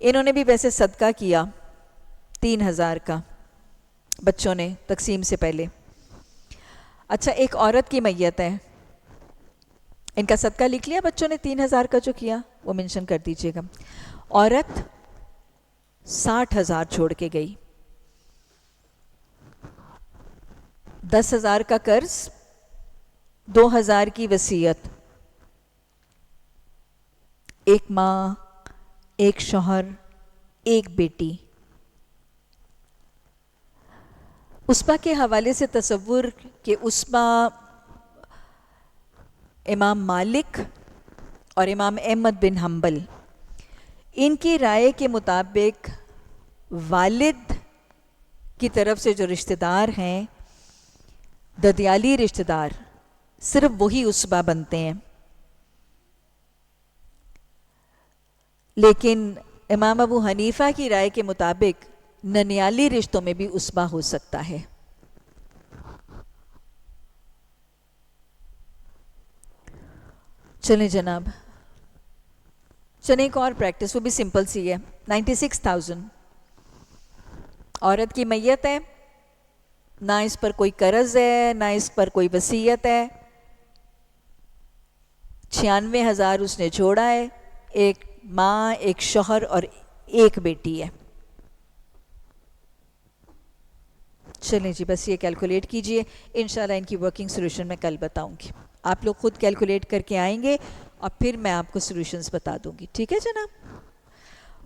انہوں نے بھی ویسے صدقہ کیا 3,000 کا بچوں نے تقسیم سے پہلے. اچھا، ایک عورت کی میت ہے، ان کا صدقہ لکھ لیا بچوں نے 3,000 کا جو کیا، وہ منشن کر دیجئے گا. عورت 60,000 چھوڑ کے گئی، 10,000 کا قرض، 2,000 کی وصیت، ایک ماں، ایک شوہر، ایک بیٹی. اسبا کے حوالے سے تصور کہ اسبا امام مالک اور امام احمد بن حنبل، ان کی رائے کے مطابق والد کی طرف سے جو رشتہ دار ہیں، ددیالی رشتہ دار، صرف وہی اسبا بنتے ہیں. لیکن امام ابو حنیفہ کی رائے کے مطابق ننیالی رشتوں میں بھی اسبا ہو سکتا ہے. چلیں جناب، چلیں ایک اور پریکٹس، وہ بھی سمپل سی ہے. 96,000 عورت کی میت ہے، نہ اس پر کوئی قرض ہے، نہ اس پر کوئی وصیت ہے. 96,000 اس نے چھوڑا ہے. ایک ماں، ایک شوہر اور ایک بیٹی ہے. چلیں جی، بس یہ کیلکولیٹ کیجئے. انشاءاللہ ان کی ورکنگ سولوشن میں کل بتاؤں گی. آپ لوگ خود کیلکولیٹ کر کے آئیں گے اور پھر میں آپ کو سولوشنز بتا دوں گی. ٹھیک ہے جناب؟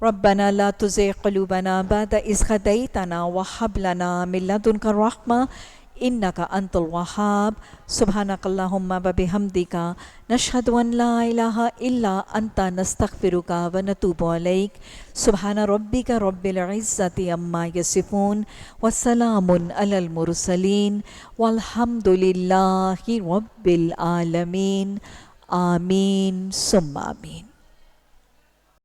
ربنا لا تزغ قلوبنا بعد إذ هديتنا وهب لنا من لدنك رحمة إنك أنت الوهاب. سبحانك اللهم وبحمدك نشهد أن لا إله إلا أنت نستغفرك ونتوب إليك. سبحان ربك رب العزة عما يصفون وسلام على المرسلين والحمد لله رب العالمين. آمين ثم آمين.